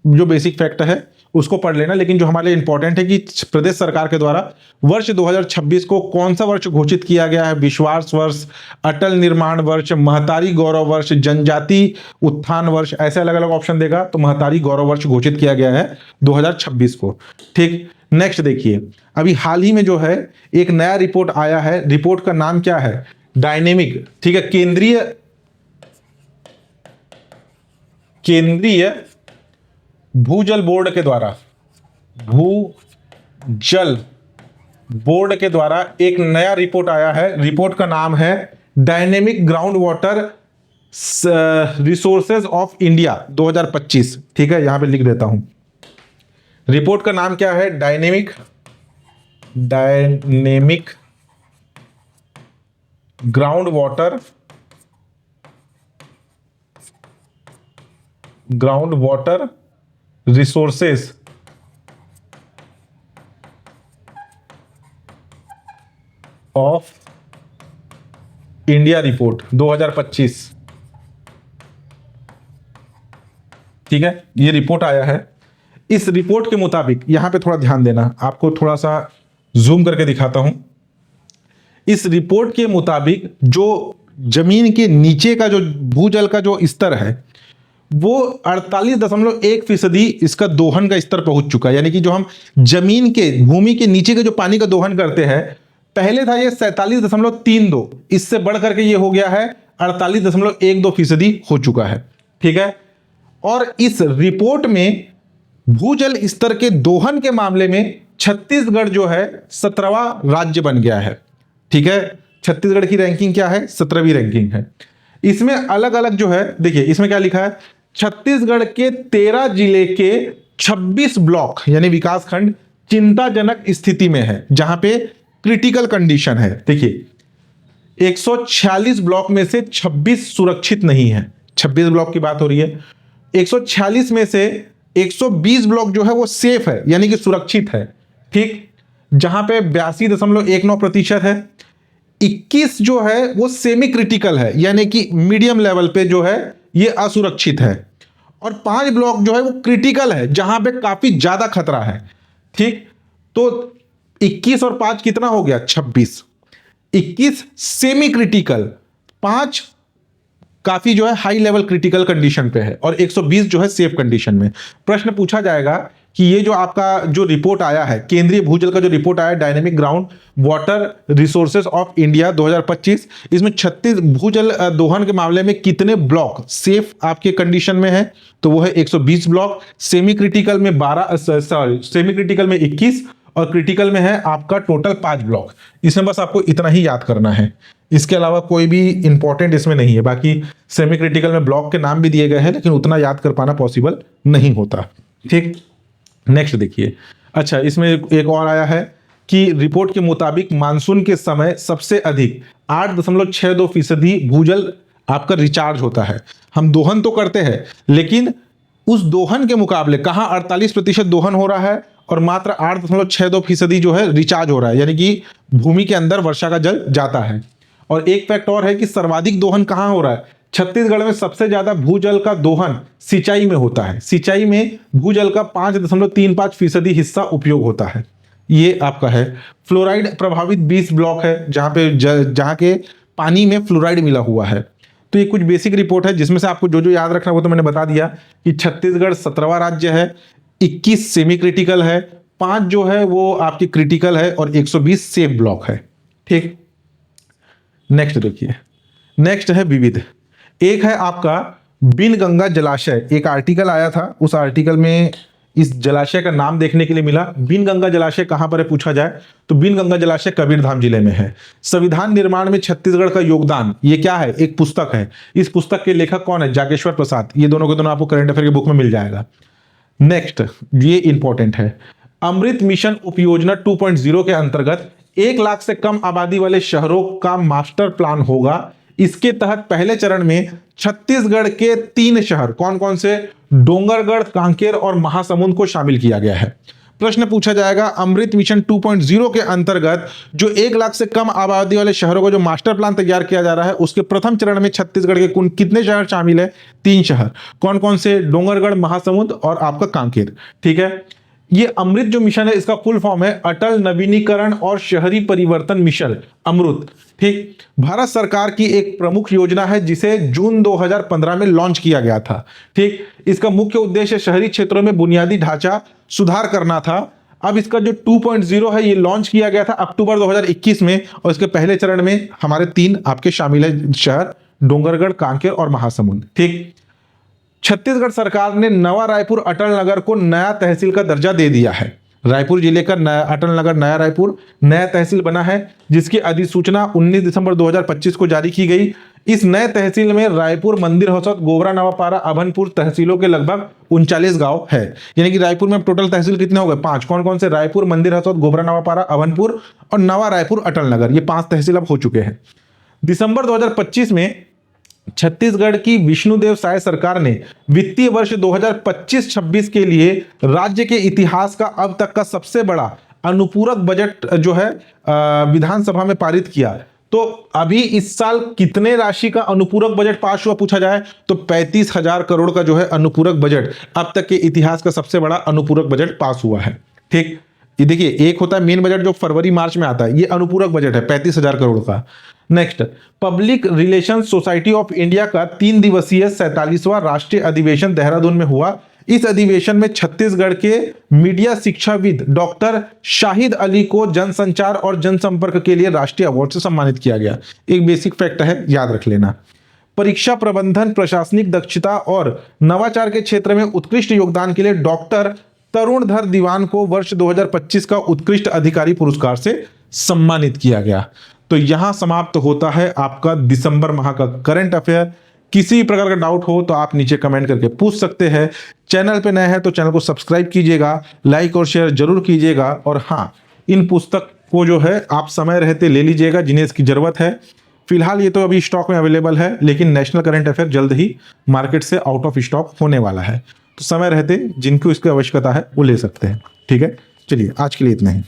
जो बेसिक फैक्ट है उसको पढ़ लेना। लेकिन जो हमारे लिए इंपॉर्टेंट है कि प्रदेश सरकार के द्वारा वर्ष 2026 को कौन सा वर्ष घोषित किया गया है? विश्वास वर्ष, अटल निर्माण वर्ष, महतारी गौरव वर्ष, जनजाति उत्थान वर्ष, ऐसे अलग अलग ऑप्शन देगा। तो महतारी गौरव वर्ष घोषित किया गया है 2026 को, ठीक। नेक्स्ट देखिए, अभी हाल ही में जो है एक नया रिपोर्ट आया है। रिपोर्ट का नाम क्या है? डायनेमिक, ठीक है। केंद्रीय भूजल बोर्ड के द्वारा एक नया रिपोर्ट आया है। रिपोर्ट का नाम है dynamic ground water resources of India 2025, ठीक है, यहां पे लिख देता हूं। रिपोर्ट का नाम क्या है? Dynamic ground water resources of India report 2025, ठीक है, ये रिपोर्ट आया है। इस रिपोर्ट के मुताबिक यहां पे थोड़ा ध्यान देना, आपको थोड़ा सा जूम करके दिखाता हूं। इस रिपोर्ट के मुताबिक जो जमीन के नीचे का जो भूजल का जो स्तर है वो 48.1% इसका दोहन का स्तर पहुंच चुका है। यानी कि जो हम जमीन के भूमि के नीचे के जो पानी का दोहन करते हैं, पहले था ये 47.32, इससे बढ़ करके ये हो गया है 48.12% हो चुका है। ठीक है, और इस रिपोर्ट में भूजल स्तर के दोहन के मामले में छत्तीसगढ़ जो है 17वां राज्य बन गया है। ठीक है, छत्तीसगढ़ की रैंकिंग क्या है? 17वीं रैंकिंग है। इसमें अलग अलग जो है, देखिए इसमें क्या लिखा है, छत्तीसगढ़ के 13 जिले के 26 ब्लॉक यानी विकास खंड चिंताजनक स्थिति में है, जहां पे क्रिटिकल कंडीशन है। देखिए 146 ब्लॉक में से 26 सुरक्षित नहीं है, 26 ब्लॉक की बात हो रही है। 146 में से 120 ब्लॉक जो है वो सेफ है यानी कि सुरक्षित है। ठीक, जहां पे 82.19% है। 21 जो है वो सेमी क्रिटिकल है यानी कि मीडियम लेवल पे जो है ये असुरक्षित है। और 5 ब्लॉक जो है वो क्रिटिकल है जहां पे काफी ज्यादा खतरा है। ठीक, तो 21 और 5 कितना हो गया? 26। 21 सेमी क्रिटिकल, 5 काफी जो है हाई लेवल क्रिटिकल कंडीशन पे है और 120 जो है सेफ कंडीशन में। प्रश्न पूछा जाएगा कि ये जो आपका जो रिपोर्ट आया है, केंद्रीय भूजल का जो रिपोर्ट आया है, dynamic ground water resources of India 2025, इसमें 36 भूजल दोहन के मामले में कितने ब्लॉक सेफ आपके कंडीशन में है? तो वो है 120 ब्लॉक। सेमी क्रिटिकल में 12, सेमी क्रिटिकल में 21 और क्रिटिकल में है आपका टोटल 5 ब्लॉक। इसमें बस आपको इतना ही याद करना है, इसके अलावा कोई भी इंपॉर्टेंट इसमें नहीं है। बाकी सेमी क्रिटिकल में ब्लॉक के नाम भी दिए गए हैं लेकिन उतना याद कर पाना पॉसिबल नहीं होता। ठीक, नेक्स्ट देखिए। अच्छा, इसमें एक और आया है कि रिपोर्ट के मुताबिक मानसून के समय सबसे अधिक 8.62% भूजल आपका रिचार्ज होता है। हम दोहन तो करते हैं लेकिन उस दोहन के मुकाबले कहां 48% दोहन हो रहा है और मात्र 8.62% जो है रिचार्ज हो रहा है, यानी कि भूमि के अंदर वर्षा का जल जाता है। और एक फैक्ट और है कि सर्वाधिक दोहन कहां हो रहा है? छत्तीसगढ़ में सबसे ज्यादा भूजल का दोहन सिंचाई में होता है। सिंचाई में भूजल का 5.35% हिस्सा उपयोग होता है। ये आपका है। फ्लोराइड प्रभावित 20 ब्लॉक है जहां पे जहां के पानी में फ्लोराइड मिला हुआ है। तो ये कुछ बेसिक रिपोर्ट है जिसमें से आपको जो जो याद रखना वो तो मैंने बता दिया कि छत्तीसगढ़ 17वां राज्य है, 21 सेमी क्रिटिकल है, 5 जो है वो आपकी क्रिटिकल है और 120 सेफ ब्लॉक है। ठीक, नेक्स्ट देखिए। नेक्स्ट है विविध। एक है आपका बिनगंगा जलाशय। एक आर्टिकल आया था, उस आर्टिकल में इस जलाशय का नाम देखने के लिए मिला। बिनगंगा जलाशय कहां पर है पूछा जाए तो बिनगंगा जलाशय कबीरधाम जिले में है। संविधान निर्माण में छत्तीसगढ़ का योगदान, ये क्या है? एक पुस्तक है। इस पुस्तक के लेखक कौन है? जागेश्वर प्रसाद। ये दोनों के दोनों आपको करंट अफेयर की बुक में मिल जाएगा। नेक्स्ट, ये इंपॉर्टेंट है। अमृत मिशन उपयोजना 2.0 के अंतर्गत 1 लाख से कम आबादी वाले शहरों का मास्टर प्लान होगा। इसके तहत पहले चरण में छत्तीसगढ़ के 3 शहर, कौन कौन से? डोंगरगढ़, कांकेर और महासमुंद को शामिल किया गया है। प्रश्न पूछा जाएगा, अमृत मिशन 2.0 के अंतर्गत जो 1 लाख से कम आबादी वाले शहरों का जो मास्टर प्लान तैयार किया जा रहा है, उसके प्रथम चरण में छत्तीसगढ़ के कुल कितने शहर शामिल है? 3 शहर। कौन कौन से? डोंगरगढ़, महासमुंद और आपका कांकेर। ठीक है, ये अमृत जो मिशन है इसका फुल फॉर्म है अटल नवीनीकरण और शहरी परिवर्तन मिशन, अमृत। ठीक, भारत सरकार की एक प्रमुख योजना है जिसे जून 2015 में लॉन्च किया गया था। ठीक, इसका मुख्य उद्देश्य शहरी क्षेत्रों में बुनियादी ढांचा सुधार करना था। अब इसका जो 2.0 है ये लॉन्च किया गया था अक्टूबर 2021 में और इसके पहले चरण में हमारे 3 आपके शामिल है शहर, डोंगरगढ़, कांकेर और महासमुंद। ठीक, छत्तीसगढ़ सरकार ने नवा रायपुर अटल नगर को नया तहसील का दर्जा दे दिया है। रायपुर जिले का नया अटल नगर नया रायपुर नया तहसील बना है, जिसकी अधिसूचना 19 दिसंबर 2025 को जारी की गई। इस नए तहसील में रायपुर, मंदिर हौसत, गोबरा, नवापारा, अभनपुर तहसीलों के लगभग 39 गांव है। यानी कि रायपुर में टोटल तहसील कितने हो गए? 5। कौन कौन से? रायपुर, मंदिर हौसत, गोबरा, नवापारा, अभनपुर और नवा रायपुर अटल नगर। ये 5 तहसील अब हो चुके हैं। दिसंबर 2025 में छत्तीसगढ़ की विष्णुदेव साय सरकार ने वित्तीय वर्ष 2025-26 के लिए राज्य के इतिहास का अब तक का सबसे बड़ा अनुपूरक बजट जो है विधानसभा में पारित किया। तो अभी इस साल कितने राशि का अनुपूरक बजट पास हुआ पूछा जाए तो 35,000 करोड़ का जो है अनुपूरक बजट अब तक के इतिहास का सबसे बड़ा अनुपूरक बजट पास हुआ है। ठीक, ये देखिए, एक होता है मेन बजट जो फरवरी मार्च में आता है, ये अनुपूरक बजट है 35,000 करोड़ का। Next, public relation society of India का 3 दिवसीय 47वां राष्ट्रीय अधिवेशन देहरादून में हुआ। इस अधिवेशन में छत्तीसगढ़ के मीडिया शिक्षाविद डॉक्टर शाहिद अली को जनसंचार और जनसंपर्क के लिए राष्ट्रीय अवार्ड से सम्मानित किया गया। एक बेसिक फैक्ट है, याद रख लेना। परीक्षा प्रबंधन, प्रशासनिक दक्षता और नवाचार के क्षेत्र में उत्कृष्ट योगदान के लिए डॉक्टर तरुणधर दीवान को वर्ष 2025 का उत्कृष्ट अधिकारी पुरस्कार से सम्मानित किया गया। तो यहां समाप्त होता है आपका दिसंबर माह का करंट अफेयर। किसी भी प्रकार का डाउट हो तो आप नीचे कमेंट करके पूछ सकते हैं। चैनल पे नए हैं तो चैनल को सब्सक्राइब कीजिएगा, लाइक और शेयर जरूर कीजिएगा। और हाँ, इन पुस्तक को जो है आप समय रहते ले लीजिएगा जिन्हें इसकी जरूरत है। फिलहाल ये तो अभी स्टॉक में अवेलेबल है, लेकिन नेशनल करंट अफेयर जल्द ही मार्केट से आउट ऑफ स्टॉक होने वाला है। तो समय रहते जिनको इसकी आवश्यकता है वो ले सकते हैं। ठीक है, चलिए आज के लिए इतना ही।